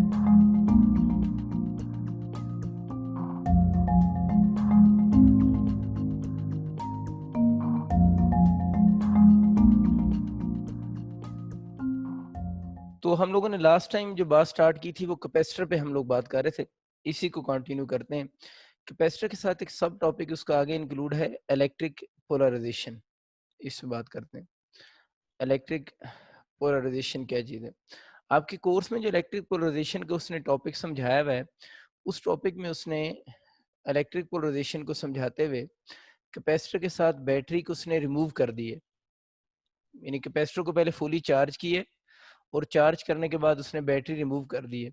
तो हम लोगों ने लास्ट टाइम जो बात स्टार्ट की थी वो कैपेसिटर पे हम लोग बात कर रहे थे। इसी को कंटिन्यू करते हैं। कैपेसिटर के साथ एक सब टॉपिक उसका आगे इंक्लूड है इलेक्ट्रिक पोलराइजेशन। इसमें बात करते हैं इलेक्ट्रिक पोलराइजेशन क्या चीज़ है। आपके कोर्स में जो इलेक्ट्रिक पोलराइजेशन का उसने टॉपिक समझाया हुआ है, उस टॉपिक में उसने इलेक्ट्रिक पोलराइजेशन को समझाते हुए कैपेसिटर के साथ बैटरी को उसने रिमूव कर दी है। यानी कैपेसिटर को पहले फुली चार्ज किए और चार्ज करने के बाद उसने बैटरी रिमूव कर दी है।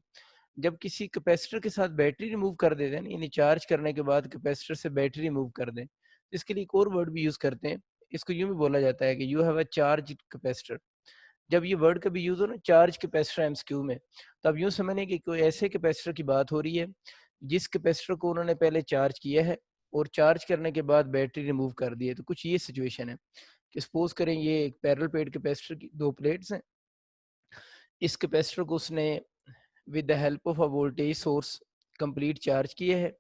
जब किसी कैपेसिटर के साथ बैटरी रिमूव कर देते हैं ना, यानी चार्ज करने के बाद कैपेसिटर से बैटरी रिमूव कर दें, इसके लिए एक और वर्ड भी यूज करते हैं। इसको यूं भी बोला जाता है कि you have a charge capacitor. जब ये वर्ड कभी यूज हो ना, चार्ज कैपेसिटर एमसीक्यू में, तो अब यूं समझने कि कोई ऐसे कैपेसिटर की बात हो रही है जिस कैपेसिटर को उन्होंने पहले चार्ज किया है और चार्ज करने के बाद बैटरी रिमूव कर दी है। तो कुछ ये सिचुएशन है कि सपोज करें ये एक पैरेलल प्लेट कैपेसिटर की दो प्लेट्स हैं। इस कैपेसिटर को उसने with the help of a voltage source complete charge किए है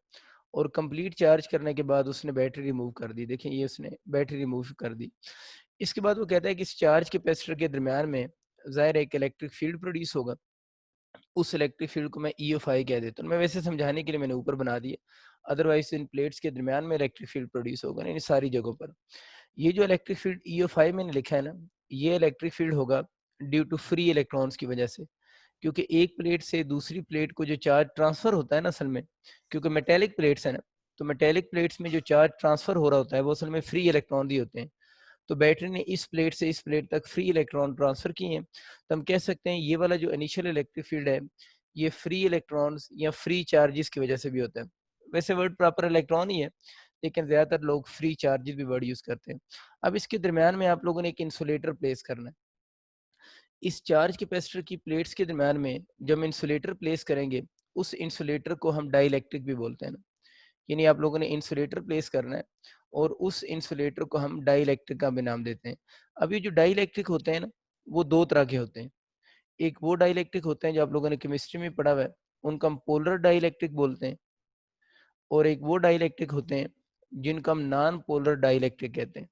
और कंप्लीट चार्ज करने के बाद उसने बैटरी रिमूव कर दी। देखिए ये उसने बैटरी रिमूव कर दी। इसके बाद वो कहता है कि इस चार्ज कैपेसिटर के दरमियान में ज़ाहिर एक इलेक्ट्रिक फील्ड प्रोड्यूस होगा। उस इलेक्ट्रिक फील्ड को मैं EFI कह देता हूँ। मैं वैसे समझाने के लिए मैंने ऊपर बना दिया, अदरवाइज इन प्लेट्स के दरमियान में इलेक्ट्रिक फील्ड प्रोड्यूस होगा ना इन सारी जगहों पर। ये जो इलेक्ट्रिक फील्ड EFI मैंने लिखा है ना, ये इलेक्ट्रिक फील्ड होगा ड्यू टू फ्री इलेक्ट्रॉन्स की वजह से। क्योंकि एक प्लेट से दूसरी प्लेट को जो चार्ज ट्रांसफर होता है ना असल में, क्योंकि मेटेलिक प्लेट्स है ना, तो मेटेलिक प्लेट्स में जो चार्ज ट्रांसफर हो रहा होता है वो असल में फ्री इलेक्ट्रॉन दिए होते हैं। तो बैटरी ने इस प्लेट से इस प्लेट तक फ्री इलेक्ट्रॉन ट्रांसफर किए हैं, तो हम कह सकते हैं ये वाला जो इनिशियल इलेक्ट्रिक फील्ड है, ये फ्री इलेक्ट्रॉन्स या फ्री चार्जेस की वजह से भी होता है। वैसे वर्ड प्रॉपर इलेक्ट्रॉन ही है, लेकिन ज्यादातर लोग फ्री चार्जेस भी वर्ड यूज करते हैं। अब इसके दरमियान में आप लोगों ने एक इंसुलेटर प्लेस करना है। इस चार्ज कैपेसिटर की प्लेट्स के दरमियान में जब हम इंसुलेटर प्लेस करेंगे, उस इंसुलेटर को हम डाइलेक्ट्रिक भी बोलते हैं ना। यानी आप लोगों ने इंसुलेटर प्लेस करना है और उस इंसुलेटर को हम डाइलेक्ट्रिक का भी नाम देते हैं। अब ये जो डाइलेक्ट्रिक होते हैं ना, वो दो तरह के होते हैं। एक वो डाइलेक्ट्रिक होते हैं जो आप लोगों ने केमिस्ट्री में पढ़ा हुआ है, उनको हम पोलर डाइलेक्ट्रिक बोलते हैं। और एक वो डाइलेक्ट्रिक होते हैं जिनको हम नॉन पोलर डाइलेक्ट्रिक कहते हैं।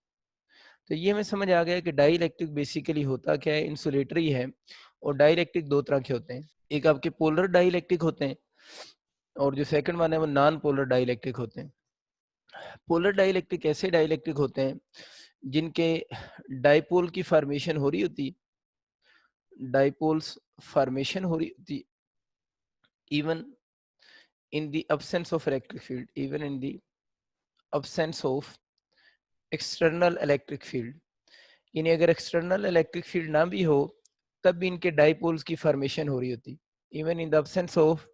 तो ये हमें समझ आ गया कि डाइलेक्ट्रिक बेसिकली होता क्या है, इंसुलेटर ही है। और डाइलेक्ट्रिक दो तरह के होते हैं, एक आपके पोलर डाइलेक्ट्रिक होते हैं और जो सेकंड वन है वो नॉन पोलर डाइलेक्ट्रिक होते हैं। पोलर डाइलेक्ट्रिक ऐसे डाइलेक्ट्रिक होते हैं जिनके डाइपोल की फॉर्मेशन हो रही होती है, डाइपोल्स फॉर्मेशन हो रही होती है even in the absence of electric field, even in the absence of external electric field। यानी अगर एक्सटर्नल इलेक्ट्रिक फील्ड ना भी हो तब भी इनके डाइपोल्स की फॉर्मेशन हो रही होती, even in the absence of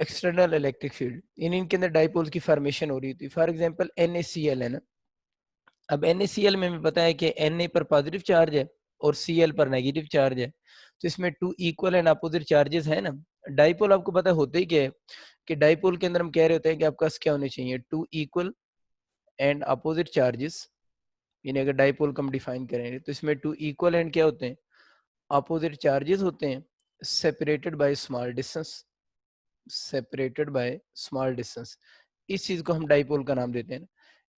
external electric field. इन इनके अंदर डाइपोल्स की फॉर्मेशन हो रही होती। फॉर एग्जांपल NaCl है ना, अब NaCl में हमें पता है कि Na पर पॉजिटिव चार्ज है और Cl पर नेगेटिव चार्ज है, तो इसमें two equal and opposite charges है ना। डाइपोल आपको पता होते ही क्या है कि डाइपोल के अंदर हम कह रहे होते हैं कि आपका क्या होने चाहिए, two equal and opposite charges. यानी अगर डाइपोल को हम डिफाइन करेंगे तो इसमें टू इक्वल एंड क्या होते हैं, अपोजिट चार्जेस होते हैं, separated by small distance, separated by small distance. इस चीज को हम डाइपोल का नाम देते हैं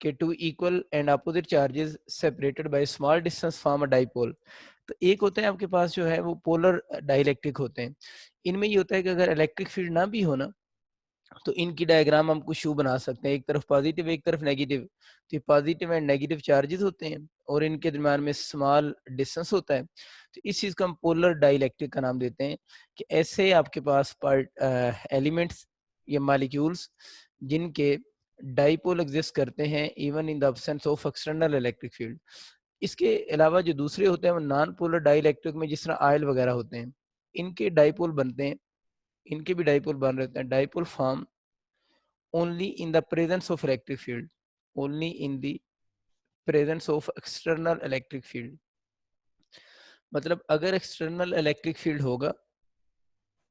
कि two equal and opposite charges separated by small distance form a dipole. तो एक होता है आपके पास जो है वो पोलर डाइलेक्ट्रिक होते हैं। इनमें ये होता है कि अगर इलेक्ट्रिक फील्ड ना भी हो ना, तो इनकी डायग्राम हम कुछ शू बना सकते हैं, एक तरफ पॉजिटिव एक तरफ नेगेटिव। तो ये पॉजिटिव एंड नेगेटिव चार्जेस होते हैं और इनके दरम्यान में स्मॉल डिस्टेंस होता है। तो इस चीज को हम पोलर डाइलेक्ट्रिक का नाम देते हैं कि ऐसे आपके पास पार्ट एलिमेंट्स या मॉलिक्यूल्स जिनके डाइपोल एग्जिस्ट करते हैं even in the absence of external electric field. इसके अलावा जो दूसरे होते हैं वो नॉन पोलर डाइलेक्ट्रिक में जिस तरह आयल वगैरह होते हैं, इनके डाइपोल बनते हैं, इनके भी डाइपोल बन रहते हैं। Dipole form only in the presence of electric field, only in the presence of external electric field। मतलब अगर एक्सटर्नल इलेक्ट्रिक फील्ड होगा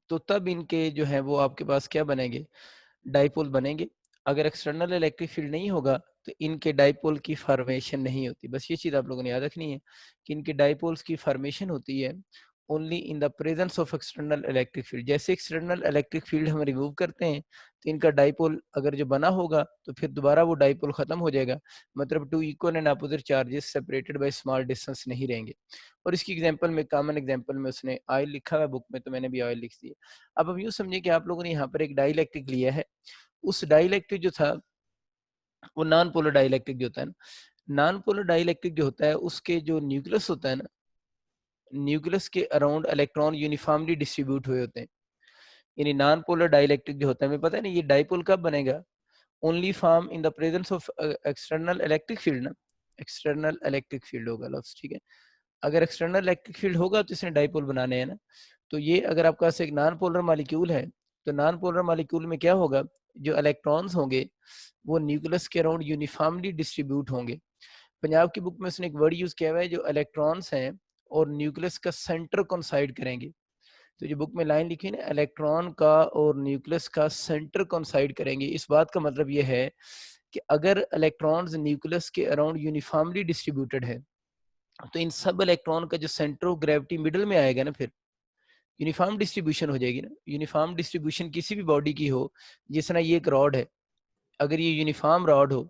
तो तब इनके जो है वो आपके पास क्या बनेंगे, डाइपोल बनेंगे। अगर एक्सटर्नल इलेक्ट्रिक फील्ड नहीं होगा तो इनके डाइपोल की फॉर्मेशन नहीं होती। बस ये चीज़ आप लोगों ने याद रखनी है कि इनके डाइपोल्स की फॉर्मेशन होती है only in the presence of external electric field. जैसे एक्सटर्नल इलेक्ट्रिक फील्ड हम रिमूव करते हैं तो इनका डाइपोल अगर जो बना होगा तो फिर दोबारा वो डाइपोल खत्म हो जाएगा, मतलब two equal and opposite charges separated by small distance नहीं रहेंगे। और इसकी एग्जांपल में, कॉमन एग्जांपल में उसने ऑयल लिखा हुआ है बुक में, तो मैंने भी ऑयल लिख दिया। अब हम यूँ समझिए कि आप लोगों ने यहाँ पर एक डाइलेक्ट्रिक लिया है, उस डाइलेक्ट्रिक जो था वो नॉन पोलर डाइलेक्ट्रिक जो होता है ना, नॉन पोलर डाइलेक्ट्रिक जो होता है उसके जो न्यूक्लियस होता है ना, न्यूक्लियस के अराउंड इलेक्ट्रॉन यूनिफॉर्मली डिस्ट्रीब्यूट हुए होते हैं। यानी नॉन पोलर डाइलेक्ट्रिक जो होता है, हमें पता है ना ये डाइपोल कब बनेगा, only form in the presence of external electric field ना, एक्सटर्नल इलेक्ट्रिक फील्ड होगा लफ्ज, ठीक है। अगर एक्सटर्नल इलेक्ट्रिक फील्ड होगा तो इसने डाइपोल बनाने हैं ना। तो ये अगर आपके पास एक नॉन पोलर मॉलिक्यूल है, तो नॉन पोलर मॉलिक्यूल में क्या होगा, जो इलेक्ट्रॉन्स होंगे वो न्यूक्लियस के अराउंड यूनिफॉर्मली डिस्ट्रीब्यूट होंगे। पंजाब की बुक में उसने एक वर्ड यूज किया हुआ है, जो इलेक्ट्रॉन्स हैं और न्यूक्लियस का सेंटर कोइंसाइड करेंगे। तो जो बुक में लाइन लिखी है ना, इलेक्ट्रॉन का और न्यूक्लियस का सेंटर कोइंसाइड करेंगे, इस बात का मतलब ये है कि अगर इलेक्ट्रॉन्स न्यूक्लियस के अराउंड यूनिफॉर्मली डिस्ट्रीब्यूटेड है तो इन सब इलेक्ट्रॉन का जो सेंटर ऑफ ग्रेविटी मिडल में आएगा ना, फिर यूनिफॉर्म डिस्ट्रीब्यूशन हो जाएगी ना। यूनिफॉर्म डिस्ट्रीब्यूशन किसी भी बॉडी की हो, जिस तरह ये एक रॉड है, अगर ये यूनिफॉर्म रॉड हो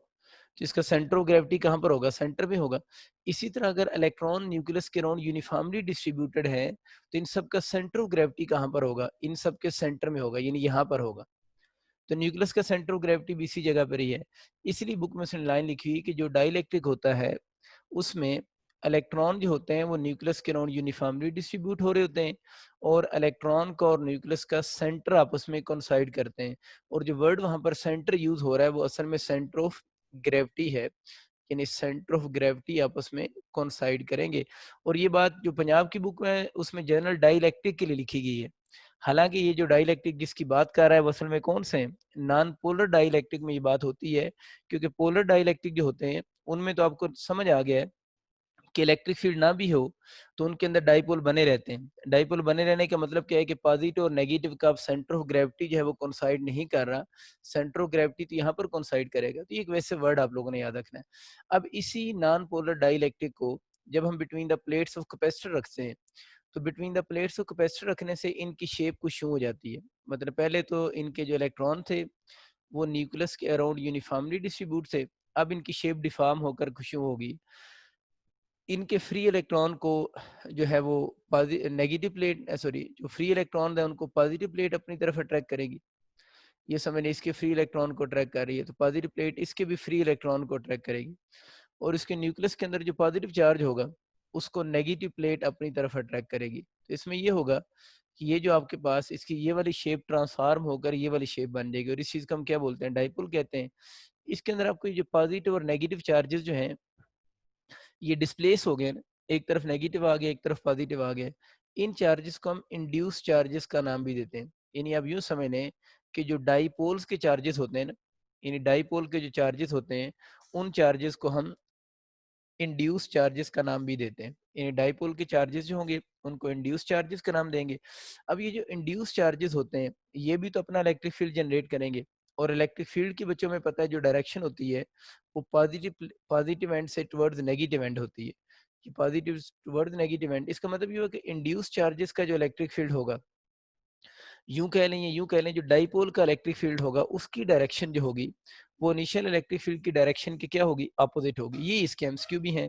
तो इसका सेंटर ऑफ ग्रेविटी कहाँ पर होगा, सेंटर में होगा। इसी तरह अगर इलेक्ट्रॉन न्यूक्लियस के अराउंड यूनिफॉर्मली डिस्ट्रीब्यूटेड है तो इन सब का सेंटर ऑफ ग्रेविटी कहाँ पर होगा, इन सब के सेंटर में होगा, यानी यहाँ पर होगा। तो न्यूक्लियस का सेंटर ऑफ ग्रेविटी भी इसी जगह पर ही है। इसलिए बुक में उसने लाइन लिखी हुई कि जो डाइलेक्ट्रिक होता है उसमें इलेक्ट्रॉन जो होते हैं वो न्यूक्लियस के अराउंड यूनिफॉर्मली डिस्ट्रीब्यूट हो रहे होते हैं, और इलेक्ट्रॉन का और न्यूक्लियस का सेंटर आपस में कोइंसाइड करते हैं। और जो वर्ड वहां पर सेंटर यूज हो रहा है वो असल में सेंटर ऑफ ग्रेविटी है, यानी सेंटर ऑफ ग्रेविटी आपस में कोइंसाइड करेंगे। और ये बात जो पंजाब की बुक में है उसमें जनरल डाइलेक्ट्रिक के लिए लिखी गई है। हालांकि ये जो डाइलेक्ट्रिक जिसकी बात कर रहा है वो असल में कौन से हैं, नॉन पोलर डाइलेक्ट्रिक में ये बात होती है। क्योंकि पोलर डाइलेक्ट्रिक जो होते हैं उनमें तो आपको समझ आ गया है कि इलेक्ट्रिक फील्ड ना भी हो तो उनके अंदर डाइपोल बने रहते हैं। डाइपोल बने रहने का मतलब क्या है कि पॉजिटिव और नेगेटिव का सेंटर ऑफ ग्रेविटी जो है वो कोइंसाइड नहीं कर रहा, सेंटर ऑफ ग्रेविटी तो यहाँ पर कोइंसाइड करेगा। तो ये एक वैसे वर्ड आप लोगों ने याद रखना है। अब इसी नॉन पोलर डाइलेक्ट्रिक को जब हम between the plates of capacitor रखते हैं, तो between the plates of capacitor रखने से इनकी शेप कुछ यूं हो जाती है। मतलब पहले तो इनके जो इलेक्ट्रॉन थे वो न्यूक्लियस के अराउंड यूनिफॉर्मली डिस्ट्रीब्यूट थे, अब इनकी शेप डिफॉर्म होकर कुछ यूं होगी। इनके फ्री इलेक्ट्रॉन को जो है वो नेगेटिव प्लेट, सॉरी, जो फ्री इलेक्ट्रॉन है उनको पॉजिटिव प्लेट अपनी तरफ अट्रैक्ट करेगी। ये समझ इसके फ्री इलेक्ट्रॉन को अट्रैक्ट कर रही है, तो पॉजिटिव प्लेट इसके भी फ्री इलेक्ट्रॉन को अट्रैक्ट करेगी। और इसके न्यूक्लियस के अंदर जो पॉजिटिव चार्ज होगा उसको नेगेटिव प्लेट अपनी तरफ अट्रैक्ट करेगी। तो इसमें ये होगा कि ये जो आपके पास इसकी ये वाली शेप ट्रांसफॉर्म होकर ये वाली शेप बन जाएगी, और इस चीज को हम क्या बोलते हैं, डाइपोल कहते हैं। इसके अंदर आपको ये जो पॉजिटिव और नेगेटिव चार्जेस जो हैं ये डिस्प्लेस हो गए ना, एक तरफ नेगेटिव आ गया एक तरफ पॉजिटिव आ गया। इन चार्जेस को हम इंड्यूस चार्जेस का नाम भी देते हैं। यानी आप यूं समझ लें कि जो डाइपोल्स के चार्जेस होते हैं ना, यानी डाइपोल के जो चार्जेस होते हैं उन चार्जेस को हम इंड्यूस चार्जेस का नाम भी देते हैं। यानी डाइपोल के चार्जेस जो होंगे उनको इंड्यूस चार्जेस का नाम देंगे। अब ये जो इंड्यूस चार्जेस होते हैं ये भी तो अपना इलेक्ट्रिक फील्ड जनरेट करेंगे, और इलेक्ट्रिक फील्ड की बच्चों में पता है जो डायरेक्शन होती है वो पॉजिटिव पॉजिटिव एंड से टुवर्ड्स नेगेटिव एंड होती है, कि पॉजिटिव टुवर्ड्स नेगेटिव एंड। इसका मतलब ये हुआ कि इंड्यूस चार्जेस का जो इलेक्ट्रिक फील्ड होगा, यूं कह लें या यूं कह लें, जो डाइपोल का इलेक्ट्रिक फील्ड होगा उसकी डायरेक्शन जो होगी वो इनिशियल इलेक्ट्रिक फील्ड की डायरेक्शन की क्या होगी, अपोजिट होगी। ये इसके एमसीक्यू भी हैं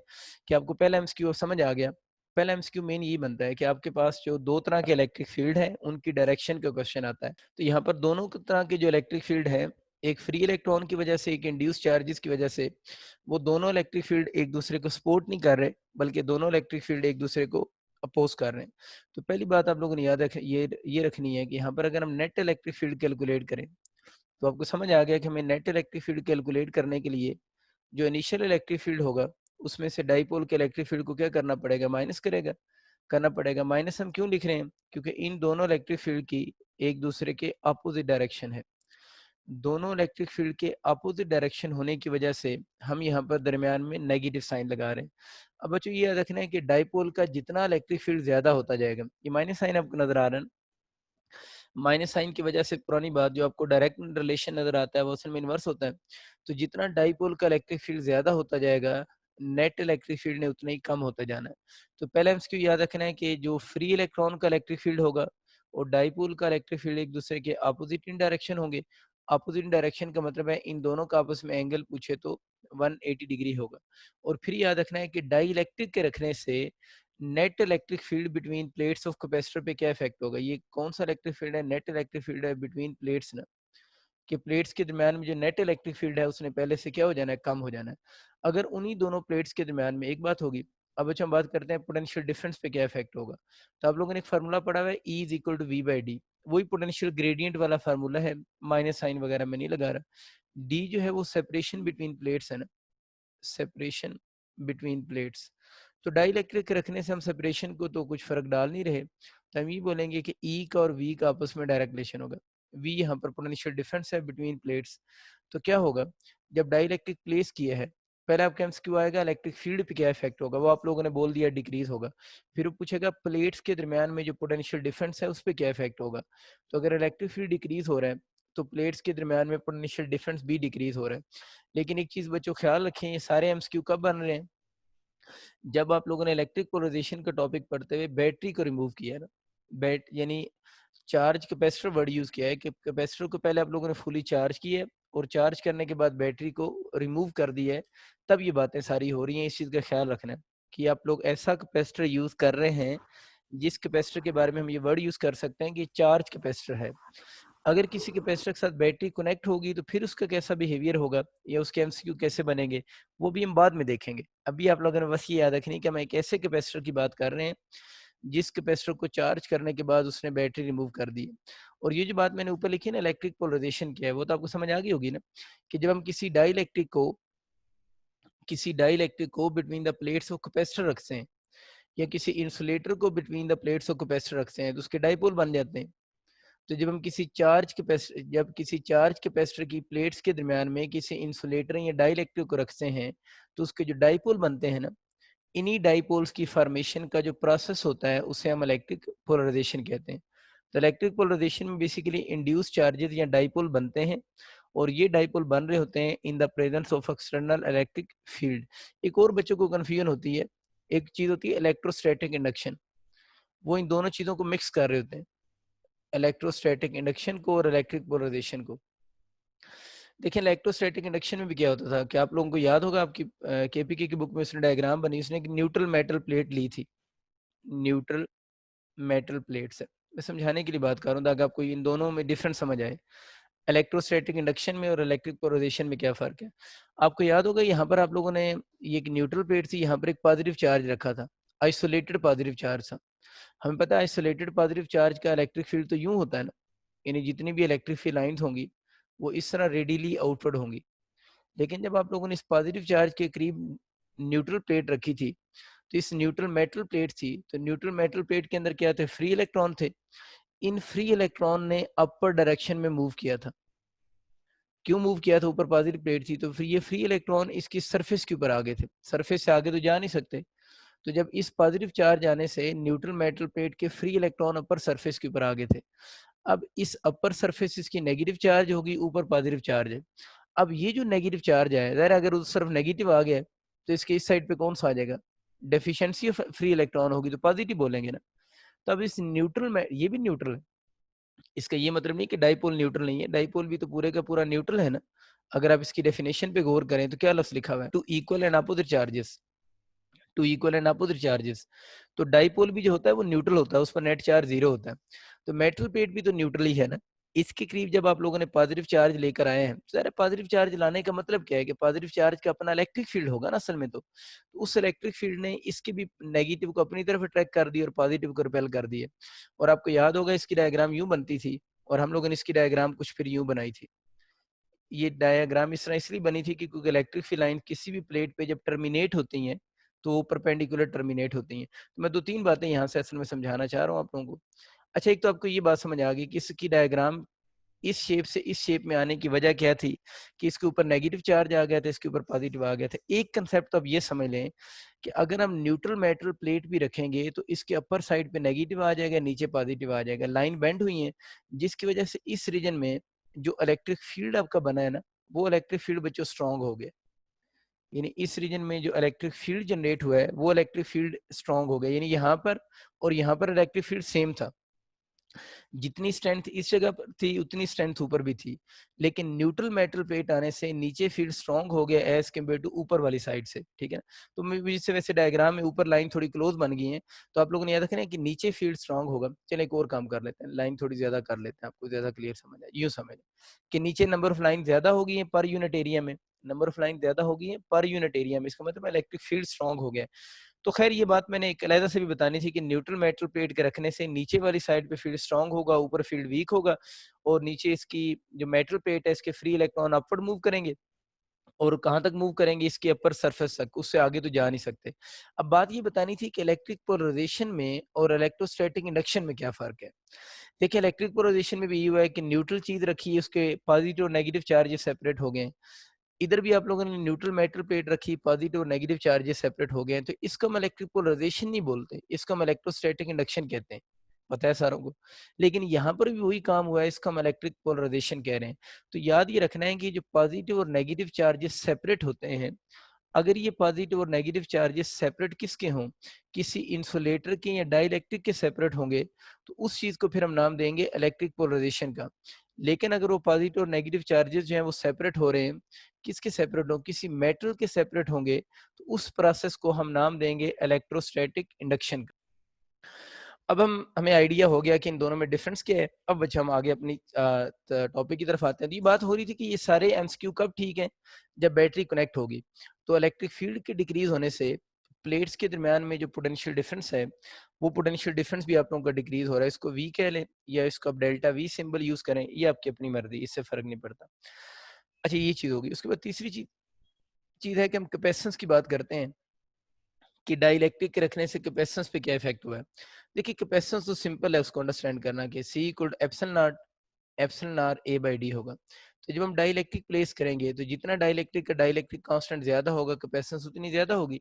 कि आपको पहला एमसीक्यू समझ आ गया। पहला एमसीक्यू मेन ये बनता है कि आपके पास जो दो तरह के इलेक्ट्रिक फील्ड है उनकी डायरेक्शन का क्वेश्चन आता है। तो यहाँ पर दोनों तरह के जो इलेक्ट्रिक फील्ड है, एक फ्री इलेक्ट्रॉन की वजह से एक इंड्यूस चार्जेस की वजह से, वो दोनों इलेक्ट्रिक फील्ड एक दूसरे को सपोर्ट नहीं कर रहे, बल्कि दोनों इलेक्ट्रिक फील्ड एक दूसरे को अपोज कर रहे हैं। तो पहली बात आप लोगों ने याद रख ये रखनी है कि यहाँ पर अगर हम नेट इलेक्ट्रिक फील्ड कैलकुलेट करें तो आपको समझ आ गया कि हमें नेट इलेक्ट्रिक फील्ड कैलकुलेट करने के लिए जो इनिशियल इलेक्ट्रिक फील्ड होगा उसमें से डाइपोल के इलेक्ट्रिक फील्ड को क्या करना पड़ेगा, माइनस करना पड़ेगा। माइनस हम क्यों लिख रहे हैं, क्योंकि इन दोनों इलेक्ट्रिक फील्ड की एक दूसरे के अपोजिट डायरेक्शन है। दोनों इलेक्ट्रिक फील्ड के अपोजिट डायरेक्शन होने की वजह से हम यहाँ पर दरमियान में नेगेटिव साइन लगा रहे हैं। अब बच्चों ये याद रखना है कि डाइपोल का जितना इलेक्ट्रिक फील्ड ज्यादा होता जाएगा, ये माइनस साइन आपको नजर आ रहा है, माइनस साइन की वजह से पुरानी बात जो आपको डायरेक्ट रिलेशन नजर आता है वो असल में इनवर्स होता है। तो जितना डाइपोल का इलेक्ट्रिक फील्ड ज्यादा होता जाएगा नेट इलेक्ट्रिक फील्ड ने उतना ही कम होता जाना है। तो पहला एमसीक्यू याद रखना है कि जो फ्री इलेक्ट्रॉन का इलेक्ट्रिक फील्ड होगा और डाइपोल का इलेक्ट्रिक फील्ड एक दूसरे के अपोजिट इन डायरेक्शन होंगे। अपोजिट डायरेक्शन का मतलब है इन दोनों का आपस में एंगल पूछे तो 180 डिग्री होगा। और फिर याद रखना है कि डाई इलेक्ट्रिक के रखने से net electric field between plates of capacitor पे क्या इफेक्ट होगा। ये कौन सा इलेक्ट्रिक फील्ड है? नेट इलेक्ट्रिक फील्ड है बिटवीन प्लेट्स ना, कि प्लेट्स के दरमियान में जो नेट इलेक्ट्रिक फील्ड है उसने पहले से क्या हो जाना है? कम हो जाना है। अगर उन्हीं दोनों प्लेट्स के दरमियान में एक बात होगी। अब अच्छा हम बात करते हैं पोटेंशियल डिफरेंस पे क्या इफेक्ट होगा। तो आप लोगों ने एक फार्मूला पढ़ा हुआ है, E is equal to V by D. वही पोटेंशियल ग्रेडियंट वाला फार्मूला है, माइनस साइन वगैरह में नहीं लगा रहा। डी जो है वो सेपरेशन बिटवीन प्लेट्स है ना, सेपरेशन बिटवीन प्लेट्स। तो डाइलेक्ट्रिक रखने से हम सेपरेशन को तो कुछ फर्क डाल नहीं रहे, तो हम ये बोलेंगे कि ई का और वी का आपस में डायरेक्ट रिलेशन होगा। वी यहाँ पर पोटेंशियल डिफरेंस है बिटवीन प्लेट्स। तो क्या होगा जब डाइलेक्ट्रिक प्लेस किया है, पहले आपका एमसीक्यू आएगा इलेक्ट्रिक फील्ड पे क्या इफेक्ट होगा, वो आप लोगों ने बोल दिया डिक्रीज होगा। फिर वो पूछेगा प्लेट्स के दरमियान में जो पोटेंशियल डिफरेंस है उस पर क्या इफेक्ट होगा। तो अगर इलेक्ट्रिक फील्ड डिक्रीज हो रहा है तो प्लेट्स के दरमियान में पोटेंशियल डिफरेंस भी डिक्रीज हो रहा है। लेकिन एक चीज बच्चों ख्याल रखें, ये सारे एमसीक्यू कब बन रहे हैं? जब आप लोगों ने इलेक्ट्रिक पोलराइजेशन का टॉपिक पढ़ते हुए बैटरी को रिमूव किया है ना, बैट यानी चार्ज कैपेसिटर वर्ड यूज किया है कि कैपेसिटर को पहले आप लोगों ने फुली चार्ज किया है और चार्ज करने के बाद बैटरी को रिमूव कर दिया है, तब ये बातें सारी हो रही हैं। इस चीज का ख्याल रखना है कि आप लोग ऐसा कैपेसिटर यूज कर रहे हैं जिस कैपेसिटर के बारे में हम ये वर्ड यूज कर सकते हैं कि चार्ज कैपेसिटर है। अगर किसी कैपेसिटर के साथ बैटरी कनेक्ट होगी तो फिर उसका कैसा बिहेवियर होगा या उसके एमसीक्यू कैसे बनेंगे, वो भी हम बाद में देखेंगे। अभी आप लोगों ने बस ये याद रखनी है कि हम एक ऐसे कैपेसिटर की बात कर रहे हैं जिस कैपेसिटर को चार्ज करने के बाद उसने बैटरी रिमूव कर दी है। और ये जो बात मैंने ऊपर लिखी है ना इलेक्ट्रिक पोलराइजेशन की है, वो तो आपको समझ आ गई होगी ना, कि जब हम किसी डाइलेक्ट्रिक को between the plates of capacitor रखते हैं या किसी इंसुलेटर को between the plates of capacitor रखते हैं तो उसके डाइपोल बन जाते हैं। तो जब किसी चार्ज कैपेसिटर की प्लेट्स के दरमियान में किसी इंसुलेटर या डाइलेक्ट्रिक को रखते हैं तो उसके जो डाइपोल बनते हैं ना, इन्हीं डाइपोल्स की फॉर्मेशन का जो प्रोसेस होता है उसे हम इलेक्ट्रिक पोलराइजेशन कहते हैं। तो इलेक्ट्रिक पोलराइजेशन में बेसिकली इंड्यूस चार्जेस या डाइपोल बनते हैं और ये डाइपोल बन रहे होते हैं in the presence of external electric field. एक और बच्चों को कन्फ्यूजन होती है, एक चीज होती है इलेक्ट्रोस्टैटिक इंडक्शन, वो इन दोनों चीजों को मिक्स कर रहे होते हैं, इलेक्ट्रोस्टैटिक इंडक्शन को और इलेक्ट्रिक पोलराइजेशन को। देखिए इलेक्ट्रोस्टैटिक इंडक्शन में भी क्या होता था कि आप लोगों को याद होगा, आपकी केपीके की बुक में उसने डायग्राम बनी, उसने एक न्यूट्रल मेटल प्लेट ली थी। न्यूट्रल मेटल प्लेट्स है, मैं समझाने के लिए बात कर रहा हूँ ताकि आपको इन दोनों में डिफरेंस समझ आए। इलेक्ट्रोस्टैटिक इंडक्शन में और इलेक्ट्रिक पोलराइजेशन में क्या फ़र्क है? आपको याद होगा यहाँ पर आप लोगों ने ये एक न्यूट्रल प्लेट थी, यहाँ पर एक पॉजिटिव चार्ज रखा था, आइसोलेटेड पॉजिटिव चार्ज था। हमें पता है आइसोलेटेड पॉजिटिव चार्ज का इलेक्ट्रिक फील्ड तो यूँ होता है ना, यानी जितनी भी इलेक्ट्रिक फील्ड लाइन्स होंगी वो इस तरह रेडियली आउटवर्ड होंगी। लेकिन जब आप लोगों ने इस पॉजिटिव चार्ज के करीब न्यूट्रल प्लेट रखी थी, तो इस न्यूट्रल मेटल प्लेट थी, तो न्यूट्रल मेटल प्लेट के अंदर क्या थे? फ्री इलेक्ट्रॉन थे। इन फ्री इलेक्ट्रॉन ने अपर डायरेक्शन में मूव किया था। क्यों मूव किया था? ऊपर पॉजिटिव प्लेट थी तो फिर ये फ्री इलेक्ट्रॉन इसकी सरफेस के ऊपर आ गए थे, सरफेस से आगे तो जा नहीं सकते। तो जब इस पॉजिटिव चार्ज आने से न्यूट्रल मेटल प्लेट के फ्री इलेक्ट्रॉन अपर सरफेस के ऊपर आ गए थे। अब इस अपर सरफेस इसकी नेगेटिव चार्ज होगी, ऊपर पॉजिटिव चार्ज है। अब ये जो नेगेटिव चार्ज है, ज़ाहिर है अगर उस तरफ नेगेटिव आ गया है, तो इसके इस साइड पे कौन सा आ जाएगा? डेफिशिएंसी ऑफ फ्री इलेक्ट्रॉन होगी तो पॉजिटिव बोलेंगे ना। तो अब इस न्यूट्रल में ये भी न्यूट्रल है। इसका ये मतलब नहीं कि डाइपोल न्यूट्रल नहीं है, डाइपोल भी तो पूरे का पूरा न्यूट्रल है ना। अगर आप इसकी डेफिनेशन पे गौर करें तो क्या लफ्ज़ लिखा हुआ है? Two equal and opposite charges, two equal and opposite charges. तो डाइपोल भी जो होता है वो न्यूट्रल होता है, उस पर नेट चार्ज 0 होता है। तो मेटल प्लेट भी तो न्यूट्रल ही है ना। इसके करीब जब आप लोगों ने पॉजिटिव चार्ज लेकर आए हैं, ज़रा पॉजिटिव चार्ज लाने का मतलब क्या है कि पॉजिटिव चार्ज का अपना इलेक्ट्रिक फील्ड होगा ना असल में तो। उस इलेक्ट्रिक फील्ड ने इसके भी नेगेटिव को अपनी तरफ अट्रैक्ट कर दिया और पॉजिटिव को रिपेल कर दिया। और आपको याद होगा इसकी डायग्राम यूँ बनती थी और हम लोगों ने इसकी डायग्राम कुछ फिर यूँ बनाई थी। ये डायग्राम इस तरह इसलिए बनी थी कि क्योंकि इलेक्ट्रिक फील्ड लाइन किसी भी प्लेट पे जब टर्मिनेट होती हैं तो वो परपेंडिकुलर टर्मिनेट होती हैं। तो मैं 2-3 बातें यहाँ से असल में समझाना चाह रहा हूँ आप लोगों को। अच्छा, एक तो आपको ये बात समझ आ गई कि इसकी डायग्राम इस शेप से इस शेप में आने की वजह क्या थी कि इसके ऊपर नेगेटिव चार्ज आ गया था, इसके ऊपर पॉजिटिव आ गया था। एक कंसेप्ट तो आप ये समझ लें कि अगर हम न्यूट्रल मेटल प्लेट भी रखेंगे तो इसके अपर साइड पे नेगेटिव आ जाएगा, नीचे पॉजिटिव आ जाएगा। लाइन बेंड हुई है जिसकी वजह से इस रीजन में जो इलेक्ट्रिक फील्ड आपका बना है ना, वो इलेक्ट्रिक फील्ड बच्चों स्ट्रांग हो गया। यानी इस रीजन में जो इलेक्ट्रिक फील्ड जनरेट हुआ है वो इलेक्ट्रिक फील्ड स्ट्रांग हो गया, यानी यहाँ पर और यहाँ पर इलेक्ट्रिक फील्ड सेम था। जितनी स्ट्रेंथ इस जगह पर थी उतनी स्ट्रेंथ ऊपर भी थी, लेकिन न्यूट्रल मेटल प्लेट आने से नीचे फील्ड स्ट्रांग हो गया एज कम्पेयर टू ऊपर वाली साइड से, ठीक है। तो मुझसे वैसे डायग्राम में ऊपर लाइन थोड़ी क्लोज बन गई है, तो आप लोगों ने याद रखना है कि नीचे फील्ड स्ट्रांग होगा। चलिए एक और काम कर लेते हैं, लाइन थोड़ी ज्यादा कर लेते हैं, आपको ज्यादा क्लियर समझ आए। यूँ समझ कि नीचे नंबर ऑफ लाइन ज्यादा हो गई है पर यूनिट एरिया में, नंबर ऑफ लाइन ज्यादा हो गई है पर यूनिट एरिया में, इसका मतलब इलेक्ट्रिक फील्ड स्ट्रांग हो गया है। तो खैर ये बात मैंने एक अलहदा से भी बतानी थी कि न्यूट्रल मेटल प्लेट के रखने से नीचे वाली साइड पे फील्ड स्ट्रांग होगा, ऊपर फील्ड वीक होगा, और नीचे इसकी जो मेटल प्लेट है इसके फ्री इलेक्ट्रॉन अपवर्ड मूव करेंगे, और कहाँ तक मूव करेंगे, इसके अपर सरफेस तक, उससे आगे तो जा नहीं सकते। अब बात ये बतानी थी कि इलेक्ट्रिक पोलराइजेशन में और इलेक्ट्रोस्टैटिक इंडक्शन में क्या फर्क है। देखिए इलेक्ट्रिक पोलराइजेशन में भी ये हुआ है कि न्यूट्रल चीज रखी है, उसके पॉजिटिव और नेगेटिव चार्जेस सेपरेट हो गए हैं। इधर भी आप लोगों ने न्यूट्रल मेटल प्लेट रखी, पॉजिटिव और नेगेटिव चार्जेस सेपरेट हो गए हैं, तो इसको हम इलेक्ट्रिक पोलराइजेशन नहीं बोलते, इसको हम इलेक्ट्रोस्टैटिक इंडक्शन कहते हैं, पता है सारों को। लेकिन यहाँ पर भी वही काम हुआ है, इसका हम इलेक्ट्रिक पोलराइजेशन कह रहे हैं। तो याद ये रखना है कि जो पॉजिटिव और नेगेटिव चार्जेस सेपरेट होते हैं, अगर ये पॉजिटिव और नेगेटिव चार्जेस सेपरेट किसके हों, किसी इंसुलेटर के या डाइलेक्ट्रिक के सेपरेट होंगे, तो उस चीज को फिर हम नाम देंगे इलेक्ट्रिक पोलराइजेशन का। लेकिन अगर वो पॉजिटिव और नेगेटिव चार्जेस जो हैं वो सेपरेट हो रहे हैं, किसके सेपरेट हो, किसी मेटल के सेपरेट होंगे, तो उस प्रोसेस को हम नाम देंगे इलेक्ट्रोस्टैटिक इंडक्शन का। अब हमें आइडिया हो गया कि इन दोनों में डिफरेंस क्या है। अब बच्चा हम आगे अपनी टॉपिक की तरफ आते हैं। तो ये बात हो रही थी कि ये सारे एमसीक्यू कब ठीक है, जब बैटरी कनेक्ट होगी। तो इलेक्ट्रिक फील्ड के डिक्रीज होने से प्लेट्स के दरमियान में जो पोटेंशियल डिफरेंस है, वो पोटेंशियल डिफरेंस भी आप लोगों का डिक्रीज हो रहा है। इसको वी कह लें या इसको आप डेल्टा वी सिंबल यूज करें, ये आपकी अपनी मर्जी, इससे फर्क नहीं पड़ता। अच्छा ये चीज होगी। उसके बाद तीसरी चीज चीज है कि हम कैपेसिटेंस की बात करते हैं कि डाइलेक्ट्रिक के रखने से कैपेसिटेंस पे क्या इफेक्ट हुआ है। देखिए कैपेसिटेंस तो सिंपल है उसको अंडरस्टैंड करना कि C equal epsilon nought epsilon R A by D होगा। तो जब हम डाइलेक्ट्रिक प्लेस करेंगे तो जितना डाइलेक्ट्रिक का डाइलेक्ट्रिक कांस्टेंट ज्यादा होगा, कैपेसिटेंस उतनी ज्यादा होगी।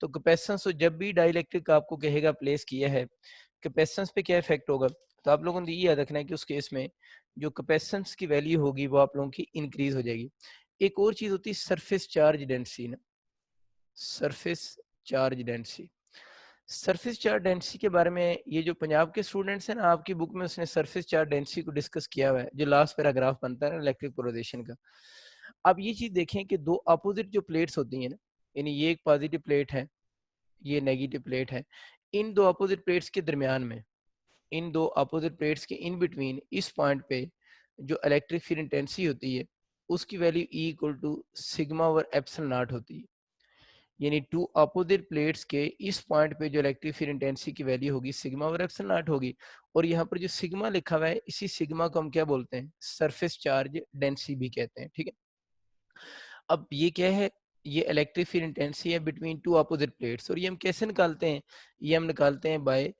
तो कैपेसिटेंस तो जब भी डाइलेक्ट्रिक आपको कहेगा प्लेस किया है, कैपेसिटेंस पे क्या इफेक्ट होगा, तो आप लोगों ने ये याद रखना है कि उस केस में जो कैपेसिटेंस की वैल्यू होगी वो आप लोगों की इंक्रीज हो जाएगी। एक और चीज होती है सरफेस चार्ज डेंसिटी ना, surface charge density. Surface charge density के बारे में ये जो पंजाब के स्टूडेंट्स हैं ना, आपकी बुक में उसने सरफेस चार्ज डेंसिटी को डिस्कस किया हुआ है, जो लास्ट पैराग्राफ बनता है ना इलेक्ट्रिक पोलराइजेशन का। आप ये चीज देखें कि दो अपोजिट जो प्लेट्स होती हैं ना, यानी ये एक पॉजिटिव प्लेट है, ये नेगेटिव प्लेट है, इन दो अपोजिट प्लेट्स के दरमियान में, इन दो अपोजिट प्लेट्स के इन बिटवीन इस पॉइंट पे जो इलेक्ट्रिक फील्ड इंटेंसिटी होती है, उसकी value E equal to sigma over epsilon naught होती है। यानी टू अपोजिट प्लेट्स के इस पॉइंट पे जो इलेक्ट्रिक फील्ड इंटेंसिटी की वैल्यू होगी सिग्मा और एप्सिलॉन नॉट होगी। और यहाँ पर जो सिग्मा लिखा हुआ है, इसी सिग्मा को हम क्या बोलते हैं, सरफेस चार्ज डेंसिटी भी कहते हैं, ठीक है। अब ये क्या है, ये इलेक्ट्रिक फील्ड इंटेंसिटी है बिटवीन टू अपोजिट प्लेट्स। और ये हम कैसे निकालते हैं, ये हम निकालते हैं bye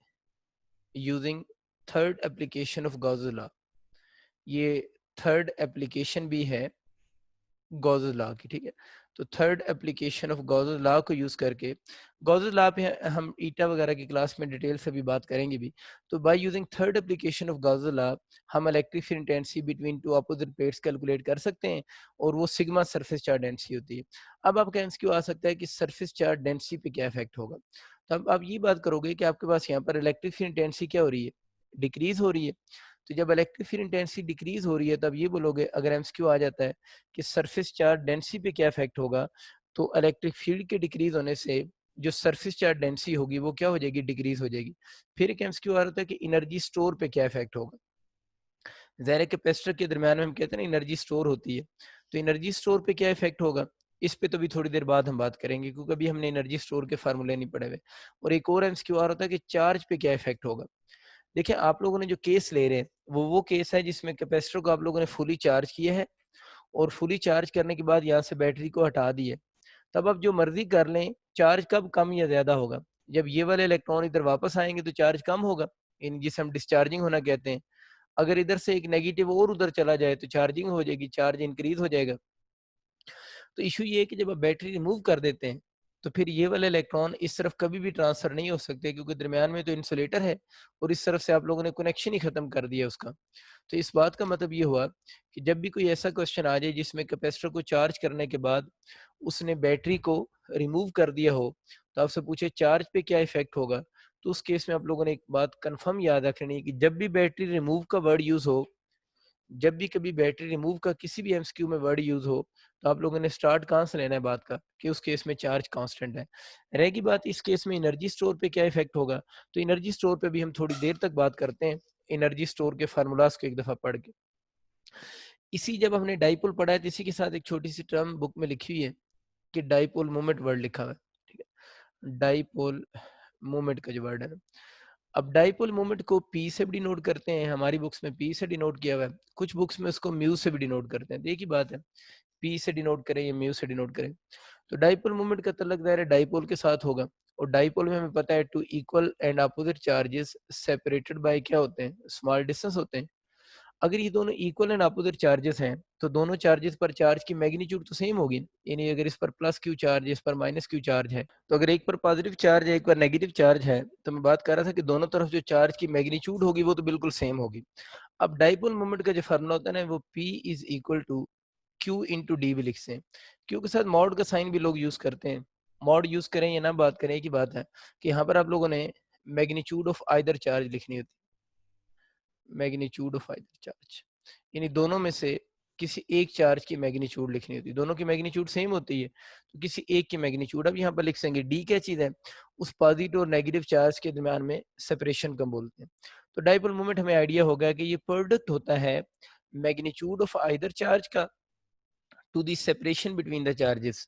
using third application of Gauss law. ये थर्ड एप्लीकेशन भी है गॉस लॉ की, ठीक है। तो third application of Gauss law को यूज करके, गॉस लॉ पे हम ईटा वगैरह की क्लास में डिटेल से भी बात करेंगे भी। तो by using third application of Gauss law हम electric field intensity between two opposite plates calculate कर सकते हैं, और वो सिग्मा सरफेस चार्ज डेंसिटी होती है। अब आपका एमसीक्यू आ सकता है कि सरफेस चार्ज डेंसिटी पे क्या इफेक्ट होगा। तो अब आप ये बात करोगे कि आपके पास यहाँ पर इलेक्ट्रिक फील्ड इंटेंसिटी क्या हो रही है, डिक्रीज हो रही है। तो जब इलेक्ट्रिक फील्ड इंटेंसिटी डिक्रीज हो रही है, तब ये बोलोगे, अगर एमसीक्यू आ जाता है कि सरफेस चार्ज डेंसिटी पे क्या इफेक्ट होगा, तो इलेक्ट्रिक फील्ड के डिक्रीज होने से जो सरफेस चार्ज डेंसिटी होगी वो क्या हो जाएगी, डिक्रीज हो जाएगी। फिर एक एमसीक्यू आ रहा था कि एनर्जी स्टोर पे क्या इफेक्ट होगा। ज़ाहिर है कैपेसिटर के दरमियान में हम कहते हैं ना एनर्जी स्टोर होती है, तो एनर्जी स्टोर पे क्या इफेक्ट होगा, इस पे तो भी थोड़ी देर बाद हम बात करेंगे, क्योंकि अभी हमने एनर्जी स्टोर के फार्मूले नहीं पढ़े हुए। और एक और एमसीक्यू आ रहा था कि चार्ज पे क्या इफेक्ट होगा। देखिए आप लोगों ने जो केस ले रहे हैं वो केस है जिसमें कैपेसिटर को आप लोगों ने फुली चार्ज किया है, और फुली चार्ज करने के बाद यहाँ से बैटरी को हटा दिए। तब आप जो मर्जी कर लें, चार्ज कब कम या ज्यादा होगा, जब ये वाले इलेक्ट्रॉन इधर वापस आएंगे तो चार्ज कम होगा, इन जिसे हम डिस्चार्जिंग होना कहते हैं। अगर इधर से एक नेगेटिव और उधर चला जाए तो चार्जिंग हो जाएगी, चार्ज इंक्रीज हो जाएगा। तो इशू ये है कि जब आप बैटरी रिमूव कर देते हैं, तो फिर ये वाले इलेक्ट्रॉन इस तरफ कभी भी ट्रांसफर नहीं हो सकते, क्योंकि दरमियान में तो इंसुलेटर है और इस तरफ से आप लोगों ने कनेक्शन ही खत्म कर दिया उसका। तो इस बात का मतलब ये हुआ कि जब भी कोई ऐसा क्वेश्चन आ जाए जिसमें कैपेसिटर को चार्ज करने के बाद उसने बैटरी को रिमूव कर दिया हो, तो आपसे पूछे चार्ज पे क्या इफेक्ट होगा, तो उस केस में आप लोगों ने एक बात कंफर्म याद रखनी है कि जब भी बैटरी रिमूव का वर्ड यूज हो, जब भी कभी बैटरी रिमूव का किसी भी एमसीक्यू में वर्ड यूज हो, तो आप लोगों ने स्टार्ट कहाँ से लेना है बात का, कि उस केस में चार्ज कांस्टेंट है। रहेगी बात इस केस में एनर्जी स्टोर पे क्या इफेक्ट होगा, तो एनर्जी स्टोर पे भी हम थोड़ी देर तक बात करते हैं, एनर्जी स्टोर के फार्मूलाज को एक दफा पढ़ के। इसी जब हमने डाइपोल पढ़ा है, तो इसी के साथ एक छोटी सी टर्म बुक में लिखी हुई है कि डाइपोल मोमेंट वर्ड लिखा हुआ है, ठीक है, डाइपोल मोमेंट का जो वर्ड है ना। अब डाइपोल मोमेंट को पी से भी डिनोट करते हैं, हमारी बुक्स में पी से डिनोट किया हुआ है, कुछ बुक्स में उसको म्यू से भी डिनोट करते हैं, तो एक ही बात है, पी से डिनोट करें या म्यू से डिनोट करें। तो डाइपोल मोमेंट का तल्लक दायरा डाइपोल के साथ होगा, और डाइपोल में हमें पता है two equal and opposite charges separated by क्या होते हैं, स्मॉल डिस्टेंस होते हैं। अगर ये दोनों इक्वल एंड अपोजिट चार्जेस हैं, तो दोनों चार्जेस पर चार्ज की मैग्नीट्यूड तो सेम होगी, यानी अगर इस पर प्लस क्यू चार्ज है, इस पर माइनस क्यू चार्ज है, तो अगर एक पर पॉजिटिव चार्ज है, एक पर नेगेटिव चार्ज है, तो मैं बात कर रहा था कि दोनों तरफ जो चार्ज की मैग्नीट्यूड होगी वो तो बिल्कुल सेम होगी। अब डाइपोल मोमेंट का जो फार्मूला होता है ना, वो P is equal to Q into D भी लिखते हैं। Q के साथ मॉड का साइन भी लोग यूज करते हैं, मॉड यूज करें या ना बात करें, एक ही बात है कि यहाँ पर आप लोगों ने मैग्नीट्यूड ऑफ आइदर चार्ज लिखनी होती है, मैग्नीट्यूड ऑफ आइदर चार्ज, यानी दोनों में से किसी एक चार्ज की मैग्नीट्यूड लिखनी होती है, दोनों की मैग्नीट्यूड सेम होती है, तो किसी एक की मैग्नीट्यूड, अब यहाँ पर लिख सकेंगे डी क्या चीज है, उस पॉजिटिव और नेगेटिव चार्ज के दरमियान में सेपरेशन कम बोलते हैं। तो डाइपोल मोमेंट हमें आइडिया होगा कि ये प्रोडक्ट होता है मैग्नीट्यूड ऑफ आइदर चार्ज का to the separation between the charges,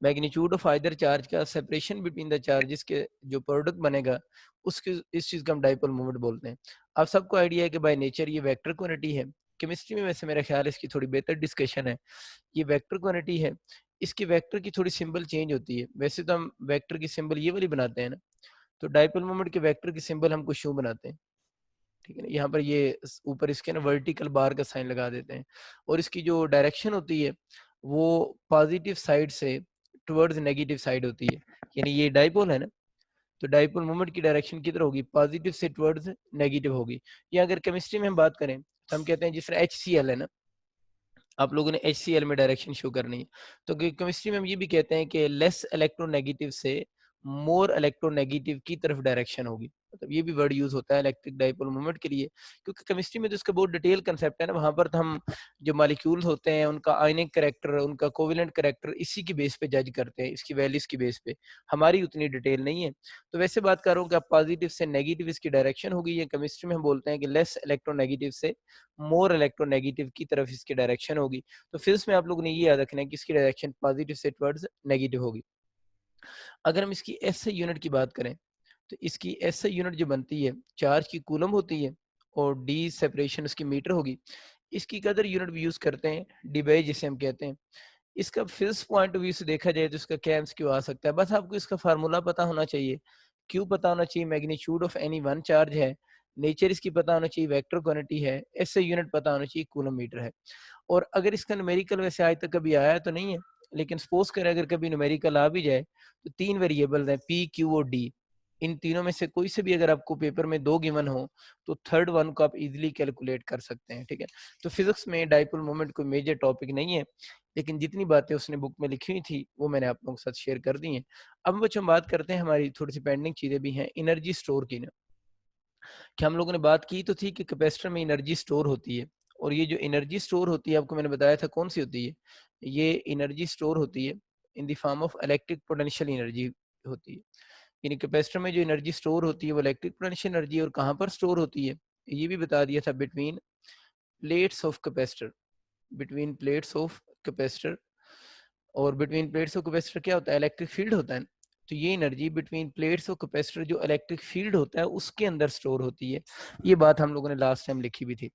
magnitude of either charge का सेपरेशन बिटवीन द चार्जेस के जो प्रोडक्ट बनेगा, उसके इस चीज का हम डाइपोल मोमेंट बोलते हैं। आप सबको आइडिया है कि बाय नेचर ये वेक्टर क्वांटिटी है, केमिस्ट्री में वैसे मेरा ख्याल है इसकी थोड़ी बेहतर डिस्कशन है, ये वेक्टर क्वांटिटी है, इसकी वेक्टर की थोड़ी सिंबल चेंज होती है, वैसे तो हम वेक्टर की सिंबल ये वाली बनाते हैं ना, तो डाइपोल मोमेंट के वेक्टर की सिंबल हम कुछ यूं बनाते हैं, ठीक है ना, यहाँ पर ये ऊपर इसके ना वर्टिकल बार का साइन लगा देते हैं, और इसकी जो डायरेक्शन होती है वो पॉजिटिव साइड से टुवर्ड्स नेगेटिव साइड होती है, यानी ये डाइपोल है ना, तो डाइपोल मोमेंट की डायरेक्शन किधर होगी, पॉजिटिव से टुवर्ड्स नेगेटिव होगी। या अगर केमिस्ट्री में हम बात करें, तो हम कहते हैं जिस तरह HCl है ना, आप लोगों ने HCl में डायरेक्शन शो करनी है, तो केमिस्ट्री में हम ये भी कहते हैं कि लेस इलेक्ट्रोनेगेटिव से मोर इलेक्ट्रोनेगेटिव की तरफ डायरेक्शन होगी, मतलब ये भी वर्ड यूज होता है इलेक्ट्रिक डाइपोल मोमेंट के लिए, क्योंकि केमिस्ट्री में तो इसका बहुत डिटेल कंसेप्ट है ना, वहां पर तो हम जो मॉलिक्यूल्स होते हैं उनका आयनिक करेक्टर, उनका कोवेलेंट करेक्टर इसी की बेस पे जज करते हैं, इसकी वैल्यूज की बेस पे, हमारी उतनी डिटेल नहीं है। तो वैसे बात कर रहा हूँ कि आप पॉजिटिव से नेगेटिव इसकी डायरेक्शन होगी, ये केमिस्ट्री में हम बोलते हैं कि लेस इलेक्ट्रोनेगेटिव से मोर इलेक्ट्रोनेगेटिव की तरफ इसकी डायरेक्शन होगी। तो फिजिक्स में आप लोगों ने ये याद रखना है कि इसकी डायरेक्शन पॉजिटिव से टुवर्ड्स नेगेटिव होगी। अगर हम इसकी एसआई यूनिट की बात करें, तो इसकी एसआई यूनिट जो बनती है, चार्ज की कूलम होती है, और डी सेपरेशन उसकी मीटर होगी। इसकी कदर यूनिट भी यूज करते हैं, डिबाई जिसे हम कहते हैं। इसका फिजिक्स पॉइंट ऑफ व्यू से देखा जाए तो इसका क्या एमसीक्यू आ सकता है, बस आपको इसका फार्मूला पता होना चाहिए, क्यू पता होना चाहिए, magnitude of any one charge है, नेचर इसकी पता होना चाहिए, वेक्टर क्वांटिटी है, एसआई यूनिट पता होना चाहिए, कूलम मीटर है। और अगर इसका न्यूमेरिकल वैसे आज तक कभी आया तो नहीं है, लेकिन सपोज करें अगर कभी न्यूमेरिकल आ भी जाए, तो तीन वेरिएबल हैं पी क्यू और डी, इन तीनों में से कोई से भी अगर आपको पेपर में दो गिवन हो, तो थर्ड वन को आप इजीली कैलकुलेट कर सकते हैं, ठीक है। तो फिजिक्स में डाइपोल मोमेंट कोई मेजर टॉपिक नहीं है, लेकिन जितनी बातें उसने बुक में लिखी हुई थी वो मैंने आप लोगों के साथ शेयर कर दी हैं। अब बच्चों बात करते हैं, हमारी थोड़ी सी पेंडिंग चीजें भी हैं एनर्जी स्टोर की ना, कि हम लोगों ने बात की तो थी कि कैपेसिटर में एनर्जी स्टोर होती है, और ये जो एनर्जी स्टोर होती है आपको मैंने बताया था कौन सी होती है, ये एनर्जी स्टोर होती है in the form of electric potential energy होती है, यानी कैपेसिटर में जो एनर्जी स्टोर होती है वो इलेक्ट्रिक पोटेंशियल एनर्जी, और कहाँ पर स्टोर होती है ये भी बता दिया था, between plates of capacitor, between plates of capacitor, और बिटवीन प्लेट्स ऑफ कैपेसिटर क्या होता है, इलेक्ट्रिक फील्ड होता है। तो ये energy between plates of capacitor जो इलेक्ट्रिक फील्ड होता है उसके अंदर स्टोर होती है, ये बात हम लोगों ने लास्ट टाइम लिखी भी थी।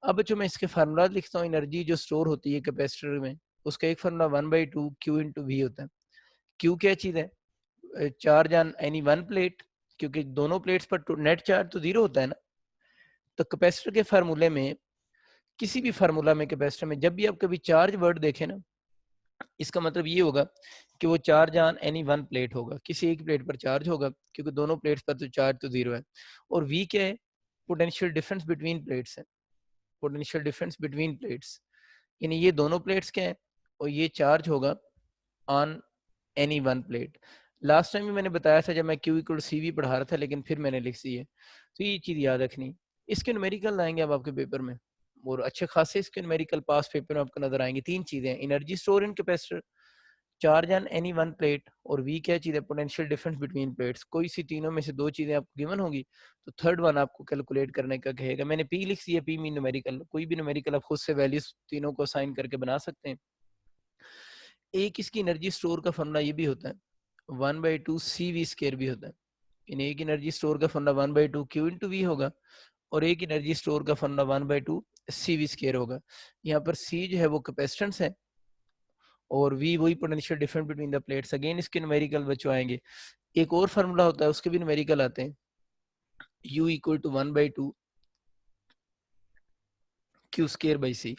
अब जो मैं इसके फार्मूला लिखता हूँ, एनर्जी जो स्टोर होती है कैपेसिटर में, उसका एक फार्मूला 1/2 Q इंटू वी होता है। क्यू क्या चीज है, charge on any one plate, क्योंकि दोनों प्लेट्स पर नेट चार्ज तो जीरो होता है ना। तो कैपेसिटर के फार्मूले में, किसी भी फार्मूला में कैपेसिटर में जब भी आप कभी चार्ज वर्ड देखें ना, इसका मतलब ये होगा कि वो charge on any one plate होगा, किसी एक प्लेट पर चार्ज होगा, क्योंकि दोनों प्लेट्स पर तो चार्ज तो जीरो है। और वी क्या है? पोटेंशियल डिफरेंस बिटवीन प्लेट्स है, पोटेंशियल डिफरेंस बिटवीन प्लेट्स, यानी ये दोनों प्लेट्स क्या है, और ये चार्ज होगा on any one plate. Last time भी मैंने बताया था जब मैं क्यू इक्वल सी वी पढ़ा रहा था, लेकिन फिर मैंने लिख दी है, तो ये चीज़ याद रखनी। इसके न्यूमेरिकल आएंगे अब आपके पेपर में, और अच्छे खासे इसके न्यूमेरिकल पास पेपर में आपको नजर आएंगे। तीन चीजें हैं, energy store in capacitor, charge on any one plate, और वी क्या चीज है? Potential difference between plates. कोई सी तीनों में से दो चीजें आपको गिवन होंगी, तो थर्ड वन आपको कैलकुलेट करने का कहेगा। मैंने पी लिख दिया, पी मीन न्यूमेरिकल, कोई भी न्यूमेरिकल आप खुद से वैल्यूज तीनों को असाइन करके बना सकते हैं। एक इसकी एनर्जी स्टोर का फॉर्मूला ये भी होता है, 1/2 सी वी स्केयर भी होता है। इन एक एनर्जी स्टोर का फॉर्मूला 1/2 क्यू इंटू वी होगा, और एक एनर्जी स्टोर का फॉर्मूला 1/2 सी वी स्केयर होगा। यहाँ पर सी जो है वो कैपेसिटेंस है, और वी वही potential difference between the plates. Again इसके न्यूमेरिकल बच्चों आएंगे। एक और फार्मूला होता है, उसके भी न्यूमेरिकल आते हैं, U equal to 1/2 Q square by C.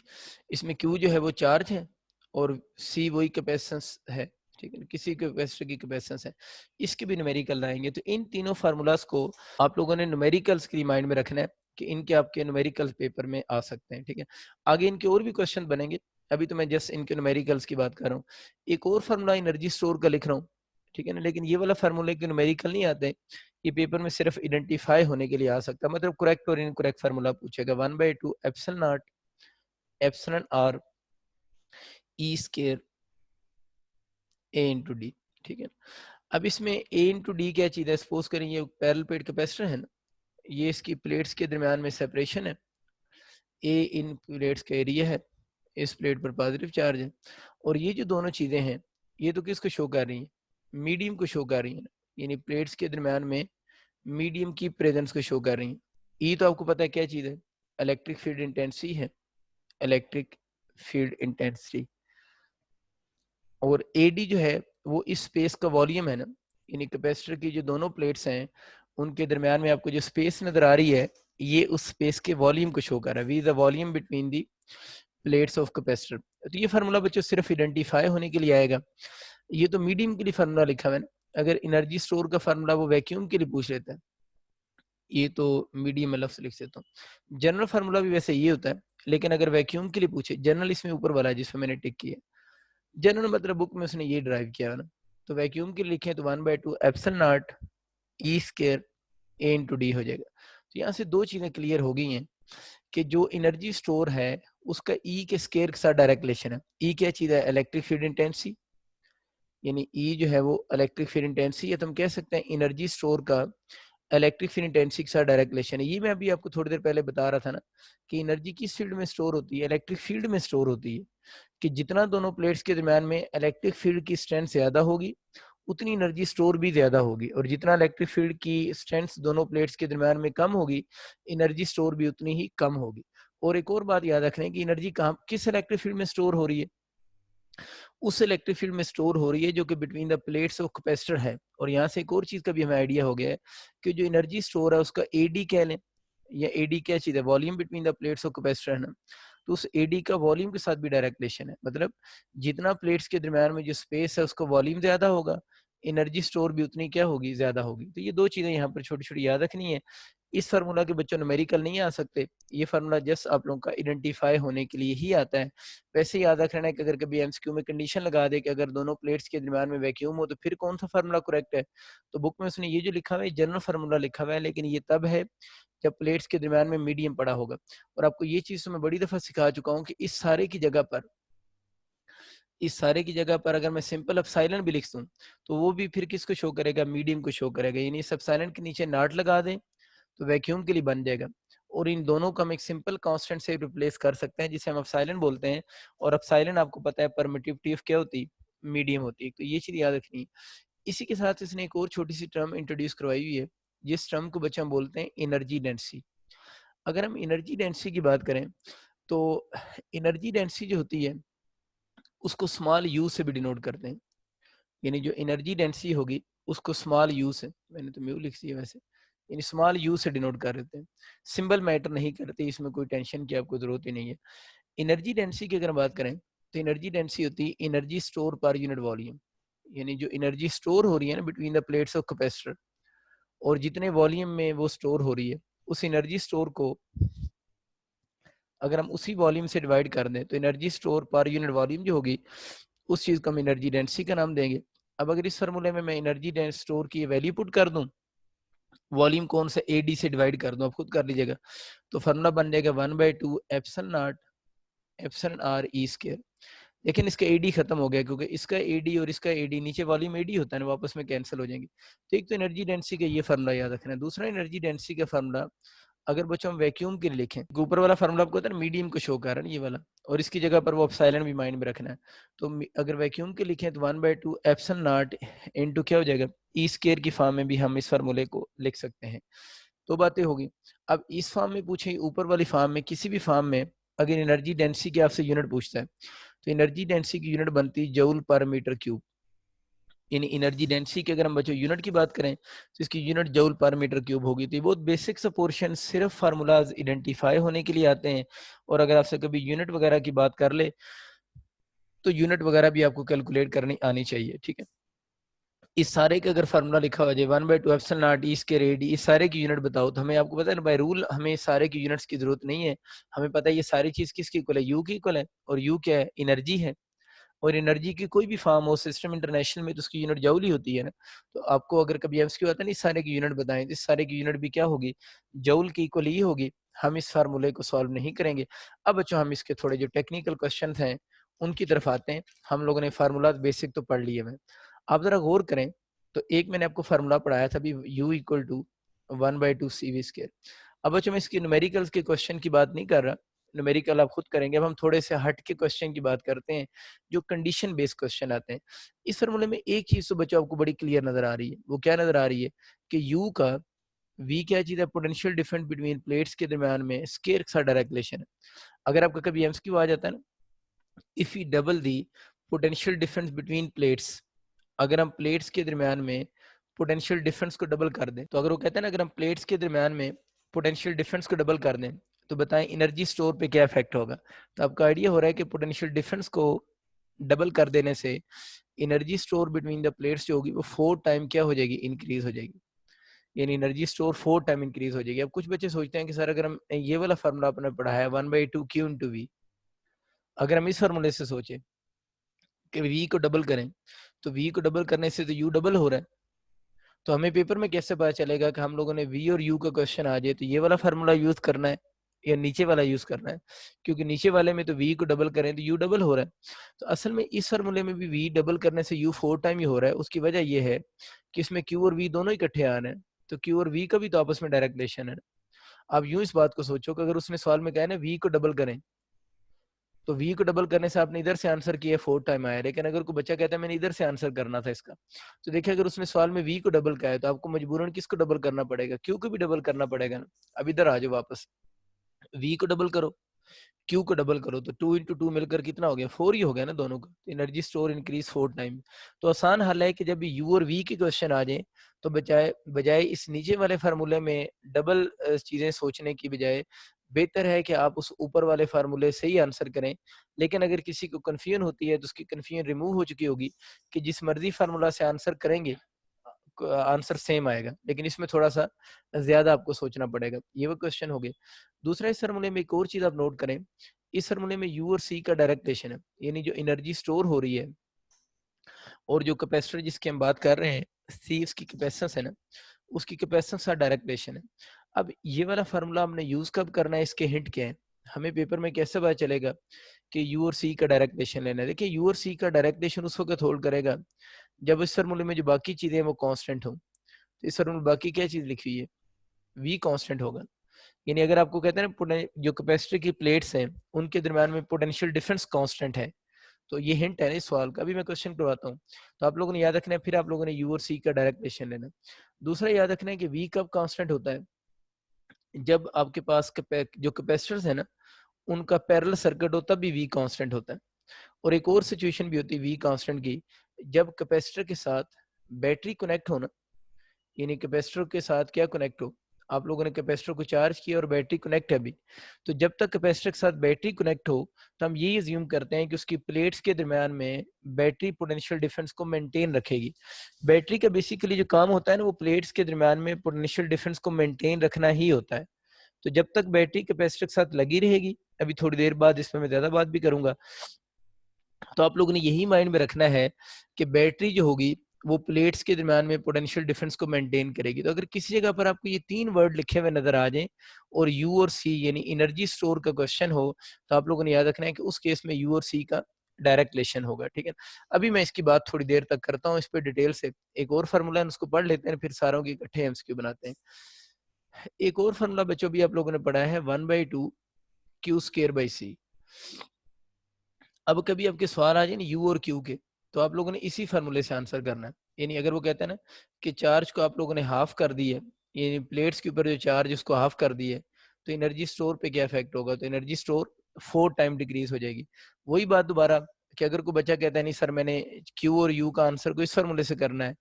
इसमें Q जो है वो चार्ज है, और C वही कैपेसिटेंस है, ठीक है, किसी कैपेसिटर की कैपेसिटेंस है। इसके भी न्यूमेरिकल आएंगे। तो इन तीनों फार्मूलाज को आप लोगों ने न्यूमेरिकल्स की माइंड में रखना है कि इनके आपके न्यूमेरिकल पेपर में आ सकते हैं, ठीक है। आगे इनके और भी क्वेश्चन बनेंगे, अभी तो मैं जस्ट इनके न्यूमेरिकल्स की बात कर रहा हूँ। एक और फार्मूला एनर्जी स्टोर का लिख रहा हूँ, ठीक है ना, लेकिन ये वाला फार्मूला के न्यूमेरिकल नहीं आते, ये पेपर में सिर्फ आइडेंटिफाई होने के लिए आ सकता है, मतलब करेक्ट और इनकरेक्ट फार्मूला पूछेगा। 1/2 epsilon nought epsilon R E square A into D, ठीक है। अब इसमें ए इंटू डी क्या चीज़ है? सपोज करें ये पैरेलल प्लेट कैपेसिटर है ना, ये इसकी प्लेट्स के दरमियान में सेपरेशन है, ए इन प्लेट्स का एरिया है, इस प्लेट पर पॉजिटिव चार्ज है, और ये जो दोनों चीज़ें हैं ये तो किसको शो कर रही हैं? मीडियम को शो कर रही हैं, यानी प्लेट्स के दरमियान में मीडियम की प्रेजेंस को शो कर रही हैं। ई तो आपको पता है क्या चीज़ है? इलेक्ट्रिक फील्ड इंटेंसिटी है, इलेक्ट्रिक फील्ड इंटेंसिटी। और एडी जो है वो इस स्पेस का वॉल्यूम है ना, यानी कैपेसिटर की जो दोनों प्लेट्स हैं उनके दरमियान में आपको जो स्पेस नजर आ रही है, ये उस स्पेस के वॉल्यूम को शो कर रहा है। V the volume between the plates of capacitor. तो ये फार्मूला बच्चों सिर्फ आइडेंटिफाई होने के लिए आएगा। ये तो मीडियम के लिए फार्मूला लिखा हुआ है ना, अगर एनर्जी स्टोर का फार्मूला वो वैक्यूम के लिए पूछ लेता है, ये तो मीडियम में लफ्ज लिख देता हूँ। जनरल फार्मूला भी वैसे ये होता है, लेकिन अगर वैक्यूम के लिए पूछे, जनरल इसमें ऊपर वाला है जिसमें मैंने टिक किया, जनरल मतलब बुक में उसने ये ड्राइव किया है ना। तो वैक्यूम के लिए लिखें तो 1/2 epsilon naught E square A into D हो जाएगा। तो यहाँ से दो चीजें क्लियर हो गई हैं कि जो एनर्जी स्टोर है उसका ई के स्केयर के साथ डायरेक्ट रिलेशन है। ई क्या चीज है? इलेक्ट्रिक फील्ड इंटेंसिटी, यानी ई जो है वो इलेक्ट्रिक फील्ड इंटेंसिटी, या तो हम कह सकते हैं एनर्जी स्टोर का इलेक्ट्रिक फील्ड इंटेंसिटी के साथ डायरेक्ट रिलेशन है। ये मैं अभी आपको थोड़ी देर पहले बता रहा था ना कि एनर्जी किस फील्ड में स्टोर होती है? इलेक्ट्रिक फील्ड में स्टोर होती है। कि जितना दोनों प्लेट्स के दरमियान में इलेक्ट्रिक फील्ड की स्ट्रेंथ ज्यादा होगी, उतनी एनर्जी स्टोर भी ज्यादा होगी, और जितना इलेक्ट्रिक फील्ड की स्ट्रेंथ दोनों प्लेट्स के दरमियान में कम होगी, एनर्जी स्टोर भी उतनी ही कम होगी। और एक और बात याद रखने की, एनर्जी कहाँ किस इलेक्ट्रिक फील्ड में स्टोर हो रही है? उस इलेक्ट्रिक फील्ड में स्टोर हो रही है जो कि between the plates of capacitor है। और यहाँ से एक और चीज का भी हमें आइडिया हो गया है कि जो एनर्जी स्टोर है उसका एडी कह लें, या एडी क्या चीज है? Volume between the plates of capacitor है ना, तो उस एडी का वॉल्यूम के साथ भी डायरेक्ट रिलेशन है। मतलब जितना प्लेट्स के दरमियान में जो स्पेस है उसका वॉल्यूम ज्यादा होगा, एनर्जी स्टोर भी उतनी क्या होगी? ज्यादा होगी। तो ये दो चीजें यहाँ पर छोटी छोटी याद रखनी है। इस फार्मूला के बच्चों न्यूमेरिकल नहीं आ सकते, ये फार्मूला जस्ट आप लोगों का आइडेंटिफाई होने के लिए ही आता है। वैसे याद रखना है कि अगर कभी एमसीक्यू में कंडीशन लगा दे कि अगर दोनों प्लेट्स के दरमियान में वैक्यूम हो तो फिर कौन सा फार्मूला करेक्ट है, तो बुक में उसने ये जो लिखा हुआ है जनरल फार्मूला लिखा हुआ है, लेकिन ये तब है जब प्लेट्स के दरमियान में मीडियम पड़ा होगा। और आपको ये चीज तो मैं बड़ी दफा सिखा चुका हूँ कि इस सारे की जगह पर अगर मैं सिंपल एप्सिलॉन भी लिख दूं तो वो भी फिर किसको शो करेगा? मीडियम को शो करेगा। यानी इस एप्सिलॉन के नीचे नॉट लगा दें तो वैक्यूम के लिए बन जाएगा, और इन दोनों को हम एक सिंपल कांस्टेंट से रिप्लेस कर सकते हैं जिसे हम एप्सिलॉन बोलते हैं। और एप्सिलॉन आपको पता है परमिटिविटी ऑफ क्या होती है? मीडियम होती है। तो ये चीज याद रखनी है। इसी के साथ इसने एक और छोटी सी टर्म इंट्रोड्यूस करवाई हुई है, जिस टर्म को बच्चे हम बोलते हैं एनर्जी डेंसिटी। अगर हम एनर्जी डेंसिटी की बात करें तो एनर्जी डेंसिटी जो होती है उसको स्मॉल यू से भी डिनोट करते हैं। यानी जो एनर्जी डेंसिटी होगी उसको स्मॉल यू से, मैंने तो म्यू लिख दिया वैसे, यानी स्मॉल यू से डिनोट कर देते हैं। सिंबल मैटर नहीं करते, इसमें कोई टेंशन की आपको जरूरत ही नहीं है। एनर्जी डेंसिटी की अगर बात करें तो एनर्जी डेंसिटी होती है energy store per unit volume, यानी जो एनर्जी स्टोर हो रही है ना between the plates of capacitor, और जितने वॉल्यूम में वो स्टोर हो रही है, उस एनर्जी स्टोर को अगर हम उसी वॉल्यूम से डिवाइड कर दें तो energy store per unit volume जो होगी उस चीज को हम एनर्जी डेंसिटी का नाम देंगे। अब अगर इस फार्मूले में मैं एनर्जी स्टोर की वैल्यू पुट कर दूं, वॉल्यूम कौन सा एडी से डिवाइड कर दूं, आप खुद कर लीजिएगा, तो फार्मूला बन जाएगा 1/2 epsilon nought epsilon R E square. लेकिन इसका एडी खत्म हो गया क्योंकि इसका एडी और इसका एडी नीचे वॉल्यूम एडी होता है ना, वापस में कैंसिल हो जाएंगे। तो एक तो एनर्जी डेंसिटी का ये फार्मूला याद रखना है। दूसरा एनर्जी डेंसिटी का फार्मूला अगर बच्चों हम वैक्यूम के लिए लिखें, ऊपर वाला फार्मूला आपको होता है ना मीडियम को शो कर रहा है ये वाला, और इसकी जगह पर वो एप्सिलॉन भी माइंड में रखना है। तो अगर वैक्यूम के लिखें तो 1/2 एप्सिलॉन नॉट इनटू क्या हो जाएगा, ई स्क्वायर की फॉर्म में भी हम इस फार्मूले को लिख सकते हैं। तो बातें होगी। अब इस फॉर्म में पूछे, ऊपर वाली फॉर्म में, किसी भी फॉर्म में अगर एनर्जी डेंसिटी की आपसे यूनिट पूछता है तो एनर्जी डेंसिटी की यूनिट बनती है जूल पर मीटर क्यूब। यानी एनर्जी डेंसिटी की अगर हम बच्चों यूनिट की बात करें तो इसकी unit joule per metre cube होगी। तो ये बहुत बेसिक सा पोर्शन सिर्फ फार्मूलाज आइडेंटिफाई होने के लिए आते हैं, और अगर आपसे कभी यूनिट वगैरह की बात कर ले तो यूनिट वगैरह भी आपको कैलकुलेट करनी आनी चाहिए, ठीक है। इस सारे का अगर फार्मूला लिखा हो जाए 1/2 epsilon naught E square A D, इस सारे की यूनिट बताओ, तो हमें आपको पता है ना बाय रूल हमें इस सारे की यूनिट्स की जरूरत नहीं है। हमें पता है ये सारी चीज किसकी इक्वल है, यू की इक्वल है, और यू क्या है, एनर्जी है। और एनर्जी की कोई भी फॉर्म हो सिस्टम इंटरनेशनल में तो उसकी यूनिट जूल ही होती है ना। तो आपको अगर कभी एमसीक्यू आता है ना इस सारे की यूनिट बताएं, तो इस सारे की यूनिट भी क्या होगी, जूल की इक्वल ही होगी। हम इस फार्मूले को सॉल्व नहीं करेंगे। अब बच्चों हम इसके थोड़े जो टेक्निकल क्वेश्चन हैं उनकी तरफ आते हैं। हम लोगों ने फार्मूला बेसिक तो पढ़ लिए हैं, आप जरा गौर करें। तो एक मैंने आपको फार्मूला पढ़ाया था अभी, u equal to 1/2 CV square. अब बच्चों मैं इसकी न्यूमेरिकल्स के क्वेश्चन की बात नहीं कर रहा, न्यूमेरिकल आप खुद करेंगे। अब हम थोड़े से हट के क्वेश्चन की बात करते हैं जो कंडीशन बेस्ड क्वेश्चन आते हैं। इस फार्मूले में एक चीज तो बच्चों आपको बड़ी क्लियर नजर आ रही है, वो क्या नजर आ रही है कि u का v क्या चीज है, पोटेंशियल डिफरेंस बिटवीन प्लेट्स के दरमियान में स्क्वायर का डायरेक्ट रिलेशन है। अगर आपका कभी एमसीक्यू आ जाता है ना, if U double the potential difference between plates, अगर हम प्लेट्स के दरमियान में पोटेंशियल डिफरेंस को डबल कर दें, तो अगर वो कहते हैं ना अगर हम प्लेट्स के दरमियान में पोटेंशियल डिफरेंस को डबल कर दें तो बताएं एनर्जी स्टोर पे क्या इफेक्ट होगा। तो आपका आइडिया हो रहा है कि पोटेंशियल डिफरेंस को डबल कर देने से energy store between the plates जो होगी वो 4 टाइम क्या हो जाएगी, इंक्रीज हो जाएगी। यानी एनर्जी स्टोर 4 टाइम इंक्रीज हो जाएगी। अब कुछ बच्चे सोचते हैं कि सर अगर हम ये वाला फार्मूला आपने पढ़ा है 1/2 Q इंटू वी, अगर हम इस फार्मूले से सोचे कि वी को डबल करें तो वी को डबल करने से तो यू डबल हो रहा है। तो हमें पेपर में कैसे पता चलेगा कि हम लोगों ने वी और यू का क्वेश्चन आ जाए तो ये वाला फार्मूला यूज करना है या नीचे वाला यूज करना है, क्योंकि नीचे वाले में तो वी को डबल करें तो यू डबल हो रहा है। तो असल में इस फार्मूले में भी वी डबल करने से यू 4 टाइम ही हो रहा है। उसकी वजह यह है कि इसमें क्यू और वी दोनों इकट्ठे आ रहे हैं, तो क्यू और वी का भी तो आपस में डायरेक्ट रिलेशन है। आप यूं इस बात को सोचो कि अगर उसने सवाल में कहा है ना वी को डबल करें, तो वी को डबल करने से आपने इधर से आंसर किया 4 टाइम आया, लेकिन अगर कोई बच्चा कहता है मैंने इधर से आंसर करना था इसका, तो देखिए अगर उसने सवाल में वी को डबल किया है तो आपको मजबूरन किसको डबल करना पड़ेगा, क्यू को भी डबल करना पड़ेगा ना। अब इधर आ जाओ वापस, वी को डबल करो, क्यू को डबल करो, तो 2 into 2 मिलकर कितना हो गया, 4 ही हो गया ना दोनों का। Energy store increase 4 time. तो आसान हल है कि जब भी यू और वी के क्वेश्चन आ जाए तो बजाय बजाय इस नीचे वाले फार्मूले में डबल चीजें सोचने की बजाय बेहतर है कि आप उस ऊपर वाले फार्मूले से ही आंसर करें। लेकिन अगर किसी को कन्फ्यूजन होती है तो उसकी कन्फ्यूजन रिमूव हो चुकी होगी कि जिस मर्जी फार्मूला से आंसर करेंगे आंसर सेम आएगा, लेकिन इसमें थोड़ा सा ज्यादा आपको सोचना पड़ेगा। ये वो क्वेश्चन हो गए। दूसरा, इस फार्मूले में एक और चीज आप नोट करें, इस फार्मूले में यू और सी का डायरेक्ट रिलेशन है, यानी जो एनर्जी स्टोर हो रही है और जो कैपेसिटर जिसकी हम बात कर रहे हैं सी, उसकी कैपेसिटेंस है ना, उसकी कैपेसिटेंस का डायरेक्ट रिलेशन है। अब ये वाला फार्मूला हमने यूज कब करना है, इसके हिंट क्या है, हमें पेपर में कैसे पता चलेगा कि यू और सी का डायरेक्ट रिलेशन लेना है। देखिए यू और सी का डायरेक्ट रिलेशन उस वक्त होल्ड करेगा जब इस फार्मूले में जो बाकी चीजें हैं वो कांस्टेंट हो। तो इस फार्मूले में बाकी क्या चीज लिखी हुई है, वी कांस्टेंट होगा। यानी अगर आपको कहते हैं ना जो कैपेसिटर की प्लेट्स हैं उनके दरम्यान में पोटेंशियल डिफरेंस कांस्टेंट है, तो ये हिंट है ना इस सवाल का। अभी मैं क्वेश्चन करवाता हूँ, तो आप लोगों ने याद रखना है, फिर आप लोगों ने यू और सी का डायरेक्ट रिलेशन लेना। दूसरा याद रखना है कि वी कब कांस्टेंट होता है, जब आपके पास जो कैपेसिटर्स है ना उनका पैरेलल सर्किट हो तब भी वी कांस्टेंट होता है। और एक और सिचुएशन भी होती है वी कांस्टेंट की, जब कैपेसिटर के साथ बैटरी कनेक्ट हो ना, यानी कैपेसिटर के साथ क्या कनेक्ट हो, आप लोगों ने कैपेसिटर को चार्ज किया और बैटरी कनेक्ट है अभी, तो जब तक कैपेसिटर के साथ बैटरी कनेक्ट हो, तो हम ये अज्यूम करते हैं कि उसकी प्लेट्स के दरमियान में बैटरी पोटेंशियल डिफरेंस को मेंटेन रखेगी। बैटरी का बेसिकली जो काम होता है ना, वो प्लेट्स के दरमियान में पोटेंशियल डिफरेंस को मेंटेन रखना ही होता है। तो जब तक बैटरी कैपेसिटर के साथ लगी रहेगी, अभी थोड़ी देर बाद इसमें मैं ज़्यादा बात भी करूँगा, तो आप लोगों ने यही माइंड में रखना है कि बैटरी जो होगी वो प्लेट्स के दरमियान में पोटेंशियल डिफरेंस को मेंटेन करेगी। तो अगर किसी जगह पर आपको ये 3 वर्ड लिखे हुए नज़र आ जाएँ और यू और सी यानी एनर्जी स्टोर का क्वेश्चन हो, तो आप लोगों ने याद रखना है कि उस केस में यू और सी का डायरेक्ट रिलेशन होगा, ठीक है? अभी मैं इसकी बात थोड़ी देर तक करता हूँ इस पे डिटेल से। एक और फार्मूला है उसको पढ़ लेते हैं, फिर सारों की इकट्ठे एमसीक्यू बनाते हैं। एक और फार्मूला बच्चों भी आप लोगों ने पढ़ा है 1/2 क्यू स्क्वायर बाई सी। अब कभी आपके सवाल आ जाए ना यू और क्यू के, तो आप लोगों ने इसी फार्मूले से आंसर करना है। यानी अगर वो कहते हैं ना कि चार्ज को आप लोगों ने हाफ कर दी है, यानी प्लेट्स के ऊपर जो चार्ज उसको हाफ कर दी है, तो एनर्जी स्टोर पे क्या इफेक्ट होगा? तो एनर्जी स्टोर 4 टाइम डिक्रीज हो जाएगी। वही बात दोबारा कि अगर कोई बच्चा कहता है नहीं सर मैंने क्यू और यू का आंसर को इस फार्मूले से करना है,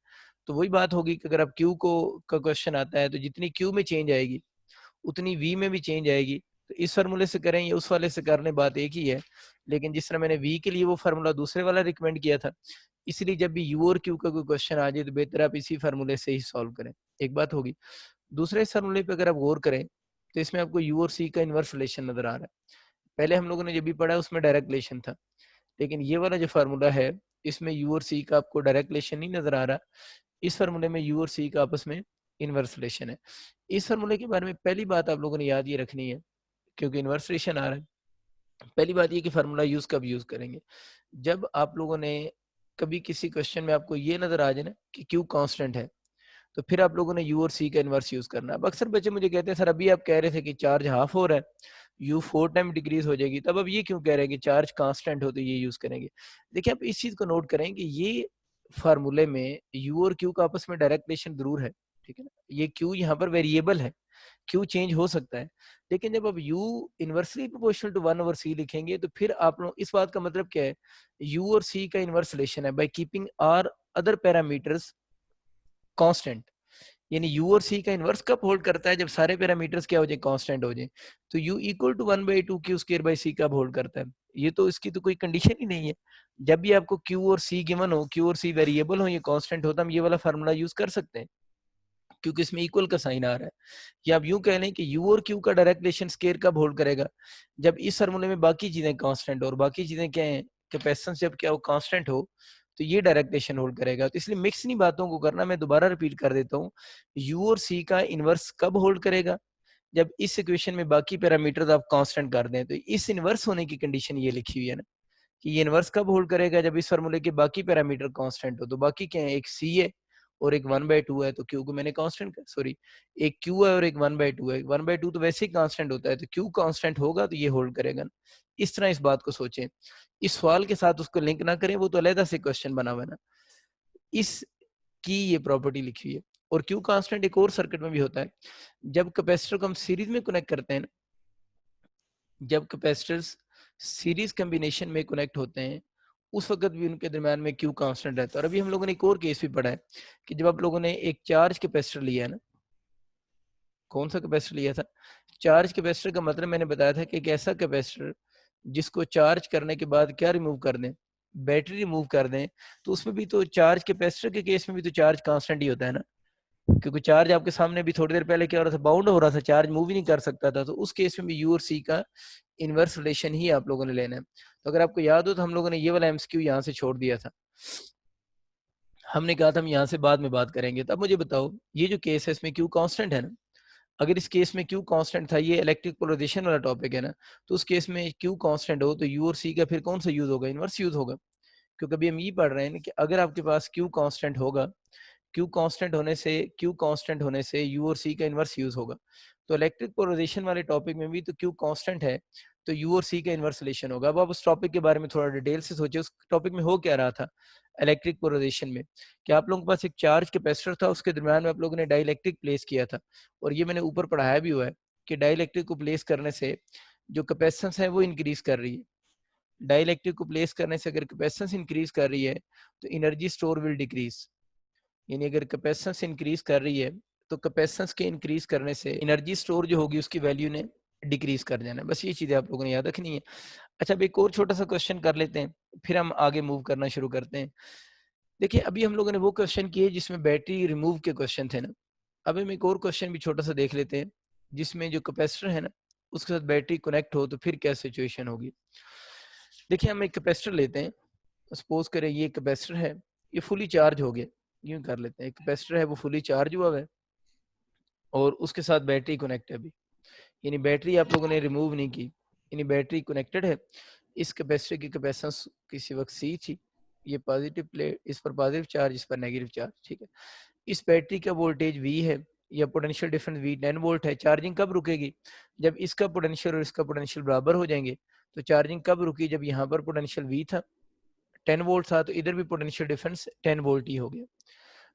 तो वही बात होगी कि अगर आप क्यू को का क्वेश्चन आता है तो जितनी क्यू में चेंज आएगी उतनी वी में भी चेंज आएगी। तो इस फार्मूले से करें या उस वाले से करने बात एक ही है, लेकिन जिस तरह मैंने वी के लिए वो फार्मूला दूसरे वाला रिकमेंड किया था, इसलिए जब भी यू और क्यू का कोई क्वेश्चन आ जाए तो बेहतर आप इसी फार्मूले से ही सॉल्व करें। एक बात होगी। दूसरे इस फार्मूले पे अगर आप गौर करें, तो इसमें आपको यू और सी का इनवर्स रिलेशन नजर आ रहा है। पहले हम लोगों ने जो भी पढ़ा उसमें डायरेक्ट रिलेशन था, लेकिन ये वाला जो फार्मूला है इसमें यू और सी का आपको डायरेक्ट रिलेशन नहीं नजर आ रहा। इस फार्मूले में यू और सी का आपस में इनवर्स रिलेशन है। इस फार्मूले के बारे में पहली बात आप लोगों ने याद ये रखनी है, क्योंकि इनवर्स रिलेशन आ रहा है। पहली बात ये कि फार्मूला यूज कब यूज करेंगे? जब आप लोगों ने कभी किसी क्वेश्चन में आपको ये नजर आ जाए ना कि क्यू कांस्टेंट है, तो फिर आप लोगों ने यू और सी का इनवर्स यूज करना है। अब अक्सर बच्चे मुझे कहते हैं सर अभी आप कह रहे थे कि चार्ज हाफ हो रहा है, यू 4 टाइम डिक्रीज हो जाएगी, तब अब ये क्यों कह रहे हैं कि चार्ज कांस्टेंट हो तो ये यूज करेंगे? देखिए आप इस चीज को नोट करें कि ये फार्मूले में यू और क्यू का आपस में डायरेक्ट रिलेशन जरूर है, ठीक है ना? ये क्यू यहाँ पर वेरिएबल है, क्यू चेंज हो सकता है, लेकिन जब आप you inversely proportional to 1/c लिखेंगे तो फिर आप लोग इस बात का मतलब क्या है? यू और सी का इनवर्स रिलेशन है by keeping are other parameters constant. यानी यू और सी का इनवर्स कब होल्ड करता है? जब सारे पैरामीटर्स क्या हो जाए? कांस्टेंट हो जाए। तो U equal to 1/2 Q square by C कब होल्ड करता है? ये तो इसकी तो कोई कंडीशन ही नहीं है। जब भी आपको क्यू और सी गिवन हो, क्यू और सी वेरिएबल हो, ये कांस्टेंट होता, हम ये वाला फार्मूला यूज कर सकते हैं, क्योंकि इसमें इक्वल का साइन आ रहा है। या आप यूं कह लें कि यू और क्यू का डायरेक्ट रिलेशन स्केयर कब होल्ड करेगा? जब इस फार्मूले में बाकी चीजें कांस्टेंट हो, और बाकी चीजें क्या है? कैपेसिटेंस जब क्या हो? कांस्टेंट हो, तो ये डायरेक्ट रिलेशन होल्ड करेगा। तो इसलिए मिक्स नहीं बातों को करना। मैं दोबारा रिपीट कर देता हूँ, यू और सी का इनवर्स कब होल्ड करेगा? जब इस इक्वेशन में बाकी पैरामीटर्स आप कांस्टेंट कर दें। तो इस इनवर्स होने की कंडीशन ये लिखी हुई है ना, कि ये इनवर्स कब होल्ड करेगा? जब इस फार्मूले के बाकी पैरामीटर कांस्टेंट हो। तो बाकी क्या है? एक सी है और एक 1/2 है, तो क्यू को मैंने कांस्टेंट सॉरी, एक क्यू है और एक 1/2 है। 1/2 तो वैसे ही कांस्टेंट होता है, तो क्यू कांस्टेंट होगा तो ये होल्ड करेगा ना। इस तरह इस बात को सोचें, इस सवाल के साथ उसको लिंक ना करें, वो तो अलहदा से क्वेश्चन बना हुआ है ना। इसकी ये प्रॉपर्टी लिखी हुई है। और क्यू कांस्टेंट एक और सर्किट में भी होता है, जब कैपेसिटर को हम सीरीज में कनेक्ट करते हैं ना, जब कैपेसिटर्स सीरीज कॉम्बिनेशन में कनेक्ट होते हैं, उस वक्त भी उनके दरम्यान में क्यू कांस्टेंट रहता है। और अभी हम लोगों ने एक और केस भी पढ़ा है कि जब आप लोगों ने एक चार्ज कैपेसिटर लिया है ना, कौन सा कैपेसिटर लिया था? चार्ज कैपेसिटर का मतलब मैंने बताया था कि एक ऐसा कैपेसिटर जिसको चार्ज करने के बाद क्या रिमूव कर दें? बैटरी रिमूव कर दें। तो उसमें भी तो चार्ज कैपेसिटर के केस में भी तो चार्ज कांस्टेंट ही होता है ना, क्योंकि चार्ज आपके सामने भी थोड़ी देर पहले क्या हो रहा था? बाउंड हो रहा था, चार्ज मूव ही नहीं कर सकता था। तो उस केस में भी यू और सी का इनवर्स रिलेशन ही आप लोगों ने लेना है। तो अगर आपको याद हो तो हम लोगों ने ये वाला एमसीक्यू यहाँ से छोड़ दिया था। हमने कहा था हम यहाँ से बाद में बात करेंगे। तो अब मुझे बताओ, ये जो केस है इसमें क्यू कांस्टेंट है ना? अगर इस केस में क्यू कांस्टेंट था, ये इलेक्ट्रिक पोलराइजेशन वाला टॉपिक है ना, तो उस केस में क्यू कांस्टेंट हो तो यू और सी का फिर कौन सा यूज होगा? इनवर्स यूज होगा। क्योंकि अभी हम ये पढ़ रहे हैं ना कि अगर आपके पास क्यू कांस्टेंट होगा, क्यू कांस्टेंट होने से यू और सी का इनवर्स यूज होगा। तो इलेक्ट्रिक पोलराइजेशन वाले टॉपिक में भी तो क्यू कांस्टेंट है, तो यू और सी का इनवर्स रिलेशन होगा। अब आप उस टॉपिक के बारे में थोड़ा डिटेल से सोचिए, उस टॉपिक में हो क्या रहा था इलेक्ट्रिक पोलराइजेशन में? कि आप लोगों के पास एक चार्ज कैपेसिटर था, उसके दरम्यान में आप लोगों ने डाइलेक्ट्रिक प्लेस किया था। और ये मैंने ऊपर पढ़ाया भी हुआ है कि डाइलेक्ट्रिक को प्लेस करने से जो कैपेसिटेंस है वो इंक्रीज कर रही है। डाइलेक्ट्रिक को प्लेस करने से अगर कैपेसिटेंस इंक्रीज कर रही है तो एनर्जी स्टोर विल डिक्रीज। यानी अगर कैपेसिटेंस इंक्रीज कर रही है तो कैपेसिटेंस के इंक्रीज करने से एनर्जी स्टोर जो होगी उसकी वैल्यू ने डिक्रीज कर जाना है। बस ये चीजें आप लोगों ने याद रखनी है। अच्छा, अब एक और छोटा सा क्वेश्चन कर लेते हैं, फिर हम आगे मूव करना शुरू करते हैं। देखिए, अभी हम लोगों ने वो क्वेश्चन किए जिसमें बैटरी रिमूव के क्वेश्चन थे ना। अब हम एक और क्वेश्चन भी छोटा सा देख लेते हैं, जिसमें जो कैपेसिटर है ना, उसके साथ बैटरी कनेक्ट हो तो फिर क्या सिचुएशन होगी। देखिए, हम एक कैपेसिटर लेते हैं, सपोज करें ये कैपेसिटर है, ये फुली चार्ज हो गया। यूं कर लेते हैं, कैपेसिटर है वो फुली चार्ज हुआ है और उसके साथ बैटरी कनेक्ट है अभी, यानी बैटरी आप लोगों ने रिमूव नहीं की, यानी बैटरी कनेक्टेड है। इस कैपेसिटर की कैपेसिटेंस किसी वक्त सी थी, ये पॉजिटिव प्लेट, इस पर पॉजिटिव चार्ज, इस पर नेगेटिव चार्ज, ठीक है। इस बैटरी का वोल्टेज V है या पोटेंशियल डिफरेंस V 10 वोल्ट है। चार्जिंग कब रुकेगी? जब इसका पोटेंशियल और इसका पोटेंशियल बराबर हो जाएंगे। तो चार्जिंग कब रुकी? जब यहाँ पर पोटेंशियल V था 10 वोल्ट था, तो इधर भी पोटेंशियल डिफरेंस 10 वोल्ट ही हो गया।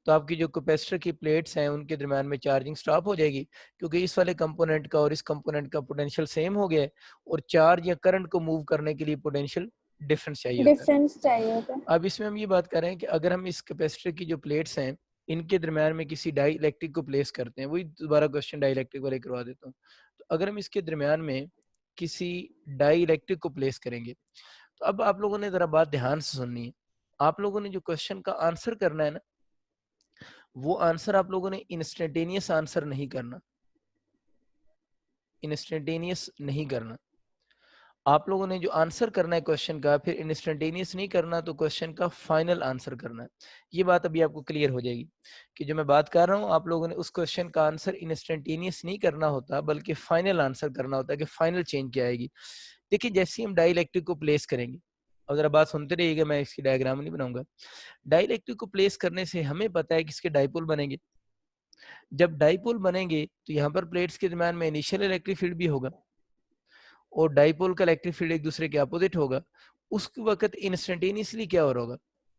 तो आपकी जो कैपेसिटर की प्लेट्स हैं उनके दरम्यान में चार्जिंग स्टॉप हो जाएगी, क्योंकि इस वाले कंपोनेंट का और इस कंपोनेंट का पोटेंशियल सेम हो गया है और चार्ज या करंट को मूव करने के लिए पोटेंशियल डिफरेंस चाहिए होता है। डिफरेंस चाहिए होता है। अब इसमें हम ये बात कर रहे हैं कि अगर हम इस कैपेसिटर की जो प्लेट्स हैं इनके दरम्यान में किसी डाई इलेक्ट्रिक को प्लेस करते हैं, वही दोबारा क्वेश्चन डाई इलेक्ट्रिक वाले करवा देता हूँ। तो अगर हम इसके दरम्यान में किसी डाई इलेक्ट्रिक को प्लेस करेंगे, तो अब आप लोगों ने जरा बात ध्यान से सुननी है। आप लोगों ने जो क्वेश्चन का आंसर करना है ना, वो आंसर आप लोगों ने इंस्टेंटेनियस आंसर नहीं करना, इंस्टेंटेनियस नहीं करना। आप लोगों ने जो आंसर करना है क्वेश्चन का, फिर इंस्टेंटेनियस नहीं करना, तो क्वेश्चन का फाइनल आंसर करना है। ये बात अभी आपको क्लियर हो जाएगी कि जो मैं बात कर रहा हूँ, आप लोगों ने उस क्वेश्चन का आंसर इंस्टेंटेनियस नहीं करना होता, बल्कि फाइनल आंसर करना होता है कि फाइनल चेंज क्या आएगी। देखिए, जैसे ही हम डाइलेक्ट्रिक को प्लेस करेंगे, और जरा बात सुनते रहिएगा, मैं इसकी डायग्राम नहीं बनाऊंगा। डाइलेक्ट्रिक को प्लेस करने से हमें पता है कि इसके डाइपोल बनेंगे। जब डाइपोल बनेंगे तो यहाँ पर प्लेट्स के दरम्यान में इनिशियल इलेक्ट्रिक फील्ड भी होगा और डाइपोल का इलेक्ट्रिक फील्ड एक दूसरे के अपोजिट होगा। उस वक्त इंस्टेंटेनियसली क्या हो रहा होगा?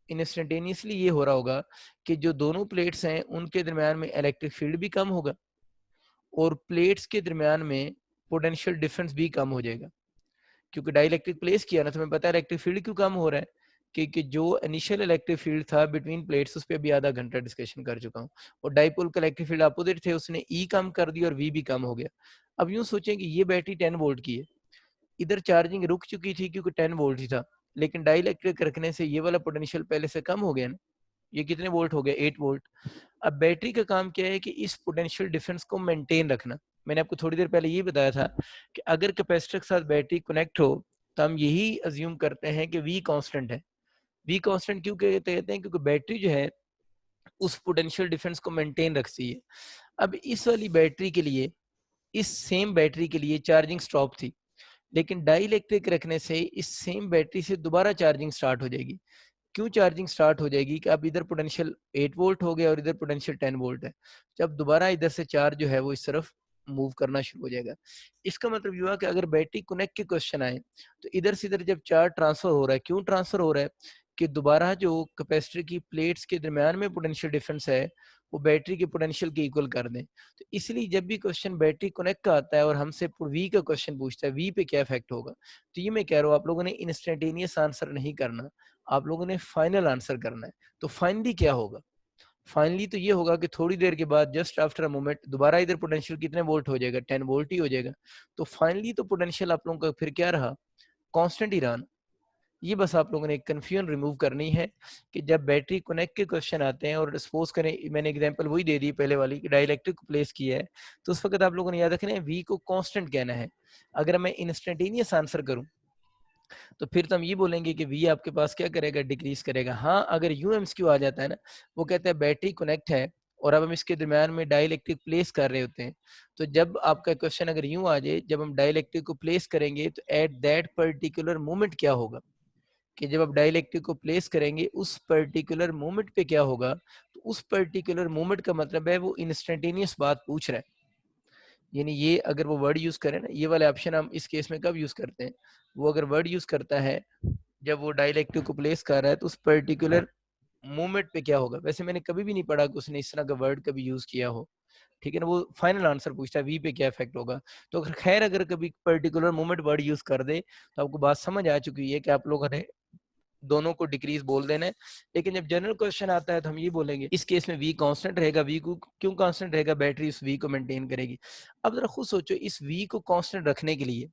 इंस्टेंटेनियसली ये हो रहा होगा कि जो दोनों प्लेट्स हैं उनके दरम्यान में इलेक्ट्रिक फील्ड भी कम होगा और प्लेट्स के दरम्यान में पोटेंशियल डिफरेंस भी कम हो जाएगा। क्योंकि डाइलेक्ट्रिक प्लेस किया ना, तो मैं पता है इलेक्ट्रिक फील्ड क्यों कम हो रहा है, कि जो इनिशियल इलेक्ट्रिक फील्ड था बिटवीन प्लेट्स, उस पर अभी आधा घंटा डिस्कशन कर चुका हूँ। और डाइपोल का इलेक्ट्रिक फील्ड अपोजिट थे, उसने ई कम कर दिया और वी भी कम हो गया। अब यूं सोचें कि ये बैटरी 10 वोल्ट की है, इधर चार्जिंग रुक चुकी थी क्योंकि 10 वोल्ट ही था, लेकिन डाइलेक्ट्रिक रखने से ये वाला पोटेंशियल पहले से कम हो गया ना। ये कितने वोल्ट हो गया? 8 वोल्ट। अब बैटरी का काम क्या है कि इस पोटेंशियल डिफरेंस को मेंटेन रखना। मैंने आपको थोड़ी देर पहले ये बताया था कि अगर कैपेसिटर के साथ बैटरी कनेक्ट हो तो हम यही अज्यूम करते हैं कि वी कांस्टेंट है। वी कांस्टेंट क्यों कहते हैं? क्योंकि बैटरी जो है उस पोटेंशियल डिफरेंस को मेंटेन रखती है। अब इस वाली बैटरी के लिए, इस सेम बैटरी के लिए चार्जिंग स्टॉप थी, लेकिन डाइलेक्ट्रिक रखने से इस सेम बैटरी से दोबारा चार्जिंग स्टार्ट हो जाएगी। क्यों चार्जिंग स्टार्ट हो जाएगी? कि अब इधर पोटेंशियल 8 वोल्ट हो गया और इधर पोटेंशियल 10 वोल्ट है। जब दोबारा इधर से चार्ज जो है वो इस तरफ मूव करना शुरू हो जाएगा। इसका मतलब ये हुआ कि अगर बैटरी कनेक्ट के क्वेश्चन आए तो इधर से इधर जब चार्ज ट्रांसफर हो रहा है, क्यों ट्रांसफर हो रहा है? कि दोबारा जो कैपेसिटर की प्लेट्स के दरम्यान में पोटेंशियल डिफरेंस है वो बैटरी के पोटेंशियल के इक्वल कर दें। तो इसलिए जब भी क्वेश्चन बैटरी कनेक्ट का आता है और हमसे वी का क्वेश्चन पूछता है, वी पे क्या इफेक्ट होगा, तो ये मैं कह रहा हूँ आप लोगों ने इंस्टेंटेनियस आंसर नहीं करना, आप लोगों ने फाइनल आंसर करना है। तो फाइनली क्या होगा? फाइनली तो ये होगा कि थोड़ी देर के बाद जस्ट आफ्टर अ मोमेंट दोबारा इधर पोटेंशियल कितने वोल्ट हो जाएगा? 10 वोल्ट ही हो जाएगा। तो फाइनली तो पोटेंशियल आप लोगों का फिर क्या रहा? कांस्टेंट ही रहा ना। ये बस आप लोगों ने एक कंफ्यूजन रिमूव करनी है कि जब बैटरी कनेक्ट के क्वेश्चन आते हैं और सपोज करें, मैंने एग्जांपल वही दे दी पहले वाली कि डाइलेक्ट्रिक को प्लेस किया है, तो उस वक्त आप लोगों ने याद रखना है वी को कांस्टेंट कहना है। अगर मैं इंस्टेंटेनियस आंसर करूं तो फिर तो हम ये बोलेंगे कि वी आपके पास क्या करेगा? डिक्रीज करेगा। हाँ, अगर यूएमएसक्यू आ जाता है ना, वो कहता है बैटरी कनेक्ट है और अब हम इसके दरम्यान में डाइलेक्ट्रिक प्लेस कर रहे होते हैं, तो जब आपका क्वेश्चन अगर यूं आ जाए, जब हम डाइलेक्ट्रिक को प्लेस करेंगे तो एट दैट पर्टिकुलर मोमेंट क्या होगा, कि जब आप डाइलेक्ट्रिक को प्लेस करेंगे उस पर्टिकुलर मोमेंट पे क्या होगा, तो उस पर्टिकुलर मोमेंट का मतलब है वो इंस्टेंटेनियस बात पूछ रहा है। यानी ये अगर वो वर्ड यूज करें ना, ये वाले ऑप्शन हम इस केस में कब यूज करते हैं? वो अगर वर्ड यूज करता है जब वो डाइलेक्ट्रिक को प्लेस कर रहा है तो उस पर्टिकुलर मोमेंट पे क्या होगा। वैसे मैंने कभी भी नहीं पढ़ा कि उसने इस तरह का वर्ड कभी यूज किया हो, ठीक है ना। वो फाइनल आंसर पूछता है वी पे क्या इफेक्ट होगा। तो अगर खैर अगर कभी पर्टिकुलर मोमेंट वर्ड यूज कर दे तो आपको बात समझ आ चुकी है कि आप लोगों ने दोनों को डिक्रीज बोल देना है। लेकिन जब जनरल क्वेश्चन आता है तो हम ये बोलेंगे इस केस में वी कांस्टेंट रहेगा। वी को क्यों कांस्टेंट रहेगा? बैटरी उस वी को मेंटेन करेगी। अब जरा खुद सोचो, इस वी को कांस्टेंट रखने के लिए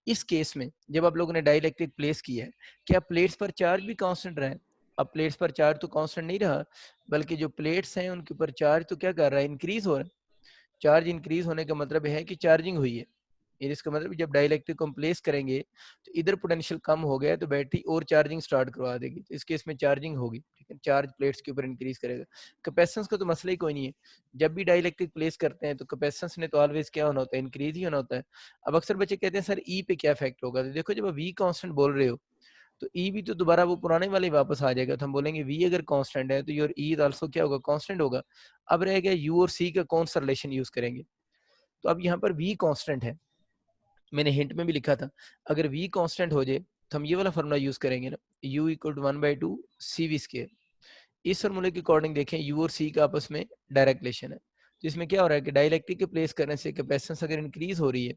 इस केस में जब आप लोगों ने डाइलेक्ट्रिक प्लेस किया है, क्या प्लेट्स पर चार्ज भी कांस्टेंट रहा है? अब प्लेट्स पर चार्ज तो कांस्टेंट नहीं रहा, बल्कि जो प्लेट्स हैं उनके ऊपर चार्ज तो क्या कर रहा है? इंक्रीज हो रहा है। चार्ज इंक्रीज होने का मतलब है कि चार्जिंग हुई है। ये इसका मतलब जब डाइलेक्ट्रिक को हम प्लेस करेंगे तो इधर पोटेंशियल कम हो गया तो बैटरी और चार्जिंग स्टार्ट करवा देगी, तो इस केस में चार्जिंग होगी, ठीक है, चार्ज प्लेट्स के ऊपर इंक्रीज करेगा। कैपेसिटेंस का तो मसला ही कोई नहीं है। जब भी डाइलेक्ट्रिक प्लेस करते हैं तो कैपेसिटेंस ने तो ऑलवेज क्या होना होता है? इंक्रीज ही होना होता है। अब अक्सर बच्चे कहते हैं सर ई पे क्या इफेक्ट होगा? तो देखो, जब वी कांस्टेंट बोल रहे हो तो ई भी तो दोबारा वो पुराने वाले वापस आ जाएगा। तो हम बोलेंगे वी अगर कांस्टेंट है तो योर ई आल्सो क्या होगा? कांस्टेंट होगा। अब रह गया यू और सी का कौन सा रिलेशन यूज करेंगे? तो अब यहाँ पर वी कांस्टेंट है, मैंने हिंट में भी लिखा था, अगर v कांस्टेंट हो जाए तो हम ये वाला फार्मूला यूज करेंगे ना, u equal to 1/2 cv square. इस फार्मूले के अकॉर्डिंग देखें u और c का आपस में डायरेक्ट रिलेशन है। तो इसमें क्या हो रहा है कि डाइलेक्ट्रिक के प्लेस करने से कैपेसिटेंस अगर इंक्रीज हो रही है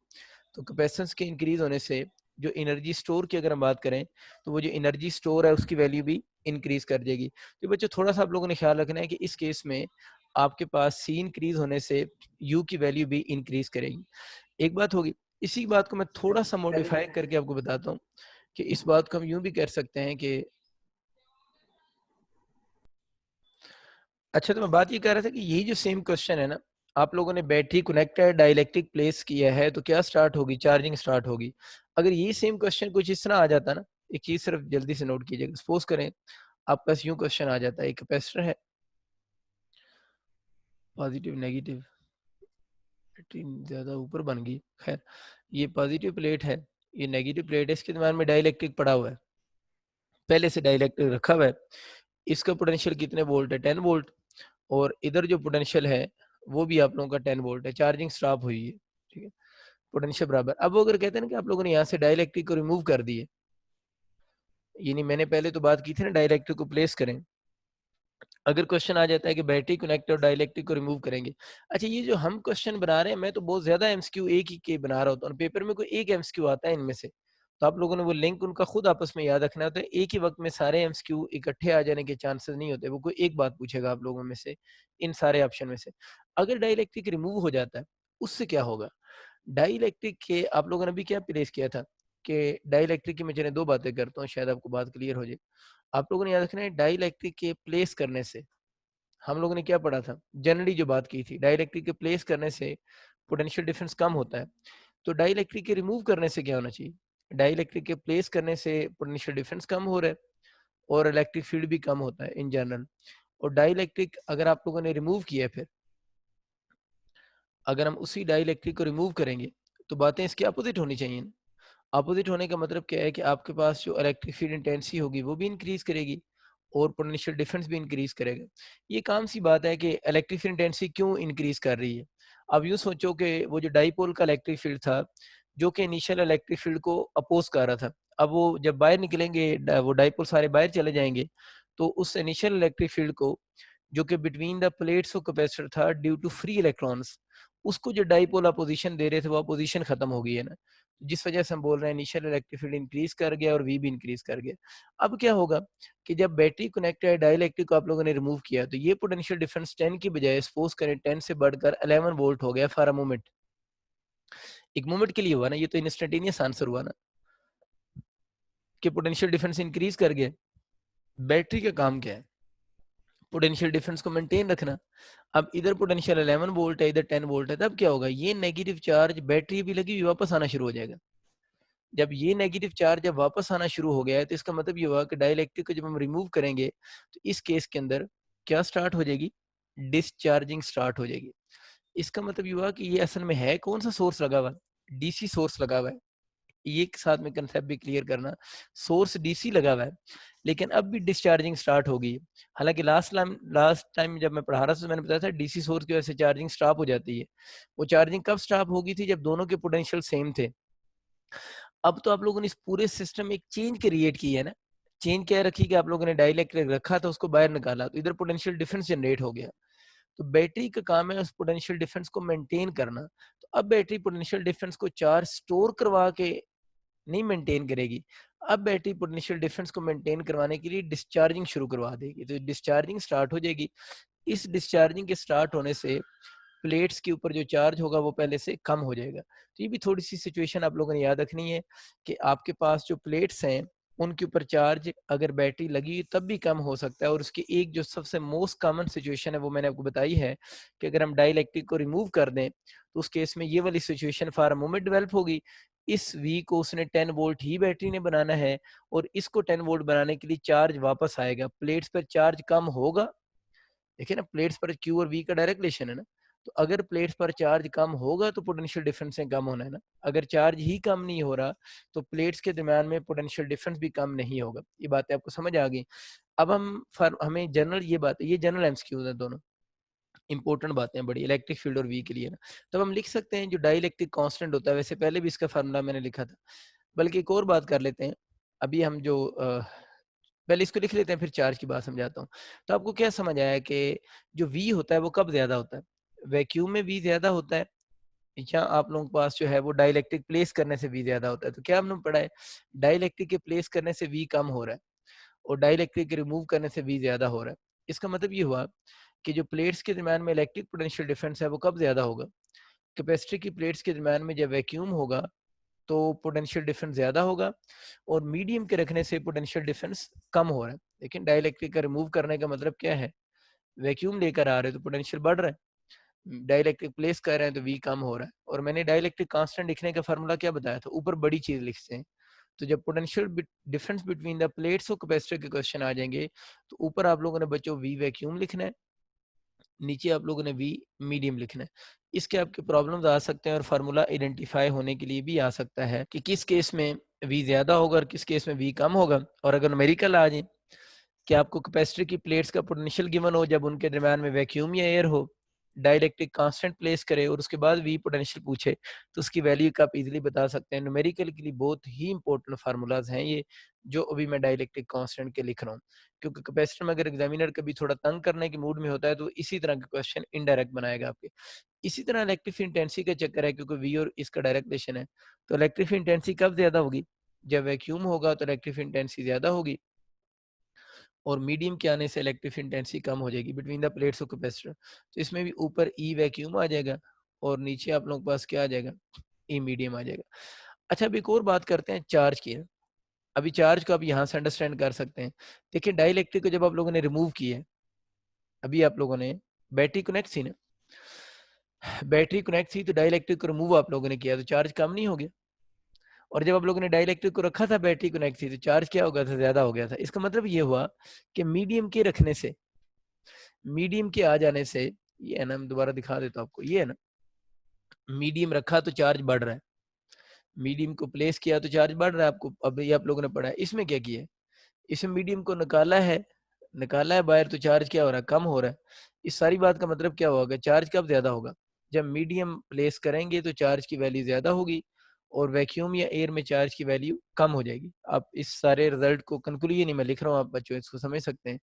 तो कैपेसिटेंस के इंक्रीज होने से जो एनर्जी स्टोर की अगर हम बात करें तो वो जो एनर्जी स्टोर है उसकी वैल्यू भी इंक्रीज कर देगी। तो बच्चों थोड़ा सा आप लोगों ने ख्याल रखना है कि इस केस में आपके पास सी इंक्रीज होने से यू की वैल्यू भी इंक्रीज करेगी। एक बात होगी। इसी बात को मैं थोड़ा सा मॉडिफाई करके आपको बताता हूँ कि इस बात को हम यूं भी कर सकते हैं कि अच्छा, तो मैं बात ये कर रहा था कि यही जो सेम क्वेश्चन है ना, आप लोगों ने बैटरी कनेक्टेड डाइलेक्ट्रिक प्लेस किया है तो क्या स्टार्ट होगी? चार्जिंग स्टार्ट होगी। अगर ये सेम क्वेश्चन कुछ इस तरह आ जाता ना, एक चीज सिर्फ जल्दी से नोट कीजिएगा, सपोज करें आपके पास यूं क्वेश्चन आ जाता है, एक कैपेसिटर है, पॉजिटिव नेगेटिव, बैटरी ज्यादा ऊपर बन गई, खैर ये पॉजिटिव प्लेट है, ये नेगेटिव प्लेट है, इसके दरम्यान में डाइलेक्ट्रिक पड़ा हुआ है, पहले से डाइलेक्ट्रिक रखा हुआ है, इसका पोटेंशियल कितने वोल्ट है? 10 वोल्ट। और इधर जो पोटेंशियल है वो भी आप लोगों का 10 वोल्ट है, चार्जिंग स्टॉप हुई है, ठीक है, पोटेंशियल बराबर। अब वो अगर कहते हैं ना कि आप लोगों ने यहाँ से डाइलेक्ट्रिक को रिमूव कर दिए, यानी मैंने पहले तो बात की थी ना डाइलेक्ट्रिक को प्लेस करें, अगर क्वेश्चन आ जाता है कि बैटरी कनेक्ट और डाइलेक्ट्रिक को रिमूव करेंगे। अच्छा, ये जो हम क्वेश्चन बना रहे हैं मैं तो बहुत ज्यादा एमसीक्यू एक ही के बना रहा होता हूँ, पेपर में कोई एक एमसीक्यू आता है इनमें से, तो आप लोगों ने वो लिंक उनका खुद आपस में याद रखना होता है। एक ही वक्त में सारे एमसीक्यू इकट्ठे आ जाने के चांसेस नहीं होते, वो कोई एक बात पूछेगा आप लोगों में से इन सारे ऑप्शन में से। अगर डाइलेक्ट्रिक रिमूव हो जाता है उससे क्या होगा? डाइलेक्ट्रिक के आप लोगों ने भी क्या प्लेस किया था कि डाइलेक्ट्रिक की मैं चलिए दो बातें करता हूँ, शायद आपको बात क्लियर हो जाए। आप लोगों ने याद रखना है डाइलेक्ट्रिक के प्लेस करने से, हम लोगों ने क्या पढ़ा था? जनरली जो बात की थी, डाइलेक्ट्रिक के प्लेस करने से पोटेंशियल डिफरेंस कम होता है। तो डाइलेक्ट्रिक के रिमूव करने से क्या होना चाहिए? डाइलेक्ट्रिक के प्लेस करने से पोटेंशियल डिफरेंस कम हो रहा है और इलेक्ट्रिक फील्ड भी कम होता है इन जनरल। और डाइलेक्ट्रिक अगर आप लोगों ने रिमूव किया है, फिर अगर हम उसी डाइलेक्ट्रिक को रिमूव करेंगे तो बातें इसके अपोजिट होनी चाहिए। अपोजिट होने का मतलब क्या है कि आपके पास जो इलेक्ट्रिक फील्ड इंटेंसिटी होगी वो भी इंक्रीज करेगी और पोटेंशियल डिफरेंस भी इंक्रीज करेगा। ये काम सी बात है कि इलेक्ट्रिक फील्ड इंटेंसिटी क्यों इंक्रीज कर रही है। अब यूँ सोचो कि वो जो डाईपोल का इलेक्ट्रिक फील्ड था जो कि इनिशियल इलेक्ट्रिक फील्ड को अपोज कर रहा था, अब वो जब बाहर निकलेंगे वो डाईपोल सारे बाहर चले जाएंगे, तो उस इनिशियल इलेक्ट्रिक फील्ड को जो कि between the plates of capacitor था ड्यू टू फ्री इलेक्ट्रॉन्स, उसको जो डाईपोल अपोजिशन दे रहे थे वो अपोजिशन खत्म हो गई है ना, जिस वजह से हम बोल रहे हैं इनिशियल इलेक्ट्रिक फील्ड इंक्रीज कर गया और वी भी इंक्रीज कर गया। अब क्या होगा कि जब बैटरी कनेक्टेड डाइलेक्ट्रिक को आप लोगों ने रिमूव किया तो ये पोटेंशियल डिफरेंस 10 की बजाय सपोज करें 10 से बढ़कर 11 वोल्ट हो गया फॉर अ मोमेंट। एक मोमेंट के लिए हुआ ना, ये तो इंस्टेंटेनियस आंसर हुआ ना कि पोटेंशियल डिफरेंस इंक्रीज कर गया। बैटरी का काम क्या है? पोटेंशियल डिफरेंस को मेंटेन रखना। अब इधर पोटेंशियल 11 वोल्ट है, इधर 10 वोल्ट है, तब क्या होगा? ये नेगेटिव चार्ज बैटरी भी लगी हुई वापस आना शुरू हो जाएगा। जब ये नेगेटिव चार्ज जब वापस आना शुरू हो गया है तो इसका मतलब ये हुआ कि डाइलेक्ट्रिक को जब हम रिमूव करेंगे तो इस केस के अंदर क्या स्टार्ट हो जाएगी? डिस्चार्जिंग स्टार्ट हो जाएगी। इसका मतलब ये हुआ कि ये असल में है कौन सा सोर्स लगा हुआ है? डीसी सोर्स लगा हुआ है। ये एक साथ में कंसेप्ट भी क्लियर करना, सोर्स डीसी लगा हुआ है लेकिन अब भी डिस्चार्जिंग स्टार्ट हो गई है। हालांकि लास्ट टाइम जब मैं पढ़ा रहा था तो मैंने बताया था डीसी सोर्स की वजह से चार्जिंग स्टॉप हो जाती है। वो चार्जिंग कब स्टॉप हो गई थी? जब दोनों के पोटेंशियल सेम थे। अब तो आप लोगों ने इस पूरे सिस्टम में एक चेंज क्रिएट की है ना। चेंज क्या रखी कि आप लोगों ने डाइलेक्ट्रिक रखा था उसको बाहर निकाला तो इधर पोटेंशियल डिफरेंस जनरेट हो गया। तो बैटरी का काम है उस पोटेंशियल डिफरेंस को मेंटेन करना। तो अब बैटरी पोटेंशियल डिफरेंस को चार्ज स्टोर करवा के नहीं मेंटेन करेगी, अब बैटरी पोटेंशियल डिफरेंस को मेंटेन करवाने के लिए डिस्चार्जिंग शुरू करवा देगी, तो डिस्चार्जिंग स्टार्ट हो जाएगी। इस डिस्चार्जिंग के स्टार्ट होने से प्लेट्स के ऊपर जो चार्ज होगा वो पहले से कम हो जाएगा। तो ये भी थोड़ी-सी सिचुएशन आप लोगों ने याद रखनी है कि आपके पास जो प्लेट्स हैं, उनके ऊपर चार्ज अगर बैटरी लगी तब भी कम हो सकता है, और उसकी एक जो सबसे मोस्ट कॉमन सिचुएशन है वो मैंने आपको बताई है कि अगर हम डाइइलेक्ट्रिक को रिमूव कर दें, तो उस केस में ये वाली situation for a moment develop होगी। इस वी को उसने 10 वोल्ट ही बैटरी ने बनाना है, और इसको 10 वोल्ट बनाने के लिए चार्ज वापस आएगा। प्लेट्स पर चार्ज कम होगा, देखिए ना, प्लेट्स पर क्यू और वी का डायरेक्ट रिलेशन है ना। तो अगर प्लेट्स पर चार्ज कम होगा तो पोटेंशियल डिफरेंस से कम होना है ना। अगर चार्ज ही कम नहीं हो रहा तो प्लेट्स के दरम्यान में पोटेंशियल डिफरेंस भी कम नहीं होगा। ये बातें आपको समझ आ गई। अब हम हमें जनरल ये बात, ये जनरल एमसीक्यूज है दोनों, इंपॉर्टेंट बातें हैं बड़ी इलेक्ट्रिक फील्ड और वी के लिए ना। तब हम लिख सकते हैं जो डाई इलेक्ट्रिक कांस्टेंट होता है, वैसे पहले भी इसका फार्मूला मैंने लिखा था, बल्कि एक और बात कर लेते हैं। अभी हम जो पहले इसको लिख लेते हैं, फिर चार्ज की बात समझाता हूँ। तो आपको क्या समझ आया कि जो वी होता है वो कब ज़्यादा होता है? वैक्यूम में वी ज़्यादा होता है, या आप लोगों के पास जो है वो डाइइलेक्ट्रिक प्लेस करने से वी ज़्यादा होता है? तो क्या हमने पढ़ा है, डाइइलेक्ट्रिक के प्लेस करने से वी कम हो रहा है, और डाइइलेक्ट्रिक के रिमूव करने से वी ज़्यादा हो रहा है। इसका मतलब ये हुआ कि जो प्लेट्स के दरमियान में इलेक्ट्रिक पोटेंशियल डिफरेंस है वो कब ज़्यादा होगा? कैपेसिटर की प्लेट्स के दरमियान में जब वैक्यूम होगा तो पोटेंशियल डिफरेंस ज़्यादा होगा, और मीडियम के रखने से पोटेंशियल डिफरेंस कम हो रहा है। लेकिन डाइइलेक्ट्रिक का रिमूव करने का मतलब क्या है? वैक्यूम लेकर आ रहे हो तो पोटेंशियल बढ़ रहा है, डाइइलेक्ट्रिक प्लेस कर रहे हैं तो वी कम हो रहा है। और मैंने डाइइलेक्ट्रिक कांस्टेंट लिखने का फार्मूला क्या बताया था? ऊपर बड़ी चीज लिखते हैं। तो जब potential difference between the plates और कैपेसिटर के क्वेश्चन आ जाएंगे, तो ऊपर आप लोगों ने बच्चों वी वैक्यूम लिखना है, नीचे आप लोगों ने वी मीडियम लिखना है। इसके आपके प्रॉब्लम्स आ सकते हैं, और फार्मूला आइडेंटिफाई होने के लिए भी आ सकता है कि किस केस में वी ज्यादा होगा और किस केस में वी कम होगा। और अगर न्यूमेरिकल आ जाए कि आपको कैपेसिटर की प्लेट्स का पोटेंशियल गिवन हो जब उनके दरम्यान में वैक्यूम या एयर हो, डाइइलेक्ट्रिक कांस्टेंट प्लेस करे और उसके बाद वी पोटेंशियल पूछे, तो उसकी वैल्यू का आप इजीली बता सकते हैं। न्यूमेरिकल के लिए बहुत ही इंपॉर्टेंट फार्मूलाज हैं ये, जो अभी मैं डाइइलेक्ट्रिक कांस्टेंट के लिख रहा हूँ। क्योंकि कैपेसिटर में अगर एग्जामिनर कभी थोड़ा तंग करने के मूड में होता है तो इसी तरह के क्वेश्चन इनडायरेक्ट बनाएगा आपके। इसी तरह इलेक्ट्रिक इंटेंसिटी का चक्कर है, क्योंकि वी और इसका डायरेक्ट रिलेशन है। तो इलेक्ट्रिक इंटेंसिटी कब ज्यादा होगी? जब वैक्यूम होगा तो इलेक्ट्रिक इंटेंसिटी ज्यादा होगी, और मीडियम के आने से इलेक्ट्रिक इंटेंसिटी कम हो जाएगी between the plates of capacitor. तो इसमें भी ऊपर ई वैक्यूम आ जाएगा, और नीचे आप लोगों के पास क्या आ जाएगा? ई मीडियम आ जाएगा। अच्छा, अब एक और बात करते हैं चार्ज की। अभी चार्ज को आप यहाँ से अंडरस्टैंड कर सकते हैं। देखिए, डाइइलेक्ट्रिक को जब आप लोगों ने रिमूव किया है, अभी आप लोगों ने बैटरी कनेक्ट थी ना, बैटरी कनेक्ट थी तो डाइइलेक्ट्रिक को रिमूव आप लोगों ने किया तो चार्ज कम नहीं हो गया। और जब आप लोगों ने डाइइलेक्ट्रिक को रखा था, बैटरी कनेक्ट थी, तो चार्ज क्या हो गया था? ज्यादा हो गया था। इसका मतलब ये हुआ कि मीडियम के रखने से, मीडियम के आ जाने से, ये है ना, मैं दोबारा दिखा देता हूँ आपको, ये है ना, मीडियम रखा तो चार्ज बढ़ रहा है, मीडियम को प्लेस किया तो चार्ज बढ़ रहा है। आपको अब ये आप लोगों ने पढ़ा है। इसमें क्या किया है? इसमें मीडियम को निकाला है बाहर, तो चार्ज क्या हो रहा है? कम हो रहा है। इस सारी बात का मतलब क्या होगा? चार्ज कब ज्यादा होगा? जब मीडियम प्लेस करेंगे तो चार्ज की वैल्यू ज्यादा होगी, और वैक्यूम या एयर में चार्ज की वैल्यू कम हो जाएगी। आप इस सारे रिजल्ट को कंक्लूजन नहीं मैं लिख रहा हूँ, आप बच्चों इसको समझ सकते हैं।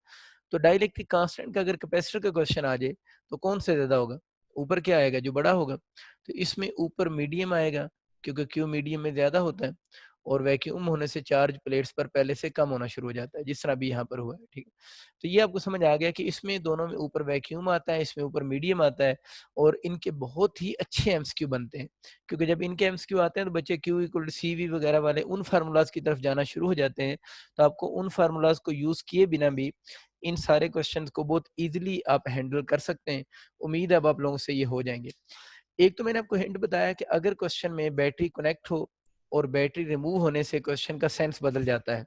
तो डाइइलेक्ट्रिक कांस्टेंट का अगर कैपेसिटर का क्वेश्चन आ जाए तो कौन से ज्यादा होगा? ऊपर क्या आएगा? जो बड़ा होगा। तो इसमें ऊपर मीडियम आएगा, क्योंकि क्यू मीडियम में ज्यादा होता है, और वैक्यूम होने से चार्ज प्लेट्स पर पहले से कम होना शुरू हो जाता है, जिस तरह भी यहाँ पर हुआ है। ठीक है, तो ये आपको समझ आ गया कि इसमें दोनों में ऊपर वैक्यूम आता है, इसमें ऊपर मीडियम आता है, और इनके बहुत ही अच्छे एमसीक्यू बनते हैं। क्योंकि जब इनके एमसीक्यू आते हैं तो बच्चे क्यू इक्वल सी वी वगैरह वाले उन फार्मूलाज की तरफ जाना शुरू हो जाते हैं। तो आपको उन फार्मूलाज को यूज किए बिना भी इन सारे क्वेश्चंस को बहुत इजीली आप हैंडल कर सकते हैं। उम्मीद है अब आप लोगों से ये हो जाएंगे। एक तो मैंने आपको हिंट बताया कि अगर क्वेश्चन में बैटरी कनेक्ट हो और बैटरी रिमूव होने से क्वेश्चन का सेंस बदल जाता है,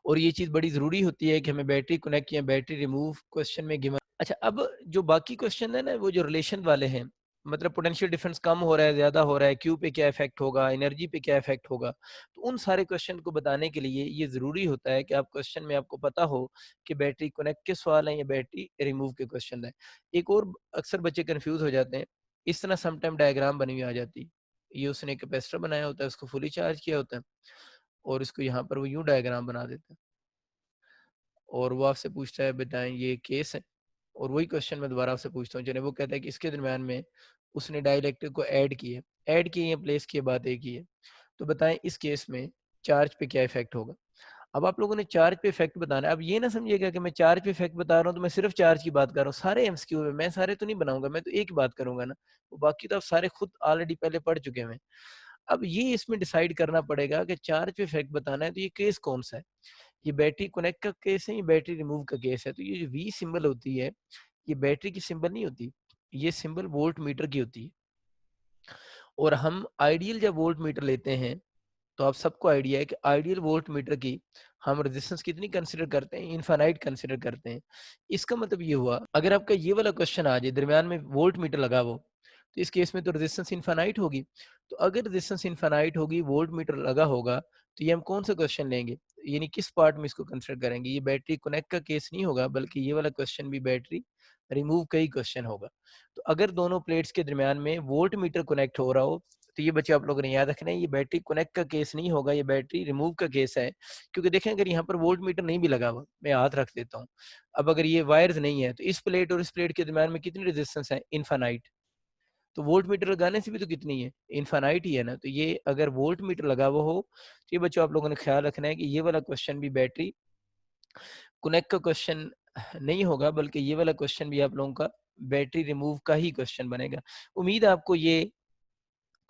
और ये चीज बड़ी जरूरी होती है कि हमें बैटरी कनेक्ट या बैटरी रिमूव क्वेश्चन में गिवन। अच्छा, अब जो बाकी क्वेश्चन है ना, वो जो रिलेशन वाले हैं, मतलब पोटेंशियल डिफरेंस कम हो रहा है, ज्यादा हो रहा है, क्यू पे क्या इफेक्ट होगा, एनर्जी पे क्या इफेक्ट होगा, तो उन सारे क्वेश्चन को बताने के लिए ये जरूरी होता है कि आप क्वेश्चन में आपको पता हो कि बैटरी कनेक्ट के सवाल हैं या बैटरी रिमूव के क्वेश्चन है। एक और अक्सर बच्चे कंफ्यूज हो जाते हैं, इस तरह समटाइम डायग्राम बनी हुई आ जाती, ये उसने कैपेसिटर बनाया होता है, उसको फुली चार्ज किया होता है, और इसको यहाँ पर वो यूं डायग्राम बना देता है, और वो आपसे पूछता है बेटा ये केस है, और वही क्वेश्चन मैं दोबारा आपसे पूछता हूँ। चलिए, वो कहता है कि इसके दरम्यान में उसने डाइइलेक्ट्रिक को ऐड किया है प्लेस की बात एक ही है। तो बताएं इस केस में चार्ज पे क्या इफेक्ट होगा। अब आप लोगों ने चार्ज पे इफेक्ट बताना है। अब ये ना समझिएगा कि मैं चार्ज पे इफेक्ट बता रहा हूँ तो मैं सिर्फ चार्ज की बात कर रहा हूँ, सारे एमसीक्यू में मैं सारे तो नहीं बनाऊंगा, मैं तो एक ही बात करूंगा ना, वो बाकी तो आप सारे खुद ऑलरेडी पहले पढ़ चुके हैं। अब ये इसमें डिसाइड करना पड़ेगा कि चार्ज पे इफेक्ट बताना है तो ये केस कौन सा है, ये बैटरी कनेक्ट का केस है, ये बैटरी रिमूव का केस है। तो ये जो वी सिंबल होती है ये बैटरी की सिंबल नहीं होती, ये सिंबल वोल्ट मीटर की होती है। और हम आइडियल जब वोल्ट मीटर लेते हैं तो आप सबको आइडिया है कि आइडियल वोल्ट मीटर की हम रेजिस्टेंस कितनी कंसीडर करते हैं, इनफाइनाइट कंसीडर करते हैं। इसका मतलब ये हुआ अगर आपका ये वाला क्वेश्चन आ जाए दरमियान में वोल्ट मीटर लगा वो, तो इस केस में तो रेजिस्टेंस इनफाइनाइट होगी। तो अगर रेजिस्टेंस इनफाइनाइट होगी, वोल्ट मीटर लगा होगा, तो ये हम कौन सा क्वेश्चन लेंगे, यानी किस पार्ट में इसको कंसिडर करेंगे। ये बैटरी कनेक्ट का केस नहीं होगा, बल्कि ये वाला क्वेश्चन भी बैटरी रिमूव का ही क्वेश्चन होगा। तो अगर दोनों प्लेट्स के दरमियान में वोल्ट मीटर कनेक्ट हो रहा हो, तो ये बच्चे आप लोगों ने याद रखना है, ये बैटरी कनेक्ट का केस नहीं होगा, ये बैटरी रिमूव का केस है। क्योंकि देखें अगर यहाँ पर वोल्ट मीटर नहीं भी लगा हुआ, मैं हाथ रख देता हूँ, अब अगर ये वायर्स नहीं है तो इस प्लेट और इस प्लेट के दरमियान में कितनी रेजिस्टेंस है, इनफाइनाइट। तो वोल्ट मीटर लगाने से भी तो कितनी है, इनफाइनाइट ही है ना। तो ये अगर वोल्ट मीटर लगा हुआ हो तो ये बच्चों आप लोगों ने ख्याल रखना है कि ये वाला क्वेश्चन भी बैटरी कनेक्ट का क्वेश्चन नहीं होगा, बल्कि ये वाला क्वेश्चन भी आप लोगों का बैटरी रिमूव का ही क्वेश्चन बनेगा। उम्मीद है आपको ये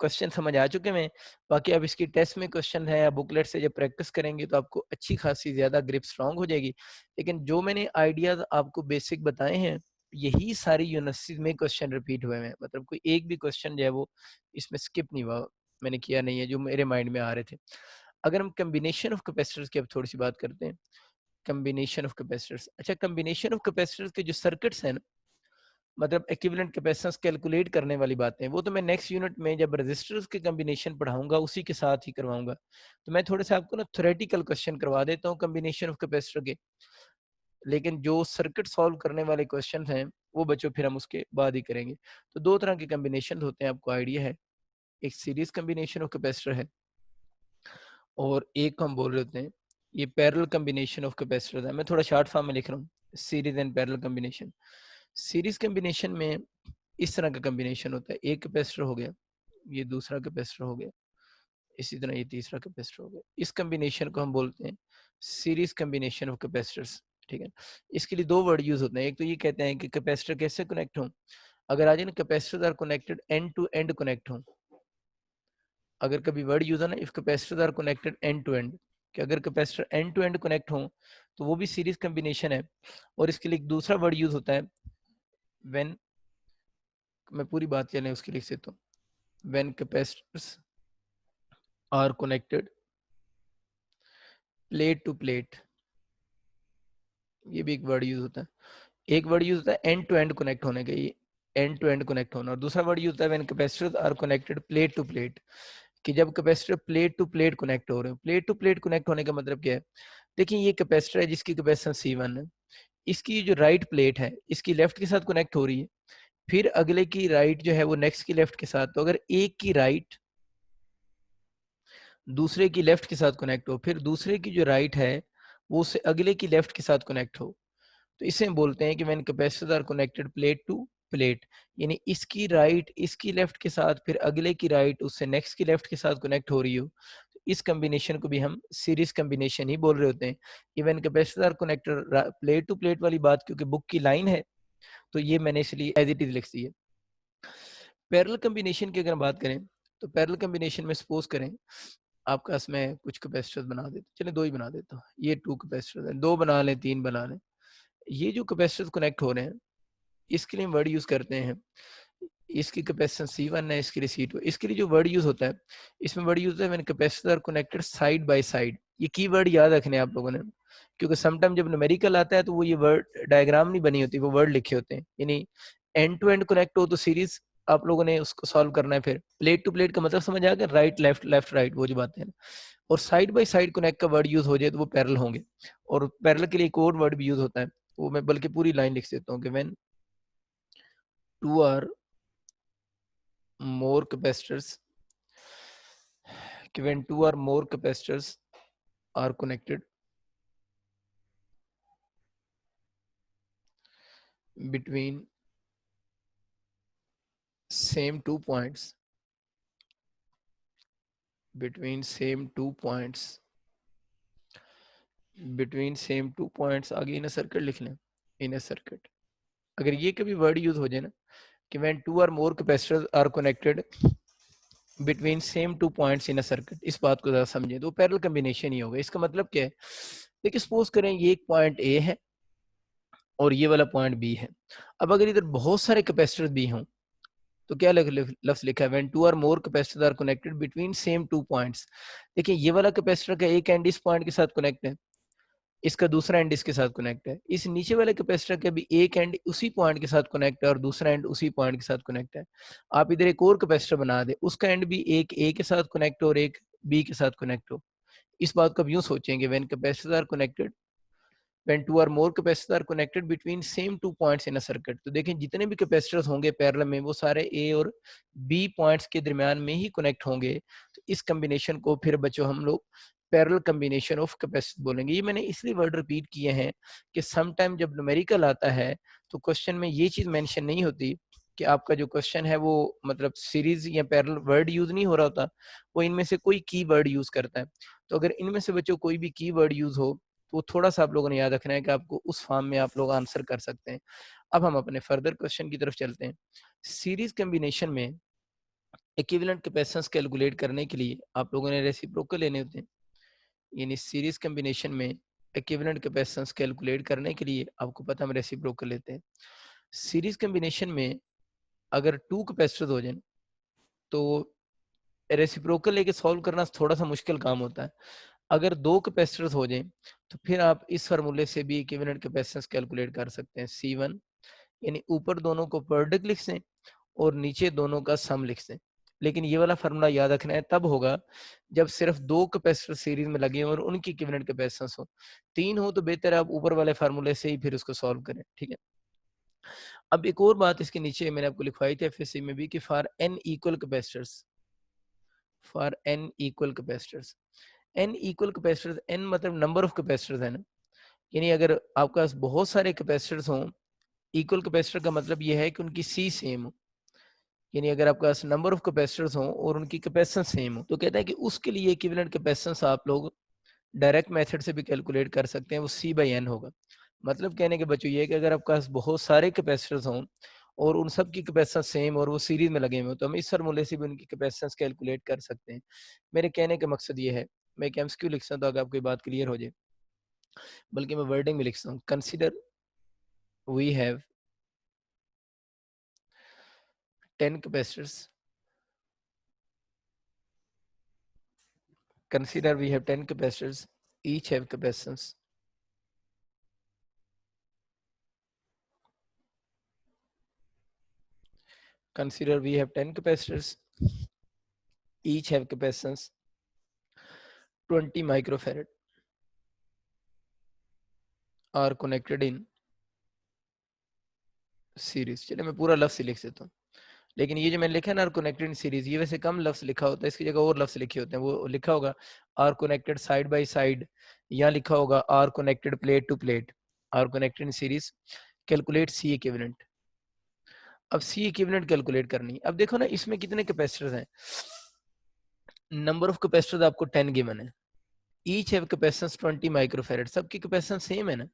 क्वेश्चन समझ आ चुके हैं। बाकी अब इसकी टेस्ट में क्वेश्चन है या बुकलेट से जब प्रैक्टिस करेंगे तो आपको अच्छी खासी ज़्यादा ग्रिप स्ट्रांग हो जाएगी। लेकिन जो मैंने आइडियाज आपको बेसिक बताए हैं, यही सारी यूनिवर्सिटीज में क्वेश्चन रिपीट हुए हैं, मतलब कोई एक भी क्वेश्चन जो है वो इसमें स्किप नहीं हुआ, मैंने किया नहीं है, जो मेरे माइंड में आ रहे थे। अगर हम कम्बिनेशन ऑफ कैपेसिटर्स की अब थोड़ी सी बात करते हैं, कम्बिनेशन ऑफ कैपेसिटर्स। अच्छा, कम्बिनेशन ऑफ कैपेसिटर्स के जो सर्किट्स हैं ना, मतलब इक्विवेलेंट कैपेसिटेंस कैलकुलेट करने वाली बातें, वो तो मैं नेक्स्ट यूनिट में जब रेजिस्टर्स के कॉम्बिनेशन पढ़ाऊंगा उसी के साथ ही करवाऊंगा। तो मैं थोड़े से आपको ना थ्योरेटिकल क्वेश्चन करवा देता हूँ कॉम्बिनेशन ऑफ कैपेसिटर के, लेकिन जो सर्किट सॉल्व करने वाले क्वेश्चन हैं वो बच्चों फिर हम उसके बाद ही करेंगे। तो दो तरह के कॉम्बिनेशन होते हैं, आपको आइडिया है, एक सीरीज कॉम्बिनेशन ऑफ कैपेसिटर है और एक हम बोल रहे होते हैं ये पैरेलल कॉम्बिनेशन ऑफ कैपेसिटर है। मैं थोड़ा शॉर्ट फॉर्म में लिख रहा हूँ, series and parallel combination. Series combination में इस तरह का कॉम्बिनेशन होता है, एक कैपेसिटर हो गया, ये दूसरा कैपेसिटर हो गया, इसी तरह ये तीसरा कैपेसिटर हो गया। इस कॉम्बिनेशन को हम बोलते हैं सीरीज कॉम्बिनेशन ऑफ कैपेसिटर्स। ठीक है, इसके लिए दो वर्ड यूज होते हैं। एक तो ये कहते हैं कि कैपेसिटर कैसे कनेक्ट हो, अगर आज ना capacitors are connected end to end connect हो, अगर कभी वर्ड यूज है ना if capacitors are connected end to end, कि अगर capacitor end to end connect हो तो वो भी सीरीज कॉम्बिनेशन है। और इसके लिए एक दूसरा वर्ड यूज होता है व्हेन, मैं पूरी बात चलें उसके लिख देता हूँ, when capacitors are connected plate to plate, ये भी एक वर्ड यूज होता है। एक वर्ड यूज होता है एंड टू एंड कनेक्ट होने का, ये एंड टू एंड कनेक्ट होना, और दूसरा वर्ड यूज होता है when capacitors are connected plate to plate, कि जब capacitor plate to plate connect हो रहे हो। प्लेट टू प्लेट कनेक्ट होने का मतलब क्या है, देखिए ये कैपेसिटर है जिसकी कैपेसिटेंस C1 है, इसकी जो राइट प्लेट है इसकी लेफ्ट के साथ कनेक्ट हो रही है, फिर अगले की राइट जो है वो नेक्स्ट की लेफ्ट के साथ। तो अगर एक की राइट दूसरे की लेफ्ट के साथ कनेक्ट हो, फिर दूसरे की जो राइट है वो उससे अगले की लेफ्ट के साथ कनेक्ट हो, तो इसे हम बोलते हैं कि when capacitors are connected plate to plate, यानी इसकी राइट इसकी लेफ्ट के साथ फिर अगले की राइट उससे नेक्स्ट की लेफ्ट के साथ कनेक्ट हो रही हो, तो इस कॉम्बिनेशन को भी हम सीरीज कॉम्बिनेशन ही बोल रहे होते हैं। Even capacitors are connected plate to plate वाली बात क्योंकि बुक की लाइन है तो ये मैंने इसलिए एज इट इज लिख दी है। पैरेलल कॉम्बिनेशन की अगर हम बात करें तो पैरेलल कॉम्बिनेशन में सपोज करें आपके पास में कुछ कैपेसिटर्स बना देते, चलिए दो ही बना देता हूँ, ये टू कैपेसिटर्स हैं, दो बना लें तीन बना लें। ये जो कैपेसिटर्स कनेक्ट हो रहे हैं इसके लिए हम वर्ड यूज करते हैं, इसकी कैपेसिटेंस C1 है, इसके लिए C2। इसके लिए जो वर्ड यूज होता है इसमें वर्ड यूज होता है when capacitors are connected side by side. ये की वर्ड याद रखने हैं आप लोगों ने, क्योंकि समटाइम जब न्यूमेरिकल आता है तो वो ये वर्ड डायग्राम नहीं बनी होती, वो वर्ड लिखे होते हैं। यानी एंड टू एंड कनेक्ट हो तो सीरीज आप लोगों ने उसको सॉल्व करना है। फिर प्लेट टू प्लेट का मतलब समझ आ गया, राइट लेफ्ट लेफ्ट राइट वो जो बातें हैं। और साइड बाय साइड कनेक्ट का वर्ड यूज हो जाए तो वो पैरेलल होंगे। और पैरेलल के लिए एक और वर्ड भी यूज होता है, वो मैं बल्कि पूरी लाइन लिख देता हूँ कि when two are more capacitors, when two or more capacitors are connected between same 2 points, between same 2 points between same two points, आगे इन सर्किट लिख लें, इन सर्किट। अगर ये कभी वर्ड यूज हो जाए ना कि व्हेन टू और more capacitors are connected between same two points in a circuit, इस बात को जरा समझें तो पैरेलल कॉम्बिनेशन ही होगा। इसका मतलब क्या है, देखिए सपोज करें ये एक पॉइंट ए है और ये वाला पॉइंट बी है। अब अगर इधर बहुत सारे कैपेसिटर्स भी हों तो क्या लफ्ज लिखा है, व्हेन टू और more capacitors are connected between same two points. देखिए ये वाला कैपेसिटर का एक एंड इस पॉइंट के साथ कनेक्ट है, इसका दूसरा एंड इसके साथ कनेक्ट है, इस नीचे वाले कैपेसिटर का भी एक एंड उसी पॉइंट के साथ कनेक्ट है और दूसरा एंड उसी पॉइंट के साथ कनेक्ट है। आप इधर एक और कैपेसिटर बना दे, उसका एंड भी एक ए के साथ कनेक्ट हो और एक बी के साथ कनेक्ट हो। इस बात को अब यूं सोचेंगे, when capacitors are connected, when two और more capacitors are connected between same two points in a circuit, तो देखें जितने भी कैपेसिटर्स होंगे पैरेलल में वो सारे ए और बी पॉइंट्स के दरमियान में ही कनेक्ट होंगे। तो इस कॉम्बिनेशन को फिर बच्चों हम लोग पैरेलल कॉम्बिनेशन ऑफ कैपेसिटर बोलेंगे। ये मैंने इसलिए वर्ड रिपीट किए हैं कि सम टाइम जब न्यूमेरिकल आता है तो क्वेश्चन में ये चीज मेंशन नहीं होती कि आपका जो क्वेश्चन है वो मतलब सीरीज या पैरेलल वर्ड यूज नहीं हो रहा होता, वो इनमें से कोई की वर्ड यूज करता है। तो अगर इनमें से बच्चों कोई भी की वर्ड यूज हो तो थोड़ा सा आप लोगों ने याद रखना है कि आपको उस फॉर्म में आप लोग आंसर कर सकते हैं। अब हम अपने फर्दर क्वेश्चन की तरफ चलते हैं। सीरीज कॉम्बिनेशन में इक्विवेलेंट कैपेसिटेंस कैलकुलेट करने के लिए आप लोगों ने रेसिप्रोकल लेने होते हैं। यानी सीरीज कॉम्बिनेशन में इक्विवेलेंट कैपेसिटेंस कैलकुलेट करने के लिए आपको पता है हम रेसिप्रोकल लेते हैं। सीरीज कॉम्बिनेशन में अगर टू कैपेसिटर्स हो जाए तो रेसिप्रोकल लेके सॉल्व करना थोड़ा सा मुश्किल काम होता है। अगर दो कैपेसिटर्स हो जाएं तो फिर आप इस फार्मूले से भी इक्विवेलेंट कैपेसिटेंस कैलकुलेट कर सकते हैं। C1 यानी ऊपर दोनों को प्रोडक्ट लिख दें और नीचे दोनों का सम लिख दें। लेकिन ये वाला फार्मूला याद रखना है तब होगा जब सिर्फ दो कैपेसिटर सीरीज में लगे हों और उनकी इक्विवेलेंट कैपेसिटेंस हो। तीन हो तो बेहतर है आप ऊपर वाले फार्मूले से ही फिर उसको सॉल्व करें, ठीक है। अब एक और बात इसके नीचे मैंने आपको लिखवाई थी एफएससी में भी कि for N equal capacitors, for N equal capacitors, N equal capacitors, N मतलब नंबर ऑफ कैपेसिटर्स है ना। यानी अगर आपके पास बहुत सारे कैपेसिटर्स हों, इक्वल कैपेसिटर का मतलब ये है कि उनकी सी सेम हो। यानी अगर आपके पास नंबर ऑफ कैपेसिटर्स हों और उनकी कैपेसिटेंस सेम हो तो कहता है कि उसके लिए इक्विवेलेंट कैपेसिटेंस आप लोग डायरेक्ट मेथड से भी कैलकुलेट कर सकते हैं, वो सी बाई एन होगा। मतलब कहने के बच्चों ये है कि अगर आपके पास बहुत सारे कैपेसिटर्स हों और उन सब की कैपेसिटेंस सेम और वो सीरीज में लगे हुए हो तो हम इस फार्मूले से भी उनकी कैपेसिटेंस कैलकुलेट कर सकते हैं। मेरे कहने का मकसद ये है, मैं एक एमसीक्यू लिख सकता हूँ ताकि आपको ये बात क्लियर हो जाए, बल्कि मैं वर्डिंग में लिखता हूँ, consider we have 10 capacitors, consider we have 10 capacitors, each have capacitance consider we have 10 capacitors, each have capacitance 20 microfarad are connected in series। चलिए मैं पूरा लफ्ज लिख देता हूँ, लेकिन ये जो मैंने लिखा है ना आर कनेक्टेड इन सीरीज, ये वैसे कम लफ्ज लिखा होता है, इसकी जगह और लफ्ज लिखे होते हैं। वो लिखा होगा are connected side by side, या लिखा होगा are connected plate to plate, are connected in series, calculate C equivalent. अब सी इक्विवेलेंट कैलकुलेट करनी है। अब देखो ना इसमें कितने कैपेसिटर्स हैं, नंबर ऑफ कैपेसिटर्स आपको 10 गिवन है, ईच हैव कैपेसिटेंस 20 माइक्रोफैरड, सबकी कैपेसिटेंस सेम है ना।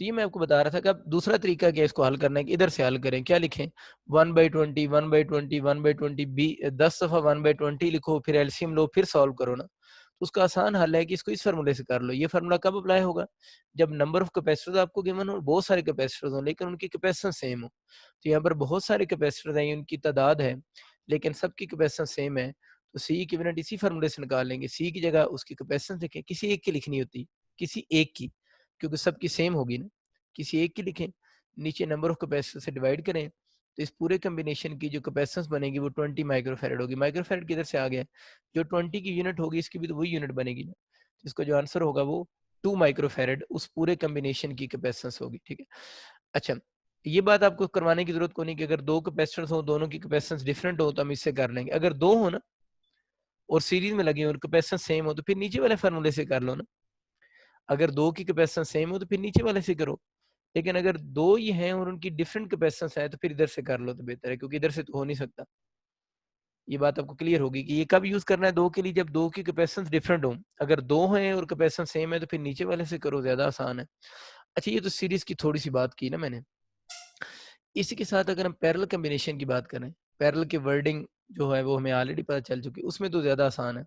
तो ये मैं आपको बता रहा था कि अब दूसरा तरीका क्या है इसको हल करने का, इधर से हल करें। क्या लिखें, 1/20 1/20 1/20 बी 10 दफा 1/20 लिखो, फिर एलसीएम लो, फिर सॉल्व करो ना। तो उसका आसान हल है कि इसको इस फार्मूले से कर लो। ये फार्मूला कब अप्लाई होगा, जब नंबर ऑफ कैपेसिटर्स आपको गिवन हो, बहुत सारे कैपेसिटर्स हो लेकिन उनकी कैपेसिटेंस सेम हो। तो यहाँ पर बहुत सारे कैपेसिटर्स हैं, उनकी तादाद है लेकिन सबकी कैपेसिटेंस सेम है, तो सी इक्विवेलेंट इसी फार्मूले से निकाल लेंगे। सी की जगह उसकी कैपेसिटेंस लिखें, किसी एक की लिखनी होती, किसी एक की, क्योंकि सबकी सेम होगी ना, किसी एक की लिखें, नीचे नंबर ऑफ कैपेसिटर से डिवाइड करें, तो इस पूरे कॉम्बिनेशन की जो कैपेसिटेंस बनेगी वो 20 माइक्रोफैरड होगी। माइक्रोफैरड किधर से आ गया, जो 20 की यूनिट होगी इसकी भी तो वही यूनिट बनेगी ना। तो इसका जो आंसर होगा वो 2 माइक्रोफैरड उस पूरे कॉम्बिनेशन की कैपेसिटेंस होगी, ठीक है। अच्छा, ये बात आपको करवाने की जरूरत को नहीं कि अगर दो कैपेसिटर्स हो दोनों की कैपेसिटेंस डिफरेंट हो तो हम इससे कर लेंगे। अगर दो हो ना और सीरीज में लगे हो और कैपेसिटेंस सेम हो तो फिर नीचे वाले फार्मूले से कर लो ना। अगर दो की कैपेसिटेंस सेम हो तो फिर नीचे वाले से करो, लेकिन अगर दो ही हैं और उनकी डिफरेंट कैपेसिटेंस है तो फिर इधर से कर लो तो बेहतर है, क्योंकि इधर से तो हो नहीं सकता। ये बात आपको क्लियर होगी कि ये कब यूज करना है दो के लिए, जब दो की कैपेसिटेंस डिफरेंट हो। अगर दो हैं और कैपेसिटेंस सेम है तो फिर नीचे वाले से करो, ज्यादा आसान है। अच्छा, ये तो सीरीज की थोड़ी सी बात की ना मैंने। इसी के साथ अगर हम पैरेलल कॉम्बिनेशन की बात करें, पैरेलल की वर्डिंग जो है वो हमें ऑलरेडी पता चल चुकी है, उसमें तो ज्यादा आसान है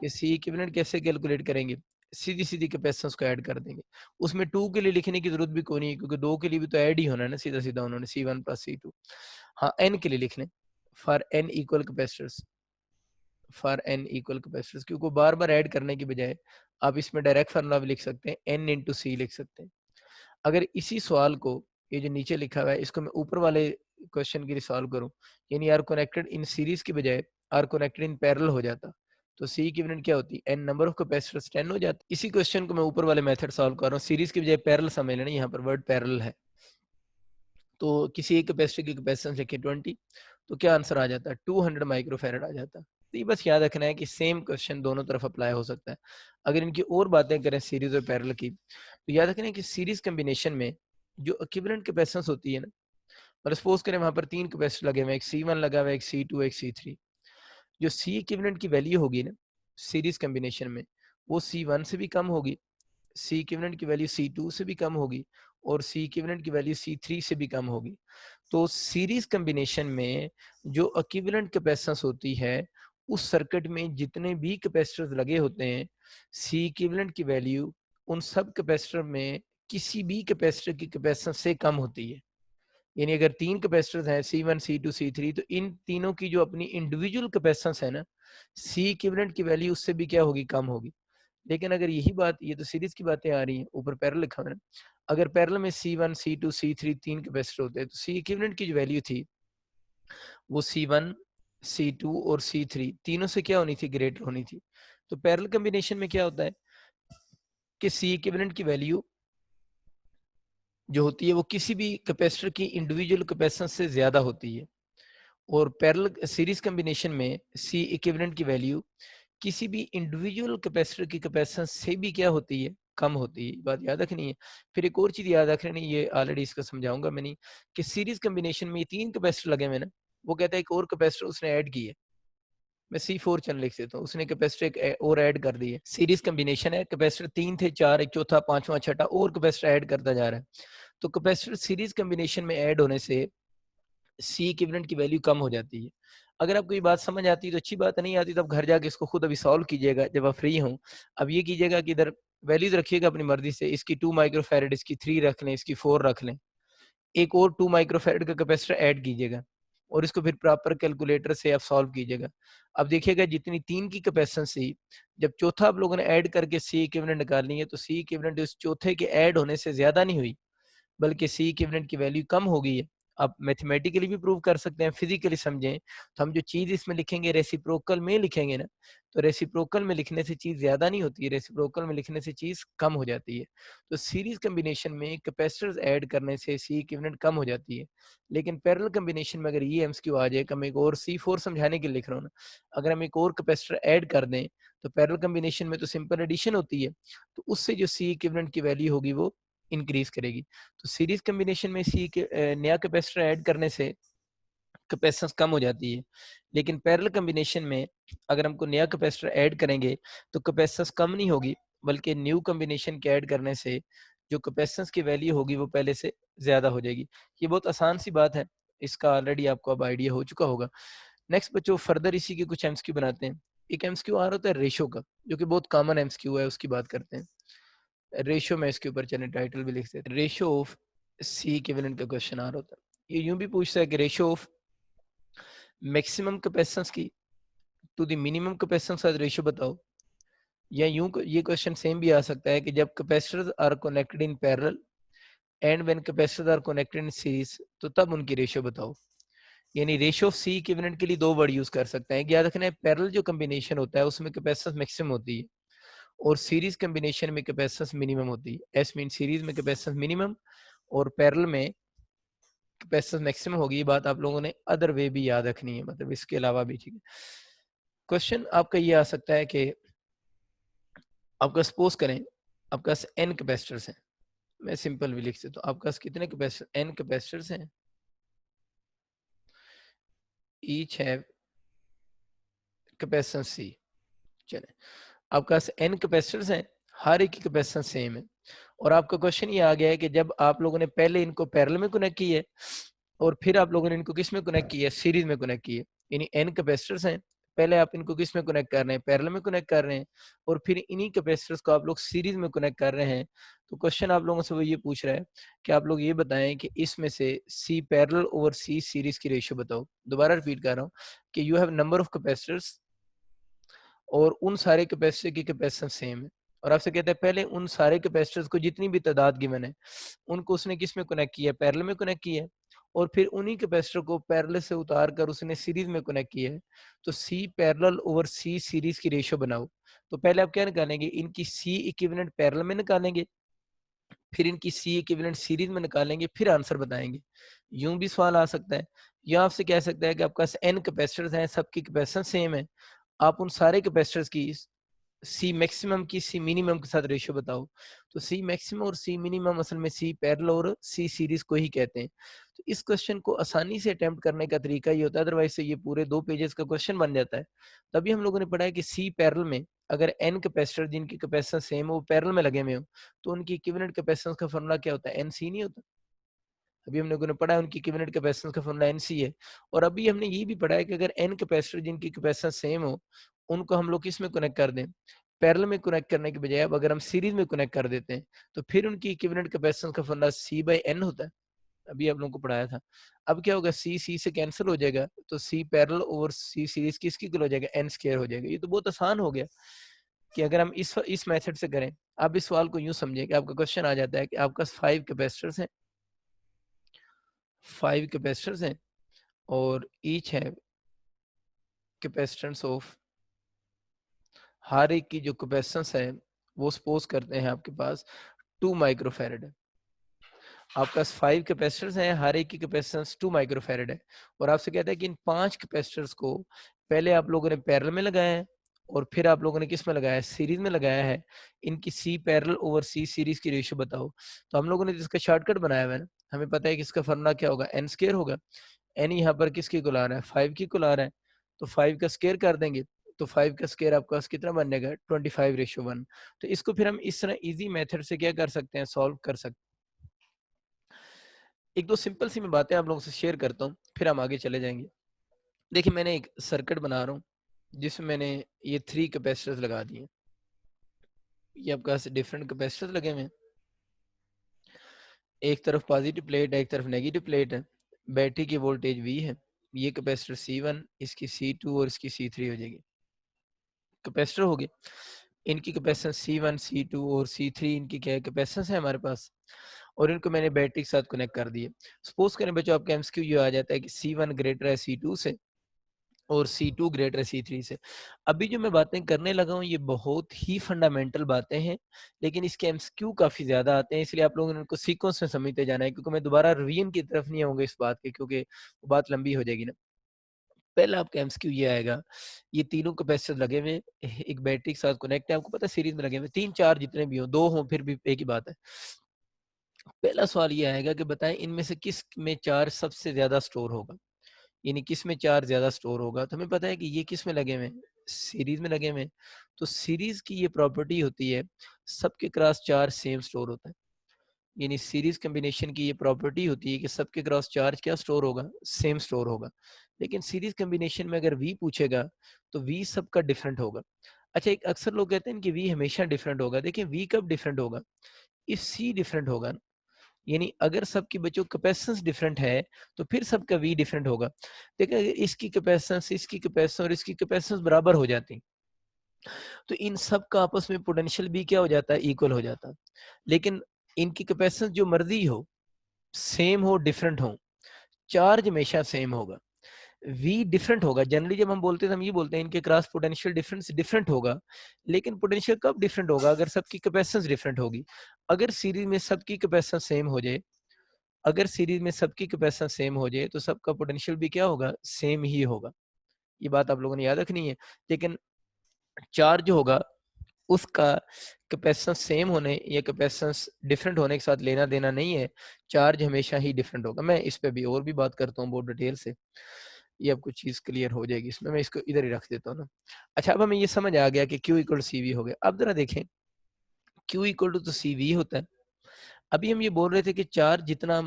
कि सी इक्विवेलेंट कैसे कैलकुलेट करेंगे। सीधी सीधी कैपेसिटेंस को ऐड कर देंगे। उसमें टू के लिए लिखने की जरूरत भी कोई नहीं है, क्योंकि दो के लिए भी तो ऐड ही होना है ना, सीधा सीधा उन्होंने C1 + C2। हाँ, एन के लिए लिख लें, for N equal capacitors, for N equal capacitors, क्योंकि बार बार ऐड करने की बजाय आप इसमें डायरेक्ट फार्मूला भी लिख सकते हैं, N × C लिख सकते हैं। अगर इसी सवाल को, ये जो नीचे लिखा हुआ है, इसको मैं ऊपर वाले क्वेश्चन के लिए सॉल्व करूं, यानी आर कनेक्टेड इन सीरीज की बजाय आर कनेक्टेड इन पैरेलल हो जाता, तो सी इक्विवेलेंट क्या होती है, एन नंबर ऑफ कैपेसिटर्स 10 हो जाती। इसी क्वेश्चन को मैं ऊपर वाले मेथड सॉल्व कर रहा हूँ, सीरीज की बजाय पैरेलल समझ लेना, यहाँ पर वर्ड पैरेलल है। तो किसी एक कैपेसिटर की कैपेसिटेंस लिखे 20, तो क्या आंसर आ जाता है, 200 माइक्रोफैरड आ जाता है। तो ये बस याद रखना है कि सेम क्वेश्चन दोनों तरफ अप्लाई हो सकता है। अगर इनकी और बातें करें सीरीज और पैरेलल की, तो याद रखना है कि सीरीज कॉम्बिनेशन में जो इक्विवेलेंट कैपेसिटेंस होती है ना, मतलब सपोज करें वहां पर तीन कैपेसिटर लगे हुए हैं, एक C1 लगा हुआ है, एक C2, एक C3। जो सी इक्विवेलेंट की वैल्यू होगी ना सीरीज कॉम्बिनेशन में, वो C1 से भी कम होगी, सी इक्विवेलेंट की वैल्यू C2 से भी कम होगी, और सी इक्विवेलेंट की वैल्यू C3 से भी कम होगी। तो सीरीज कॉम्बिनेशन में जो इक्विवेलेंट कैपेसिटेंस होती है, उस सर्किट में जितने भी कैपेसिटर्स लगे होते हैं, सी इक्विवेलेंट की वैल्यू उन सब कैपेसिटर में किसी भी कैपेसिटर की कैपेसिटेंस से कम होती है। यानी अगर तीन कैपेसिटर्स हैं C1, C2, C3, तो इन तीनों की जो अपनी इंडिविजुअल कैपेसिटेंस है ना, सी इक्विवेलेंट की वैल्यू उससे भी क्या होगी, कम होगी। लेकिन अगर यही बात, ये तो सीरीज की बातें आ रही हैं, ऊपर पैरेलल लिखा हुआ है ना, अगर पैरेलल में C1, C2, C3 तीन कैपेसिटर होते हैं, तो सी इक्विवेलेंट की जो वैल्यू थी वो C1, C2 और C3 तीनों से क्या होनी थी, ग्रेटर होनी थी। तो पैरेलल कॉम्बिनेशन में क्या होता है कि सी इक्विवेलेंट की वैल्यू जो होती है वो किसी भी कैपेसिटर की इंडिविजुअल कैपेसिटेंस से ज्यादा होती है, और पैरेलल सीरीज कॉम्बिनेशन में सी इक्विवेलेंट की वैल्यू किसी भी इंडिविजुअल कैपेसिटर की कैपेसिटेंस से भी क्या होती है, कम होती है। बात याद रखनी है। फिर एक और चीज याद रखनी है, ये ऑलरेडी इसका समझाऊंगा मैंने, कि सीरीज कॉम्बिनेशन में ये तीन कैपेसिटर लगे हुए ना, वो कहता है एक और कैपेसिटर उसने ऐड की है, मैं C4 चैनल लिख देता हूँ, उसने कैपेसिटर एक और ऐड कर दी है। सीरीज कॉम्बिनेशन है, कैपेसिटर तीन थे, चार, एक चौथा, पांचवा, छठा और कैपेसिटर ऐड करता जा रहा है। तो कैपेसिटर सीरीज कॉम्बिनेशन में ऐड होने से सी इक्विवेलेंट की वैल्यू कम हो जाती है। अगर आपको ये बात समझ आती है तो अच्छी बात है, नहीं आती तो आप घर जाके इसको खुद अभी सॉल्व कीजिएगा जब आप फ्री हों। अब ये कीजिएगा कि इधर वैल्यूज रखिएगा अपनी मर्जी से, इसकी 2 माइक्रोफैरड, इसकी 3 रख लें, इसकी 4 रख लें, एक और 2 माइक्रोफैरड का कैपेसिटर ऐड कीजिएगा, और इसको फिर प्रॉपर कैलकुलेटर से आप सॉल्व कीजिएगा। अब देखिएगा जितनी तीन की कैपेसिटेंस थी, जब चौथा आप लोगों ने ऐड करके सी इक्विवेलेंट निकालनी है, तो सी इक्विवेलेंट उस चौथे के ऐड होने से ज्यादा नहीं हुई, बल्कि सी इक्विवेलेंट की वैल्यू कम हो गई है। आप मैथमेटिकली भी प्रूव कर सकते हैं, फिजिकली समझें तो हम जो चीज इसमें लिखेंगे रेसिप्रोकल में लिखेंगे ना, तो रेसिप्रोकल में लिखने से चीज ज्यादा नहीं होती है, रेसिप्रोकल में लिखने से चीज कम हो जाती है। तो सीरीज कॉम्बिनेशन में कैपेसिटर्स ऐड करने से सी इक्विवेलेंट कम हो जाती है। लेकिन पैरेलल कॉम्बिनेशन में अगर ये एमसीक्यू आ जाए, हम एक और C4 समझाने के लिए लिख रहा हूँ ना, अगर हम एक और कैपेसिटर ऐड कर दें, तो पैरेलल कॉम्बिनेशन में तो सिंपल एडिशन होती है, तो उससे जो सी इक्विवेलेंट की वैल्यू होगी वो इंक्रीज करेगी। तो सीरीज कॉम्बिनेशन में सी के नया कैपेसिटर ऐड करने से कैपेसिटेंस कम हो जाती है। लेकिन पैरेलल कॉम्बिनेशन में अगर हमको नया कैपेसिटर ऐड करेंगे, तो कैपेसिटेंस कम नहीं होगी, बल्कि न्यू कॉम्बिनेशन के ऐड करने से जो कैपेसिटेंस की वैल्यू होगी वो पहले से ज्यादा हो जाएगी। ये बहुत आसान सी बात है, इसका ऑलरेडी आपको अब आइडिया हो चुका होगा। नेक्स्ट बच्चों, फर्दर इसी के कुछ एमसीक्यू बनाते हैं। एक एमसीक्यू आ रहा होता है रेशो का, जो कि बहुत कॉमन एमसीक्यू है, उसकी बात करते हैं। रेशियो में इसके ऊपर चले टाइटल भी लिख देते हैं, रेशियो ऑफ सी इक्विवेलेंट का क्वेश्चन आ रहा होता है। ये यूं भी पूछता है कि रेशियो ऑफ मैक्सिमम कैपेसिटेंस की टू द मिनिमम कैपेसिटेंस का रेशियो बताओ। या ये क्वेश्चन सेम भी आ सकता है कि जब capacitors are connected in parallel and when capacitors are connected in series, तो तब उनकी रेशियो बताओ। यानी रेशियो ऑफ सी इक्विवेलेंट के लिए दो वर्ड यूज कर सकते हैं। याद रखना है, पैरेलल जो कॉम्बिनेशन होता है उसमें कैपेसिटेंस मैक्सिमम होती है, और सीरीज कॉम्बिनेशन में कैपेसिटेंस मिनिमम होती है। एस मीन सीरीज में कैपेसिटेंस मिनिमम और पैरेलल में कैपेसिटेंस मैक्सिमम होगी। ये बात आप लोगों ने अदर वे भी याद रखनी है, मतलब इसके अलावा भी, ठीक है। क्वेश्चन आपका ये आ सकता है कि आपका सपोज करें आपके पास एन कैपेसिटर्स हैं, मैं सिंपल भी लिख सकता हूँ, आपके पास कितने कैपेसिटर, एन कैपेसिटर्स हैं, ईच हैव कैपेसिटेंस सी। चले, आपके पास n कैपेसिटर्स हैं, हर एक की कैपेसिटेंस सेम है, और आपका क्वेश्चन ये आ गया है कि जब आप लोगों ने पहले इनको पैरेलल में कनेक्ट की है और फिर आप लोगों ने इनको किस में कनेक्ट किया है, सीरीज में कनेक्ट की है। यानी n कैपेसिटर्स हैं, पहले आप इनको किस में कनेक्ट कर रहे हैं, पैरेलल में कनेक्ट कर रहे हैं, और फिर इन्हीं कैपेसिटर्स को आप लोग सीरीज में कनेक्ट कर रहे हैं। तो क्वेश्चन आप लोगों से वो ये पूछ रहा है कि आप लोग ये बताएं कि इसमें से सी पैरेलल ओवर सी सीरीज की रेशियो बताओ। दोबारा रिपीट कर रहा हूँ कि you have number of capacitors और उन सारे कैपेसिटर की कैपेसिटेंस सेम है, और आपसे कहता है पहले उन सारे कैपेसिटर्स को जितनी भी तादाद गिवन है उनको उसने किस में कनेक्ट किया है, पैरेलल में कनेक्ट किया है, और फिर उन्हीं कैपेसिटर को पैरेलल से उतार कर उसने सीरीज में कनेक्ट किया है। तो सी पैरेलल ओवर सी सीरीज की रेशियो बनाओ। तो पहले आप क्या निकालेंगे, इनकी सी इक्विवेलेंट पैरेलल में निकालेंगे, फिर इनकी सी इक्विवेलेंट सीरीज में निकालेंगे, फिर आंसर बताएंगे। यूं भी सवाल आ सकता है, या आपसे कह सकता है कि आपके पास एन कैपेसिटर्स हैं, सबकी कैपेसिटेंस सेम है, आप उन सारे कैपेसिटर्स की सी मैक्सिमम की सी मिनिमम के साथ रेशियो बताओ। तो सी मैक्सिमम और सी मिनिमम असल में सी पैरेलल और सी सीरीज को ही कहते हैं। तो इस क्वेश्चन को आसानी से अटेम्प्ट करने का तरीका ये होता है, अदरवाइज से ये पूरे 2 पेजेस का क्वेश्चन बन जाता है। तभी हम लोगों ने पढ़ा है कि सी पैरेलल में अगर एन कैपेसिटर जिनकी कैपेसिटेंस सेम हो वो पैरेलल में लगे हुए हो, तो उनकी इक्विवेलेंट कैपेसिटेंस का फॉर्मूला क्या होता है, एन सी नहीं होता। अभी हम लोगों ने पढ़ा है उनकी इक्विवेलेंट कैपेसिटेंस का फॉर्मूला एनसी है। और अभी हमने ये भी पढ़ा है कि अगर एन कैपेसिटर जिनकी कैपेसिटेंस सेम हो उनको हम लोग किस में कनेक्ट कर दें, पैरेलल में कनेक्ट करने के बजाय अब अगर हम सीरीज में कनेक्ट कर देते हैं तो फिर उनकी इक्विवेलेंट कैपेसिटेंस का फॉर्मूला सी बाई एन होता है। अभी आप लोगों को पढ़ाया था। अब क्या होगा, सी सी से कैंसिल हो जाएगा, तो सी पैरेलल ओवर सी सीरीज किसकी इक्वल हो जाएगा, एन स्क्वायर हो जाएगा। ये तो बहुत आसान हो गया कि अगर हम इस मेथड से करें। आप इस सवाल को यूं समझिए कि आपका क्वेश्चन आ जाता है कि आपका 5 कैपेसिटर्स हैं, 5 कैपेसिटर्स हैं, और ईच है कैपेसिटेंस ऑफ, हर एक की जो कैपेसिटेंस है वो सपोज करते हैं आपके पास 2 माइक्रोफैरड है। आपके पास 5 कैपेसिटर्स हैं, हर एक की कैपेसिटेंस 2 माइक्रोफैरड है, और आपसे कहता है कि इन 5 कैपेसिटर्स को पहले आप लोगों ने पैरेलल में लगाया है और फिर आप लोगों ने किस में लगाया है, सीरीज में लगाया है। इनकी सी पैरेलल ओवर सी सीरीज की रेशियो बताओ। तो हम लोगों ने इसका शॉर्टकट बनाया हुआ है ना, हमें पता है कि इसका फॉर्मूला क्या होगा, एन स्क्वायर होगा। एन यहाँ पर किसकी इक्वल आ रहा है, 5 की इक्वल आ रहा है, तो 5 का स्क्वायर कर देंगे, तो 5 का स्क्वायर आपके पास कितना बन जाएगा, 25:1। तो इसको फिर हम इस तरह इजी मेथड से क्या कर सकते हैं, सॉल्व कर सकते हैं। एक दो सिंपल सी मैं बातें आप लोगों से शेयर करता हूँ, फिर हम आगे चले जाएंगे। देखिए मैंने एक सर्किट बना रहा हूँ जिसमें मैंने ये 3 कैपेसिटर्स लगा दिए। ये आपके पास डिफरेंट कैपेसिटर्स लगे हुए हैं, एक तरफ पॉजिटिव प्लेट है, एक तरफ नेगेटिव प्लेट है। बैटरी की वोल्टेज V है। ये कैपेसिटर C1, इसकी C2 और इसकी C3 हो जाएगी। कैपेसिटर हो गए, इनकी कैपेसिटेंस C1, C2 और C3 इनकी क्या है, कैपेसिटेंस है हमारे पास, और इनको मैंने बैटरी के साथ कनेक्ट कर दिए। सपोज करें बच्चों आपका एमसीक्यू ये आ जाता है कि C1 ग्रेटर है C2 से और C2 ग्रेटर है C3 से। अभी जो मैं बातें करने लगा हूँ ये बहुत ही फंडामेंटल बातें हैं, लेकिन इसके एमसीक्यू काफी ज्यादा आते हैं, इसलिए आप लोगों ने उनको सीक्वेंस में समझते जाना है, क्योंकि मैं दोबारा रिवीजन की तरफ नहीं आऊंगा इस बात के, क्योंकि वो बात लंबी हो जाएगी ना। पहला आपका एमसीक्यू ये आएगा, ये तीनों कैपेसिटर लगे हुए एक बैटरी के साथ कनेक्ट है, आपको पता है सीरीज में लगे हुए 3-4 जितने भी हो, 2 हो फिर भी एक ही बात है। पहला सवाल ये आएगा कि बताएं इनमें से किस में चार्ज सबसे ज्यादा स्टोर होगा, यानी किस में चार्ज ज्यादा स्टोर होगा। तो हमें पता है कि ये किस में लगे हुए हैं, सीरीज में लगे हुए हैं। तो सीरीज की ये प्रॉपर्टी होती है सबके क्रॉस चार्ज सेम स्टोर होता है, यानी सीरीज कॉम्बिनेशन की ये प्रॉपर्टी होती है कि सबके क्रॉस चार्ज क्या स्टोर होगा, सेम स्टोर होगा। लेकिन सीरीज कॉम्बिनेशन में अगर वी पूछेगा तो वी सबका डिफरेंट होगा। अच्छा, एक अक्सर लोग कहते हैं कि वी हमेशा डिफरेंट होगा। देखिए वी कब डिफरेंट होगा, इफ सी डिफरेंट होगा ना। यानी अगर सबकी बच्चों कैपेसिटेंस डिफरेंट है तो फिर सबका वी डिफरेंट होगा। देखिए अगर इसकी कैपेसिटेंस, इसकी कैपेसिटेंस और इसकी कैपेसिटेंस बराबर हो जाती तो इन सब का आपस में पोटेंशियल भी क्या हो जाता है, इक्वल हो जाता है। लेकिन इनकी कैपेसिटेंस जो मर्जी हो, सेम हो डिफरेंट हो, चार्ज हमेशा सेम होगा। वी डिफरेंट होगा, जनरली जब हम बोलते हैं तो हम ये बोलते हैं इनके क्रॉस पोटेंशियल डिफरेंस डिफरेंट होगा। लेकिन पोटेंशियल कब डिफरेंट होगा, अगर सबकी कैपेसिटेंस डिफरेंट होगी। अगर सीरीज में सबकी कैपेसिटेंस सेम हो जाए, अगर सीरीज में सबकी कैपेसिटेंस सेम हो जाए तो सबका पोटेंशियल भी क्या होगा, सेम ही होगा। ये बात आप लोगों ने याद रखनी है। लेकिन चार्ज होगा उसका कैपेसिटेंस सेम होने या कैपेसिटेंस डिफरेंट होने के साथ लेना देना नहीं है, चार्ज हमेशा ही डिफरेंट होगा। मैं इस पे भी और भी बात करता हूँ बहुत डिटेल से। ये आपको चीज़ क्लियर हो जाएगी इसमें, मैं इसको इधर ही रख देता हूँ ना। अच्छा, अब हमें ये समझ आ गया कि Q इक्वल टू CV हो गया। अब ज़रा देखें, Q इक्वल टू तो CV होता है। अभी हम ये बोल रहे थे कि चार्ज जितना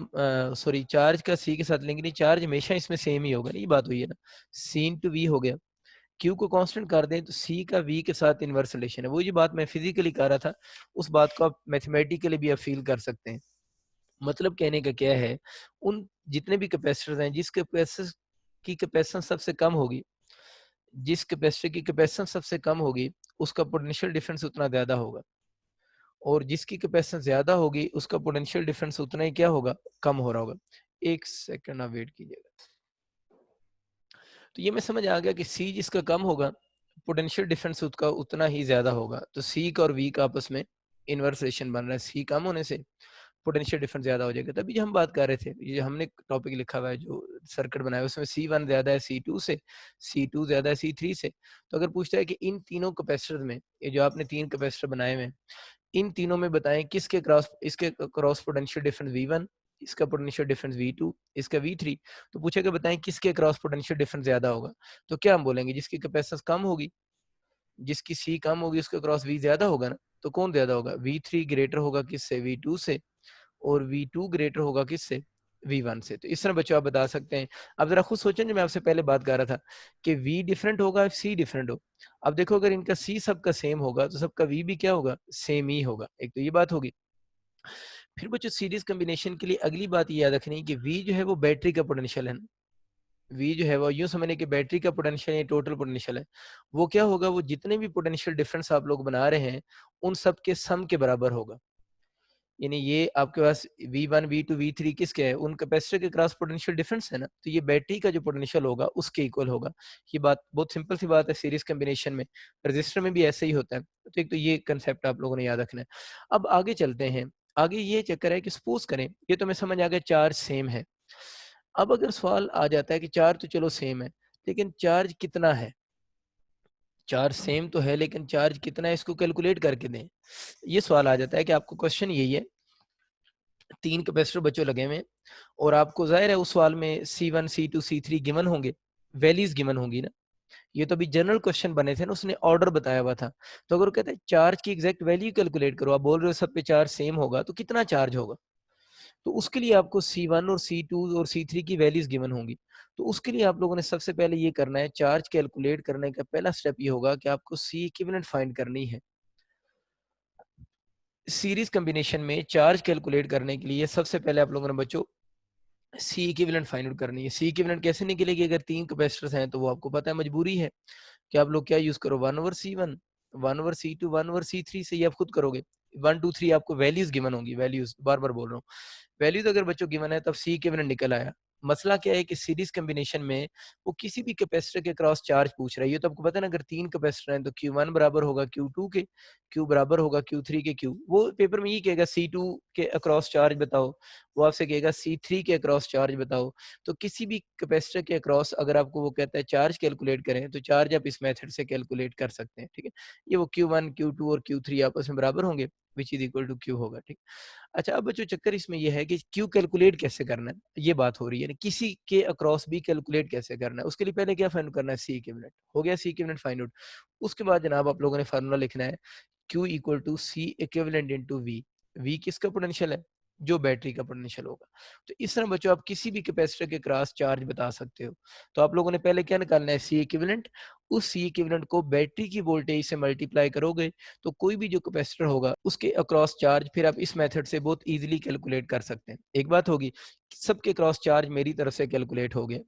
सॉरी, चार्ज का C के साथ लेंगे नहीं, चार्ज हमेशा इसमें सेम ही होगा ना, ये बात हुई है ना। C इंटू V हो गया। Q को कांस्टेंट कर दें तो C का V के साथ इन्वर्स रिलेशन है। वो जो बात मैं फिजिकली कर रहा था, उस बात को आप मैथमेटिकली भी आप फील कर सकते हैं। मतलब कहने का क्या है, उन जितने भी कैपेसिटर्स हैं, जिस कैपेसिटर की कैपेसिटेंस सबसे कम होगी, जिस कैपेसिटर की कैपेसिटेंस सबसे कम होगी, उसका पोटेंशियल डिफरेंस उतना ज़्यादा होगा, और जिसकी कैपेसिटेंस ज़्यादा होगी, उसका पोटेंशियल डिफरेंस उतना ही क्या होगा, कम हो रहा होगा। 1 सेकंड आप वेट कीजिएगा। तो ये मैं समझ आ गया कि C जिसका कम होगा, पोटेंशियल डिफरेंस उसका उतना ही ज़्यादा होगा। तो C का और V का आपस में इन्वर्स रिलेशन बन रहा है। C कम होने से पोटेंशियल डिफरेंस ज़्यादा हो जाएगा। तभी जो हम बात कर रहे थे, ये हमने टॉपिक लिखा हुआ है, जो सर्किट बनाया है, उसमें C1 ज़्यादा है C2 से, C2 ज़्यादा है C3 से। तो अगर पूछता है कि इन तीनों कैपेसिटर में, ये जो आपने 3 कैपेसिटर बनाए हुए हैं, इन तीनों में बताएं किसके क्रॉस, इसके क्रॉस पोटेंशियल डिफरेंस V1, इसका पोटेंशियल डिफरेंस V2, इसका V3। तो पूछेगा बताएं किसके क्रॉस पोटेंशियल डिफरेंस ज्यादा होगा। तो क्या हम बोलेंगे, जिसकी कैपेसिटेंस कम होगी, जिसकी C कम होगी, उसका क्रॉस V ज्यादा होगा ना। तो कौन ज्यादा होगा, V3 ग्रेटर होगा किससे, V2 से, और V2 ग्रेटर होगा किससे, V1 से। तो इस तरह बच्चों आप बता सकते हैं। अब जरा खुद सोचें, जो मैं आपसे पहले बात कर रहा था कि V डिफरेंट होगा, C डिफरेंट हो। अब देखो, अगर इनका C सबका सेम होगा, तो सबका V भी क्या होगा, सेम ही होगा। एक तो ये बात होगी। फिर बच्चों, सीरीज कॉम्बिनेशन के लिए अगली बात ये याद रखनी है कि V जो है वो बैटरी का पोटेंशियल है ना। V जो है वो यूं समझने कि बैटरी का पोटेंशियल या टोटल पोटेंशियल है। वो क्या होगा, वो जितने भी पोटेंशियल डिफरेंस आप लोग बना रहे हैं, उन सब के सम के बराबर होगा। यानी ये आपके पास V1 V2 V3 किसके है, उन कैपेसिटर के क्रॉस पोटेंशियल डिफरेंस है ना। तो ये बैटरी का जो पोटेंशियल होगा उसके इक्वल होगा। ये बात बहुत सिंपल सी बात है, सीरीज कॉम्बिनेशन में। रजिस्टर में भी ऐसे ही होता है। तो एक तो ये कंसेप्ट आप लोगों ने याद रखना है। अब आगे चलते हैं। आगे ये चक्कर है कि सपोज करें, ये तो मैं समझ आ गया चार्ज सेम है। अब अगर सवाल आ जाता है कि चार्ज तो चलो सेम है, लेकिन चार्ज कितना है। चार्ज सेम तो है, लेकिन चार्ज कितना है, इसको कैलकुलेट करके दें। ये सवाल आ जाता है कि आपको क्वेश्चन यही है, 3 कैपेसिटर बच्चों लगे हुए हैं, और आपको ज़ाहिर है उस सवाल में C1 C2 C3 गिवन होंगे, वैल्यूज गिवन होंगी ना। ये तो अभी जनरल क्वेश्चन बने थे ना, उसने ऑर्डर बताया हुआ था। तो अगर वो कहते हैं चार्ज की एग्जैक्ट वैल्यू कैलकुलेट करो, आप बोल रहे हो सब पे चार्ज सेम होगा, तो कितना चार्ज होगा। तो उसके लिए आपको C1 और C2 और C3 की वैल्यूज गिवन होंगी। तो उसके लिए आप लोगों ने सबसे पहले ये करना है, चार्ज कैलकुलेट करने का पहला स्टेप ये होगा कि आपको C इक्विवेलेंट फाइंड करनी है। सीरीज कॉम्बिनेशन में चार्ज कैलकुलेट करने के लिए सबसे पहले आप लोगों ने बच्चों सी इक्विवेलेंट फाइंड आउट करनी है। सी इक्विवेलेंट कैसे निकलेगी, अगर 3 कैपेसिटर्स हैं तो वो आपको पता है मजबूरी है कि आप लोग क्या यूज करो, 1/C1, 1/C2, 1/C3 से, ये आप खुद करोगे। 1 2 3 आपको वैल्यूज गिवन होंगी, वैल्यूज बार बार बोल रहा हूँ। वैल्यूज अगर बच्चों गिवन है, तब सी इक्विवेलेंट निकल आया। मसला क्या है कि सीरीज कॉम्बिनेशन में वो किसी भी कैपेसिटर के क्रॉस चार्ज पूछ रहा है। ये तो आपको पता है ना, अगर 3 कैपेसिटर हैं तो Q1 बराबर होगा Q2 के, Q बराबर होगा Q3 के। Q वो पेपर में ये कहेगा C2 के अक्रॉस चार्ज बताओ, वो आपसे कहेगा C3 के अक्रॉस चार्ज बताओ। तो किसी भी कैपेसिटर के अक्रॉस अगर आपको वो कहता है चार्ज कैलकुलेट करें, तो चार्ज आप इस मेथड से कैलकुलेट कर सकते हैं। ठीक है, ये वो Q1 Q2 और Q3 आपस में बराबर होंगे, which is equal to Q होगा। ठीक। अच्छा, अब बच्चों चक्कर इसमें ये है कि Q कैलकुलेट कैसे करना है, ये बात हो रही है। किसी के अक्रॉस भी कैलकुलेट कैसे करना है, उसके लिए पहले क्या फाइंड करना है, सी इक्विवेलेंट हो गया, सी इक्विवेलेंट फाइंड आउट। उसके बाद जनाब आप लोगों ने फार्मूला लिखना है, Q equal to C equivalent into V. V किसका पोटेंशियल है, जो बैटरी का पोटेंशियल होगा। तो इस तरह बच्चों आप किसी भी कैपेसिटर के क्रॉस चार्ज बता सकते हो। तो आप लोगों ने पहले क्या निकालना है, सी इक्विवेलेंट। उस सी इक्विवेलेंट को बैटरी की वोल्टेज से मल्टीप्लाई करोगे, तो कोई भी जो कैपेसिटर होगा उसके अक्रॉस चार्ज फिर आप इस मेथड से बहुत इजीली कैलकुलेट कर सकते हैं। एक बात होगी, सबके क्रॉस चार्ज मेरी तरफ से कैलकुलेट हो गए।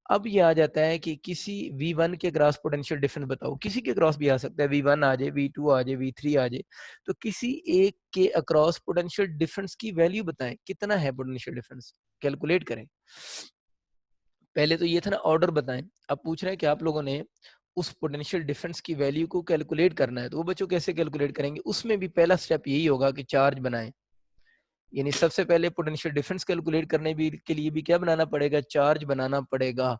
अब ये आ जाता है कि किसी V1 के क्रॉस पोटेंशियल डिफरेंस बताओ। किसी के क्रॉस भी आ सकता है, V1 आ जाए, V2 आ जाए, V3 आ जाए। तो किसी एक के अक्रॉस पोटेंशियल डिफरेंस की वैल्यू बताएं, कितना है पोटेंशियल डिफरेंस, कैलकुलेट करें। पहले तो ये था ना, ऑर्डर बताएं। अब पूछ रहे हैं कि आप लोगों ने उस पोटेंशियल डिफरेंस की वैल्यू को कैलकुलेट करना है। तो वो बच्चों कैसे कैलकुलेट करेंगे, उसमें भी पहला स्टेप यही होगा कि चार्ज बनाएं। यानी सबसे पहले पोटेंशियल डिफरेंस कैलकुलेट करने भी के लिए भी क्या बनाना पड़ेगा, चार्ज बनाना पड़ेगा।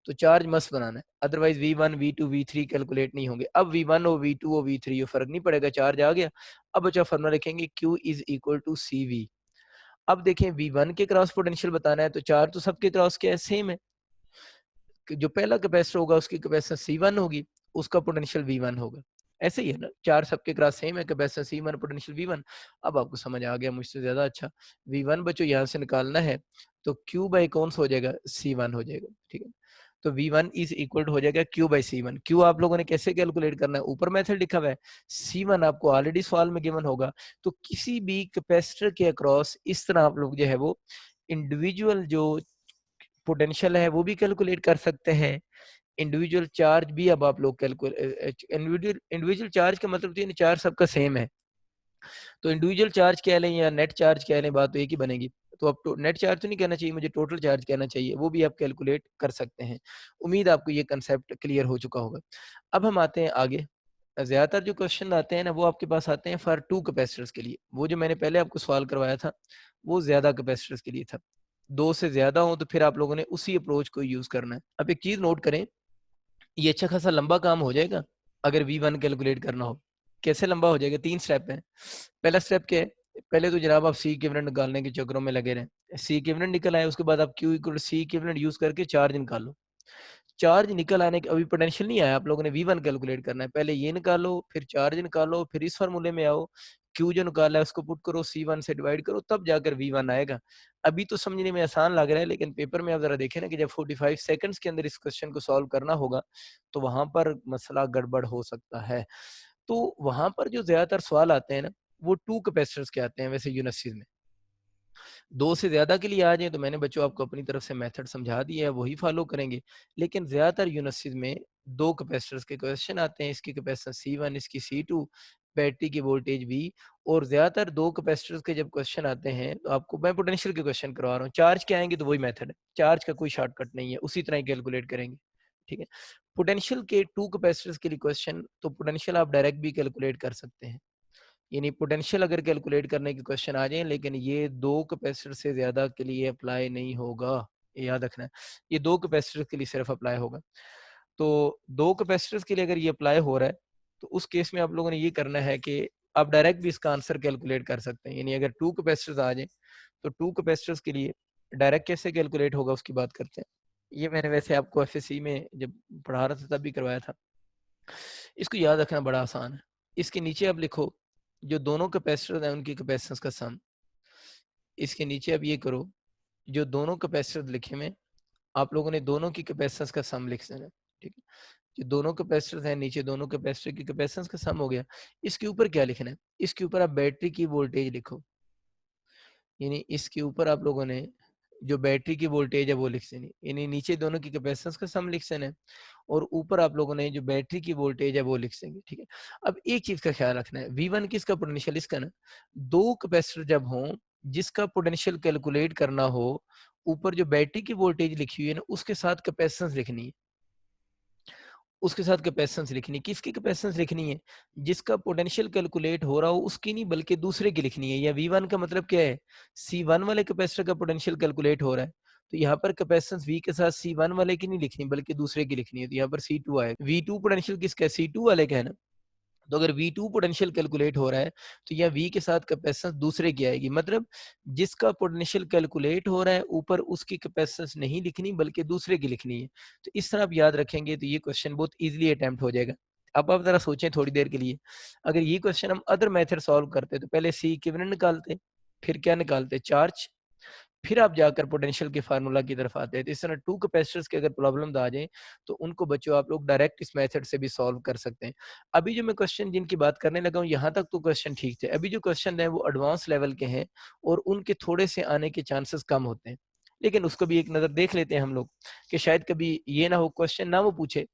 तो चार्ज मस्त बनाना है, otherwise V1 V2 V3 calculate नहीं होंगे। अब V1 हो, V2 हो, V3 हो, फर्क नहीं पड़ेगा, चार्ज आ गया। अब बच्चा फॉर्मूला लिखेंगे, Q is equal to CV। अब देखें, V1 के क्रॉस पोटेंशियल बताना है, तो चार्ज तो सबके क्रॉस क्या है, सेम है। जो पहला कैपेसिटर होगा उसकी कैपेसिटेंस C1 होगी, उसका पोटेंशियल V1 होगा। ऐसे ही है ना, 4 सबके क्रॉस सेम है, कैपेसिटेंस C1 पोटेंशियल V1। अब आपको समझ आ गया मुझसे ज़्यादा अच्छा। V1 बच्चों यहाँ से निकालना है, तो Q बाई कौन सा हो जाएगा? C1 हो जाएगा, ठीक है। तो V1 इज़ इक्वल टू हो जाएगा Q बाई C1। Q आप लोगों ने कैसे कैलकुलेट करना है? ऊपर मेथड लिखा हुआ है। C1 आपको ऑलरेडी सवाल में गिवन होगा। तो किसी भी कैपेसिटर के अक्रॉस इस तरह आप लोग जो है वो इंडिविजुअल जो पोटेंशियल है वो भी कैलकुलेट कर सकते हैं। इंडिविजुअल चार्ज भी अब आप लोग इंडिविजुअल चार्ज का मतलब तो ये नहीं चार्ज सबका सेम है। तो इंडिविजुअल चार्ज कह लें या नेट चार्ज कह लें, बात तो एक ही बनेगी। तो अब तो नेट चार्ज तो नहीं कहना चाहिए, मुझे टोटल चार्ज कहना चाहिए, वो भी आप कैलकुलेट कर सकते हैं। उम्मीद आपको ये कंसेप्ट क्लियर हो चुका होगा। अब हम आते हैं आगे। ज़्यादातर जो क्वेश्चन आते हैं ना वो आपके पास आते हैं फॉर 2 कैपेसिटर्स के लिए। वो जो मैंने पहले आपको सवाल करवाया था, वो ज़्यादा कैपेसिटर्स के लिए था। 2 से ज़्यादा हो तो फिर आप लोगों ने उसी अप्रोच को यूज़ करना है। अब एक चीज़ नोट करें, ये अच्छा खासा लंबा काम हो जाएगा अगर V1 कैलकुलेट करना हो। कैसे लंबा हो जाएगा? 3 स्टेप हैं। पहला स्टेप क्या है? पहले तो जनाब आप C इक्विवेलेंट निकालने के चक्करों में लगे रहें। C इक्विवेलेंट निकल आए, उसके बाद आप Q equal to C equivalent use करके चार्ज निकालो। चार्ज निकल आने के अभी पोटेंशियल नहीं आया, आप लोगों ने V1 कैलकुलेट करना है। पहले ये निकालो, फिर चार्ज निकालो, फिर इस फार्मूले में आओ, Q जो निकाला है उसको पुट करो, C1 से डिवाइड करो, तब जाकर V1 आएगा। अभी तो समझने में आसान लग रहा है, लेकिन पेपर में आप ज़रा देखें ना कि जब 45 सेकंड्स के अंदर इस क्वेश्चन को सॉल्व करना होगा, तो वहाँ पर मसला गड़बड़ हो सकता है। तो वहाँ पर जो ज़्यादातर सवाल आते हैं ना, वो 2 कैपेसिटर्स के आते हैं वैसे यूनिवर्सिटीज़ में। 2 से ज़्यादा के लिए आ जाएँ तो मैंने बच्चों आपको अपनी तरफ से मेथड समझा दिया है, वही फॉलो करेंगे। लेकिन ज़्यादातर यूनिवर्सिटीज़ में 2 कैपेसिटर्स के क्वेश्चन आते हैं, इसकी कैपेसिटेंस C1 इसकी C2, बैटरी की वोल्टेज V। और ज़्यादातर 2 कैपेसिटर्स के जब क्वेश्चन आते हैं, तो आपको मैं पोटेंशियल के क्वेश्चन करवा रहा हूँ। चार्ज के आएँगे तो वही मेथड है, चार्ज का कोई शॉर्टकट नहीं है, उसी तरह ही कैलकुलेट करेंगे, ठीक है। पोटेंशियल के 2 कैपेसिटर्स के लिए क्वेश्चन, तो पोटेंशियल आप डायरेक्ट भी कैलकुलेट कर सकते हैं। यानी पोटेंशियल अगर कैलकुलेट करने के क्वेश्चन आ जाएँ, लेकिन ये 2 कैपेसिटर से ज़्यादा के लिए अप्लाई नहीं होगा, ये याद रखना है। ये 2 कैपेसिटर के लिए सिर्फ अप्लाई होगा। तो 2 कैपेसिटर्स के लिए अगर ये अप्लाई हो रहा है, तो उस केस में आप लोगों ने ये करना है कि आप डायरेक्ट भी इसका आंसर कैलकुलेट कर सकते हैं। यानी अगर 2 कैपेसिटर्स आ जाएँ, तो 2 कैपेसिटर्स के लिए डायरेक्ट कैसे कैलकुलेट होगा उसकी बात करते हैं। ये मैंने वैसे आपको एफएससी में जब पढ़ा रहा था तब भी करवाया था। इसको याद रखना बड़ा आसान है। इसके नीचे आप लिखो, जो दोनों कैपेसिटर हैं उनकी कैपेसिटेंस का सम। इसके नीचे आप ये करो, जो दोनों कैपेसिटर लिखे हुए हैं, आप लोगों ने दोनों की कैपेसिटेंस का सम लिख देना है, ठीक है। जो दोनों कैपेसिटर हैं, नीचे दोनों कैपेसिटर की कैपेसिटेंस का सम हो गया। इसके ऊपर क्या लिखना है? इसके ऊपर आप बैटरी की वोल्टेज लिखो। यानी इसके ऊपर आप लोगों ने जो बैटरी की वोल्टेज है वो लिख देनी, यानी नीचे दोनों की कैपेसिटेंस का सम लिख देना है और ऊपर आप लोगों ने जो बैटरी की वोल्टेज है वो लिख देंगे, ठीक है। अब एक चीज का ख्याल रखना है, V1 किसका पोटेंशियल, इसका ना। दो कैपेसिटर जब हों, जिसका पोटेंशियल कैलकुलेट करना हो, ऊपर जो बैटरी की वोल्टेज लिखी हुई है ना उसके साथ कैपेसिटेंस लिखनी है। उसके साथ कैपेसिटेंस लिखनी है। किसकी कैपेसिटेंस लिखनी है? जिसका पोटेंशियल कैलकुलेट हो रहा हो उसकी नहीं, बल्कि दूसरे की लिखनी है। या V1 का मतलब क्या है? C1 वाले कैपेसिटर का पोटेंशियल कैलकुलेट हो रहा है, तो यहाँ पर कैपेसिटेंस V के साथ C1 वाले की नहीं लिखनी, बल्कि दूसरे की लिखनी है। तो यहाँ पर C2 आएगा। V2 पोटेंशियल किसका है? C2 वाले का है ना। तो अगर V2 पोटेंशियल कैलकुलेट हो रहा है, तो यहाँ V के साथ कैपेसिटेंस दूसरे की आएगी। मतलब जिसका पोटेंशियल कैलकुलेट हो रहा है, ऊपर उसकी कैपेसिटेंस नहीं लिखनी, बल्कि दूसरे की लिखनी है। तो इस तरह आप याद रखेंगे तो ये क्वेश्चन बहुत ईज़िली अटेम्प्ट हो जाएगा। अब आप ज़रा सोचें थोड़ी देर के लिए, अगर ये क्वेश्चन हम अदर मेथड सॉल्व करते तो पहले C इक्विवेलेंट निकालते, फिर क्या निकालते? चार्ज, फिर आप जाकर पोटेंशियल के फार्मूला की तरफ आते हैं। तो इस तरह 2 कैपेसिटर्स के अगर प्रॉब्लम्स आ जाएँ, तो उनको बच्चों आप लोग डायरेक्ट इस मेथड से भी सॉल्व कर सकते हैं। अभी जो मैं क्वेश्चन जिनकी बात करने लगा हूँ, यहाँ तक तो क्वेश्चन ठीक थे। अभी जो क्वेश्चन हैं वो एडवांस लेवल के हैं और उनके थोड़े से आने के चांसेस कम होते हैं। लेकिन उसको भी एक नज़र देख लेते हैं हम लोग, कि शायद कभी ये ना हो क्वेश्चन ना वो पूछे,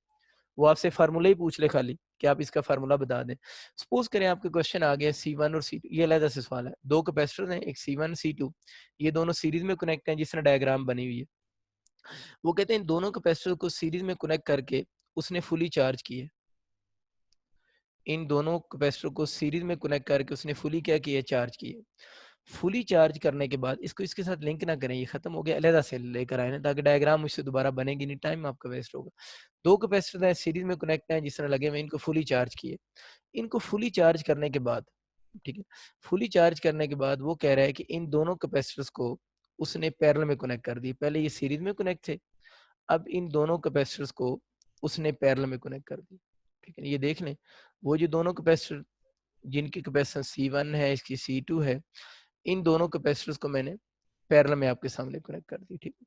वो आपसे फार्मूला ही पूछ ले खाली कि आप इसका फार्मूला बता दें। सपोज करें आपके क्वेश्चन आ गया C1 और C2, ये अलग से सवाल है। 2 कैपेसिटर हैं, एक C1 C2, ये दोनों सीरीज में कनेक्ट हैं, जिस तरह डायग्राम बनी हुई है। वो कहते हैं इन दोनों कैपेसिटर को सीरीज में कनेक्ट करके उसने फुली चार्ज किए। इन दोनों कैपेसिटर को सीरीज में कनेक्ट करके उसने फुली क्या किया? चार्ज किए। फुली चार्ज करने के बाद इसको इसके साथ लिंक ना करें, ये खत्म हो गया, अलग से लेकर आए ना, ताकि डायग्राम मुझसे दोबारा बनेगी नहीं, टाइम आपका वेस्ट होगा। 2 कैपेसिटर हैं, सीरीज में कनेक्ट हैं, जिस तरह लगे हुए, इनको फुली चार्ज किए। इनको फुली चार्ज करने के बाद, ठीक है, फुली चार्ज करने के बाद वो कह रहा है कि इन दोनों कैपेसिटर्स को उसने पैरेलल में कनेक्ट कर दी। पहले ये सीरीज में कनेक्ट थे, अब इन दोनों कैपेसिटर्स को उसने पैरेलल में कनेक्ट कर दी। ठीक है, ये देख लें, वो जो दोनों कैपेसिटर जिनकी कैपेसिटेंस C1 है, इसकी C2 है, इन दोनों कैपेसिटर्स को मैंने पैरेलल में आपके सामने कनेक्ट कर दी। ठीक है,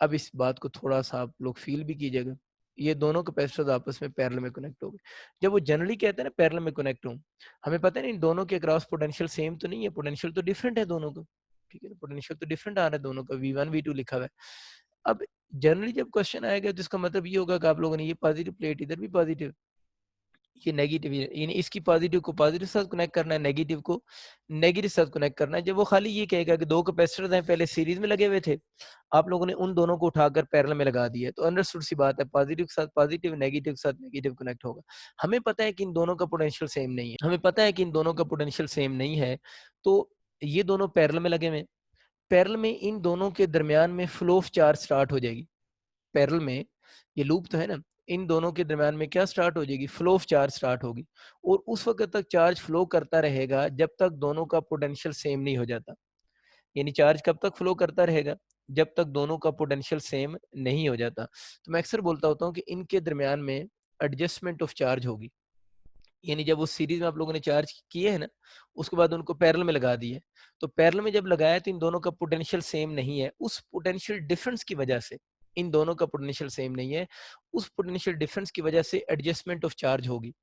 अब इस बात को थोड़ा-सा आप लोग फ़ील भी कीजिएगा। ये दोनों कैपेसिटर्स आपस में पैरेलल में कनेक्ट हो गए। जब वो जनरली कहते हैं ना पैरेलल में कनेक्ट हों, हमें पता है ना इन दोनों के अक्रॉस पोटेंशियल सेम तो नहीं है, पोटेंशियल तो डिफरेंट है दोनों का। ठीक है ना, पोटेंशियल तो डिफरेंट आ रहा है दोनों का, V1 V2 लिखा हुआ है। अब जनरली जब क्वेश्चन आएगा तो इसका मतलब ये होगा कि आप लोगों ने ये पॉजिटिव प्लेट, इधर भी पॉजिटिव, ये नेगेटिव है, यानी इसकी पॉजिटिव को पॉजिटिव साथ कनेक्ट करना है, नेगेटिव को नेगेटिव साथ कनेक्ट करना है। जब वो खाली ये कहेगा कि दो कैपेसिटर्स हैं, पहले सीरीज में लगे हुए थे, आप लोगों ने उन दोनों को उठाकर पैरेलल में लगा दिया, तो अंडरस्टूड सी बात है, पॉजिटिव के साथ पॉजिटिव, नेगेटिव के साथ नेगेटिव कनेक्ट होगा। हमें पता है कि इन दोनों का पोटेंशियल सेम नहीं है, हमें पता है कि इन दोनों का पोटेंशियल सेम नहीं है, तो ये दोनों पैरेलल में लगे हुए हैं। पैरेलल में इन दोनों के दरमियान में फ्लो ऑफ चार्ज स्टार्ट हो जाएगी। पैरेलल में ये लूप तो है ना, इन दोनों के दरमियान में क्या स्टार्ट हो जाएगी, फ्लो ऑफ चार्ज स्टार्ट होगी, और उस वक्त तक चार्ज फ्लो करता रहेगा जब तक दोनों का पोटेंशियल सेम नहीं हो जाता। यानी चार्ज कब तक फ्लो करता रहेगा, जब तक दोनों का पोटेंशियल सेम नहीं हो जाता। तो मैं अक्सर बोलता होता हूँ कि इनके दरमियान में एडजस्टमेंट ऑफ चार्ज होगी। यानी जब उस सीरीज में आप लोगों ने चार्ज किए है ना, उसके बाद उनको पैरेलल में लगा दिए, तो पैरेलल में जब लगाया तो इन दोनों का पोटेंशियल सेम नहीं है, उस पोटेंशियल डिफरेंस की वजह से, इन दोनों का पोटेंशियल सेम नहीं है, उस पोटेंशियल डिफरेंस की वजह से एडजस्टमेंट ऑफ चार्ज होगी।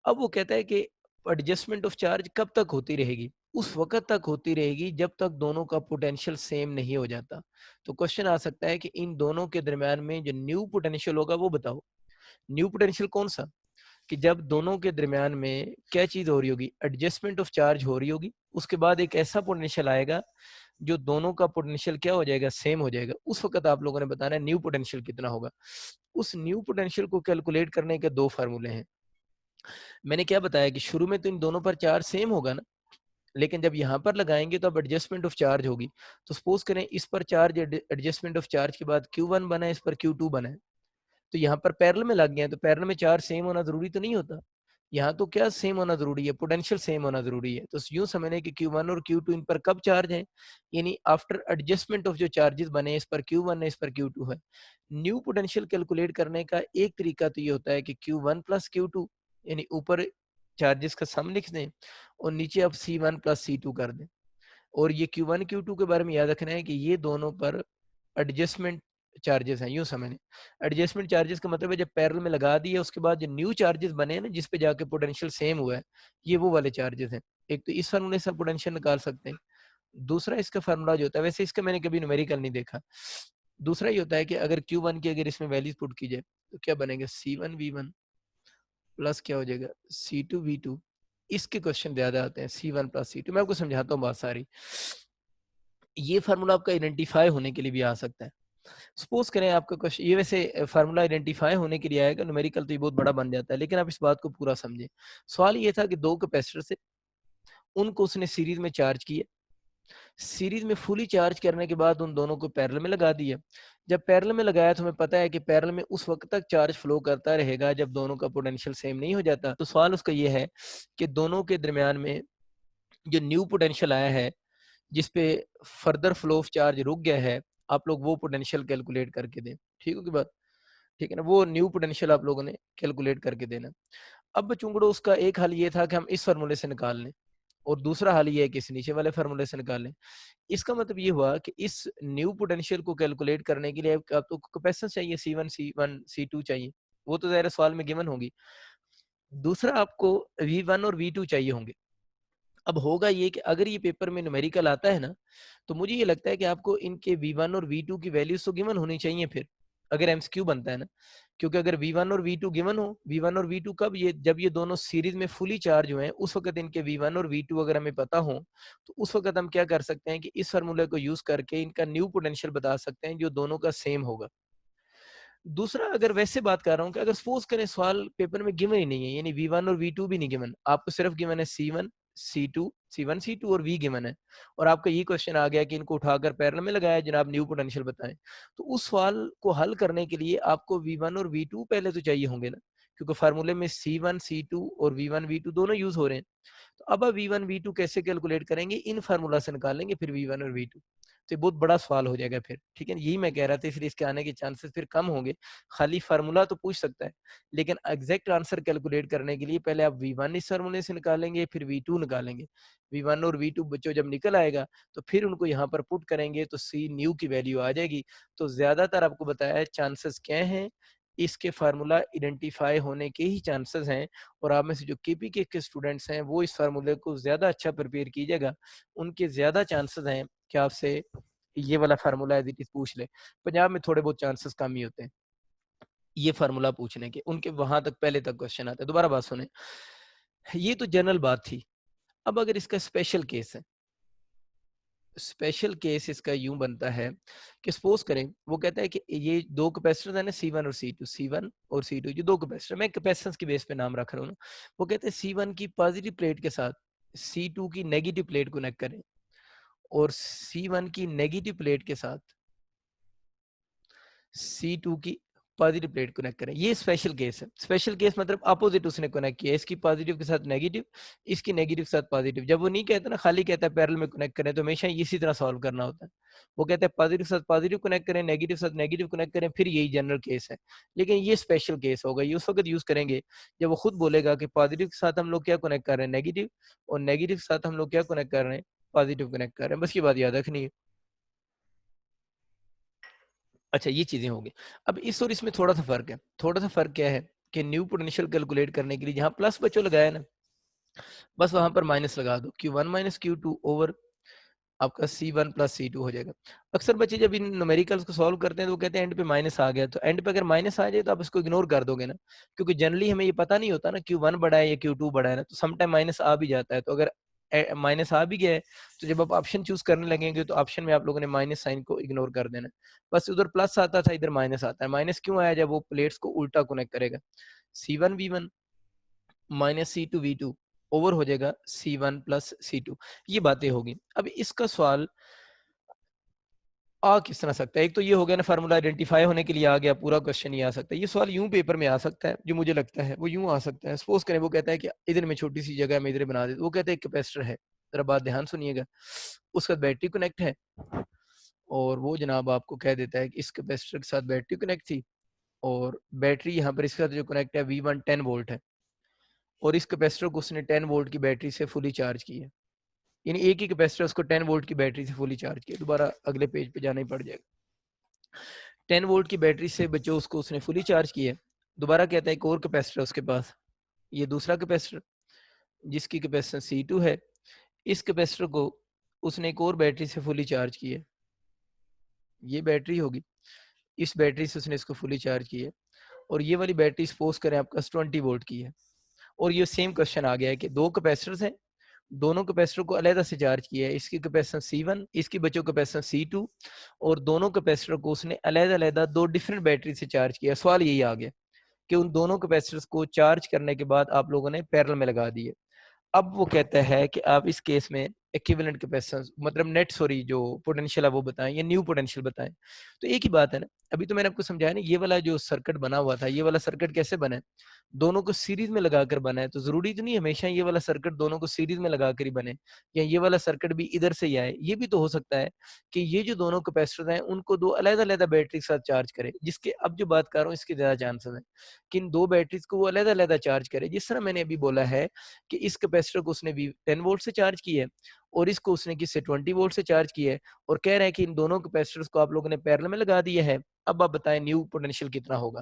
अब वो कहता है कि एडजस्टमेंट ऑफ चार्ज कब तक होती रहेगी, उस वक्त तक होती रहेगी जब तक दोनों का पोटेंशियल सेम नहीं हो जाता। तो क्वेश्चन आ सकता है कि इन दोनों के दरमियान में जो न्यू पोटेंशियल होगा वो बताओ। न्यू पोटेंशियल कौन सा, कि जब दोनों के दरमियान में क्या चीज हो रही होगी, एडजस्टमेंट ऑफ चार्ज हो रही होगी, उसके बाद एक ऐसा पोटेंशियल आएगा जो दोनों का पोटेंशियल क्या हो जाएगा, सेम हो जाएगा। उस वक्त आप लोगों ने बताना है न्यू पोटेंशियल कितना होगा। उस न्यू पोटेंशियल को कैलकुलेट करने के दो फार्मूले हैं। मैंने क्या बताया कि शुरू में तो इन दोनों पर चार्ज सेम होगा ना, लेकिन जब यहाँ पर लगाएंगे तो अब एडजस्टमेंट ऑफ चार्ज होगी। तो सपोज करें इस पर चार्ज, एडजस्टमेंट ऑफ चार्ज के बाद Q1 बना है, इस पर Q2 बना है, तो यहाँ पर पैरेलल में लग गए हैं, तो पैरेलल में चार्ज सेम होना जरूरी तो नहीं होता। यहाँ तो क्या सेम होना जरूरी है, पोटेंशियल सेम होना जरूरी है। तो यूं समझने कि Q1 और Q2 इन पर कब चार्ज है, यानी आफ्टर एडजस्टमेंट ऑफ जो चार्जेस बने, इस पर Q1 है, इस पर Q2 है। न्यू पोटेंशियल कैलकुलेट करने का एक तरीका तो ये होता है कि Q1 प्लस Q2, यानी ऊपर चार्जेस का सम लिख दें और नीचे आप C1 प्लस C2 कर दें। और ये Q1 Q2 के बारे में याद रखना है कि ये दोनों पर एडजस्टमेंट चार्जेस हैं, यूं समझें। एडजस्टमेंट चार्जेस का मतलब है जब पैरेलल में लगा दिए उसके बाद जो न्यू चार्जेस बने हैं ना, जिस पे जाके पोटेंशियल सेम हुआ है, ये वो वाले चार्जेस हैं। एक तो इस फार्मूले से पोटेंशियल निकाल सकते हैं, दूसरा इसका फार्मूला जो होता है, वैसे इसका मैंने कभी न्यूमेरिकल नहीं देखा, दूसरा ये होता है कि अगर Q1 की अगर इसमें वैल्यूज पुट की जाए तो क्या बनेगा, C1 V1 प्लस क्या हो जाएगा, C2 V2। इसके क्वेश्चन ज्यादा आते हैं, C1 प्लस C2। मैं आपको समझाता हूँ बात सारी। ये फार्मूला आपका आइडेंटिफाई होने के लिए भी आ सकता है। सपोज करें आपका क्वेश्चन, ये वैसे फार्मूला आइडेंटिफाई होने के लिए आएगा, न्यूमेरिकल तो ये बहुत बड़ा बन जाता है, लेकिन आप इस बात को पूरा समझें। सवाल ये था कि दो कैपेसिटर से, उनको उसने सीरीज में चार्ज किया, सीरीज में फुली चार्ज करने के बाद उन दोनों को पैरेलल में लगा दिया। जब पैरेलल में लगाया तो हमें पता है कि पैरेलल में उस वक्त तक चार्ज फ्लो करता रहेगा जब दोनों का पोटेंशियल सेम नहीं हो जाता। तो सवाल उसका ये है कि दोनों के दरमियान में जो न्यू पोटेंशियल आया है, जिसपे फर्दर फ्लो ऑफ चार्ज रुक गया है, आप लोग वो पोटेंशियल कैलकुलेट करके दें। ठीक होगी बात, ठीक है ना, वो न्यू पोटेंशियल आप लोगों ने कैलकुलेट करके देना। अब चुंगड़ो उसका एक हल ये था कि हम इस फार्मूले से निकाल लें, और दूसरा हल ये है कि इस नीचे वाले फार्मूले से निकाल लें। इसका मतलब ये हुआ कि इस न्यू पोटेंशियल को कैलकुलेट करने के लिए आपको कैपेसिटेंस चाहिए, C1 C1 C2 चाहिए, वो तो ज़ाहिर सवाल में गिवन होगी। दूसरा आपको V1 और V2 चाहिए होंगे। अब होगा ये कि अगर ये पेपर में न्यूमेरिकल आता है ना, तो मुझे ये लगता है कि आपको इनके V1 और V2 की वैल्यूज तो गिवन होनी चाहिए फिर, अगर एमसीक्यू बनता है ना। क्योंकि अगर V1 और V2 गिवन हो, V1 और V2 कब, ये जब ये दोनों सीरीज में फुली चार्ज हुए हैं, उस वक्त इनके V1 और V2 अगर हमें पता हो, तो उस वक्त हम क्या कर सकते हैं कि इस फार्मूले को यूज करके इनका न्यू पोटेंशियल बता सकते हैं जो दोनों का सेम होगा। दूसरा, अगर वैसे बात कर रहा हूँ कि अगर सपोज करें सवाल पेपर में गिवन ही नहीं है, यानी V1 और V2 भी नहीं गिवन, आपको सिर्फ गिवन है C1 C2, C1 C2 और V गिवन है, और आपका ये क्वेश्चन आ गया कि इनको उठाकर पैरेलल में लगाया जनाब, न्यू पोटेंशियल बताएं। तो उस सवाल को हल करने के लिए आपको V1 और V2 पहले तो चाहिए होंगे ना, क्योंकि फार्मूले में C1 C2 और V1 V2 दोनों यूज हो रहे हैं। तो अब आप V1 V2 कैसे कैलकुलेट करेंगे, इन फार्मूला से निकालेंगे फिर V1 और V2। तो ये बहुत बड़ा सवाल हो जाएगा फिर, ठीक है, यही मैं कह रहा था, इसलिए इसके आने के चांसेस फिर कम होंगे। खाली फार्मूला तो पूछ सकता है, लेकिन एग्जैक्ट आंसर कैलकुलेट करने के लिए पहले आप V1 इस फार्मूले से निकालेंगे, फिर V2 निकालेंगे। V1 और V2 बच्चों जब निकल आएगा तो फिर उनको यहाँ पर पुट करेंगे तो C न्यू की वैल्यू आ जाएगी। तो ज्यादातर आपको बताया है चांसेस क्या हैं, इसके फार्मूला आइडेंटिफाई होने के ही चांसेस हैं। और आप में से जो केपीके के स्टूडेंट्स हैं वो इस फार्मूले को ज्यादा अच्छा प्रिपेयर कीजिएगा, उनके ज्यादा चांसेस हैं कि आपसे ये वाला फार्मूला एज इट इज पूछ ले। पंजाब में थोड़े बहुत चांसेस कम ही होते हैं ये फार्मूला पूछने के, उनके वहां तक पहले तक क्वेश्चन आता है। दोबारा बात सुने, ये तो जनरल बात थी। अब अगर इसका स्पेशल केस है, स्पेशल केस इसका यूं बनता है कि सपोज करें वो कहता है कि ये दो कैपेसिटर है ना C1 और C2, C1 और C2 ये दो कैपेसिटर, मैं कैपेसिटेंस के बेस पे नाम रख रहा हूँ ना। वो कहते हैं C1 की पॉजिटिव प्लेट के साथ C2 की नेगेटिव प्लेट कनेक्ट करें, और C1 की नेगेटिव प्लेट के साथ C2 की पॉजिटिव प्लेट कनेक्ट करें। ये स्पेशल केस है। स्पेशल केस मतलब अपोजिट उसने कनेक्ट किया, इसकी पॉजिटिव के साथ नेगेटिव, इसकी नेगेटिव के साथ पॉजिटिव। जब वो नहीं कहता ना, खाली कहता है पैरेलल में कनेक्ट करें, तो हमेशा इसी तरह सॉल्व करना होता है। वो कहते हैं पॉजिटिव के साथ पॉजिटिव कनेक्ट करें, नेगेटिव के साथ नेगेटिव कनेक्ट करें, फिर यही जनरल केस है। लेकिन ये स्पेशल केस होगा, ये उस वक्त यूज करेंगे जब वो खुद बोलेगा कि पॉजिटिव के साथ हम लोग क्या कनेक्ट कर रहे हैं, नेगेटिव, और नेगेटिव के साथ हम लोग क्या कनेक्ट कर रहे हैं, पॉजिटिव कनेक्ट कर रहे हैं। बस ये बात याद रखनी है। अच्छा, ये चीजें होंगी। अब इस और इसमें थोड़ा सा फर्क है। थोड़ा सा फर्क क्या है कि न्यू पोटेंशियल कैलकुलेट करने के लिए जहां प्लस बच्चों लगाया ना, बस वहां पर माइनस लगा दो, Q1 माइनस Q2 ओवर आपका C1 प्लस C2 हो जाएगा। अक्सर बच्चे जब इन न्यूमेरिकल्स को सॉल्व करते हैं तो वो कहते हैं एंड पे माइनस आ गया, तो एंड पे अगर माइनस आ जाए तो आप इसको इग्नोर कर दोगे ना, क्योंकि जनरली हमें ये पता नहीं होता ना Q1 बड़ा है या Q2 बड़ा है ना, तो समटाइम माइनस आ भी जाता है। तो अगर माइनस आ भी गया है तो जब आप ऑप्शन चूज करने लगेंगे तो ऑप्शन में आप लोगों ने माइनस साइन को इग्नोर कर देना है। बस उधर प्लस आता था, इधर माइनस आता है। माइनस क्यों आया? जब वो प्लेट्स को उल्टा कनेक्ट करेगा, C1 V1 minus C2 V2 over हो जाएगा C1 प्लस C2। ये बातें होगी। अब इसका सवाल आ किस तरह सकता है? एक तो ये हो गया ना, फार्मूला आइडेंटिफाई होने के लिए आ गया, पूरा क्वेश्चन ये आ सकता है। ये सवाल यूं पेपर में आ सकता है, जो मुझे लगता है वो यूं आ सकता है। सपोज करें वो कहता है कि इधर में छोटी सी जगह में इधर बना दे, वो कहते हैं कैपेसिटर है, जरा बात ध्यान सुनिएगा, उसका बैटरी कनेक्ट है, और वो जनाब आपको कह देता है कि इस कैपेसिटर के साथ बैटरी कनेक्ट थी, और बैटरी यहाँ पर इसके साथ जो कनेक्ट है V1 10 वोल्ट है, और इस कैपेसिटर को उसने 10 वोल्ट की बैटरी से फुली चार्ज किया। यानी एक ही कैपेसिटर उसको 10 वोल्ट की बैटरी से फुली चार्ज किया। दोबारा अगले पेज पे जाना ही पड़ जाएगा। 10 वोल्ट की बैटरी से बच्चों उसको उसने फुली चार्ज किया। दोबारा कहता है एक और कैपेसिटर उसके पास, ये दूसरा कैपेसिटर जिसकी कैपेसिटेंस C2 है, इस कैपेसिटर को उसने एक और बैटरी से फुली चार्ज किया। ये बैटरी होगी, इस बैटरी से उसने इसको फुली चार्ज किया, और ये वाली बैटरी सपोज करें आपका 20 वोल्ट की है। और ये सेम क्वेश्चन आ गया है कि दो कैपेसिटर्स हैं, दोनों कैपेसिटर को अलग से चार्ज किया है, इसकी कैपेसिटेंस C1, इसकी बच्चों कैपेसिटेंस C2, और दोनों कैपेसिटर को उसने अलग अलग दो डिफरेंट बैटरी से चार्ज किया। सवाल यही आ गया कि उन दोनों कैपेसिटर्स को चार्ज करने के बाद आप लोगों ने पैरेलल में लगा दिए। अब वो कहता है कि आप इस केस में इक्विवेलेंट कैपेसिटेंस मतलब नेट सॉरी जो पोटेंशियल है वो बताएं या न्यू पोटेंशियल बताएं। तो एक ही बात है ना, अभी तो मैंने आपको समझाया ना, ये वाला जो सर्किट बना हुआ था, ये वाला सर्किट कैसे बना है? दोनों को सीरीज में लगाकर बना है। तो जरूरी तो नहीं हमेशा ये वाला सर्किट दोनों को सीरीज में लगाकर ही बने, या ये वाला सर्किट भी इधर से ही आए। ये भी तो हो सकता है कि ये जो दोनों कैपेसिटर हैं उनको दो अलग अलग बैटरी के साथ चार्ज करे, जिसके अब जो बात कर रहा हूँ इसके ज्यादा चांसेस है कि इन दो बैटरीज को वो अलग अलग चार्ज करे। जिस तरह मैंने अभी बोला है कि इस कैपेसिटर को उसने 10 वोल्ट से चार्ज किया है, और इसको उसने किससे 20 वोल्ट से चार्ज किया है, और कह रहा है कि इन दोनों कैपेसिटर्स को आप लोगों ने पैरेलल में लगा दिया है। अब आप बताएं न्यू पोटेंशियल कितना होगा?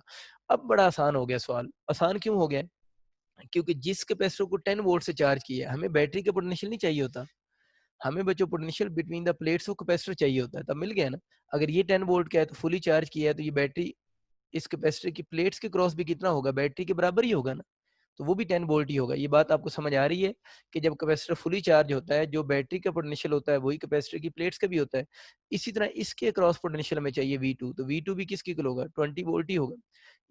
अब बड़ा आसान हो गया सवाल। आसान क्यों हो गया? क्योंकि जिस कैपेसिटर को 10 वोल्ट से चार्ज किया है, हमें बैटरी का पोटेंशियल नहीं चाहिए होता, हमें बच्चों potential between the plates of capacitor चाहिए होता है। तब मिल गया ना। अगर ये 10 वोल्ट का है तो फुली चार्ज किया है, तो ये बैटरी इस कैपेसिटर की प्लेट्स के क्रॉस भी कितना होगा? बैटरी के बराबर ही होगा ना। तो वो भी 10 वोल्ट ही होगा। ये बात आपको समझ आ रही है कि जब कैपेसिटर फुली चार्ज होता है, जो बैटरी का पोटेंशियल होता है वही कैपेसिटर की प्लेट्स का भी होता है। इसी तरह इसके क्रॉस पोटेंशियल हमें चाहिए V2, तो V2 भी किसकी इक्वल होगा? 20 वोल्ट ही होगा।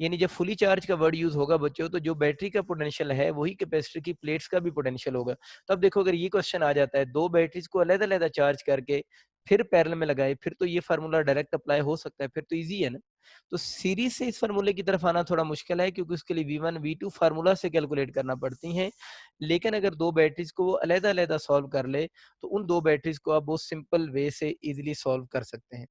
यानी जब फुली चार्ज का वर्ड यूज होगा बच्चों, तो जो बैटरी का पोटेंशियल है वही कैपेसिटर की प्लेट्स का भी पोटेंशियल होगा। तो अब देखो, अगर ये क्वेश्चन आ जाता है, दो बैटरीज को अलग अलग चार्ज करके फिर पैरेलल में लगाए, फिर तो ये फ़ॉर्मूला डायरेक्ट अप्लाई हो सकता है, फिर तो ईज़ी है ना। तो सीरीज़ से इस फ़ॉर्मूले की तरफ आना थोड़ा मुश्किल है क्योंकि उसके लिए V1, V2 फ़ॉर्मूला से कैलकुलेट करना पड़ती हैं। लेकिन अगर 2 बैटरीज़ को वो अलग-अलग सॉल्व कर ले, तो उन 2 बैटरीज़ को आप बहुत सिंपल वे से ईज़िली सॉल्व कर सकते हैं।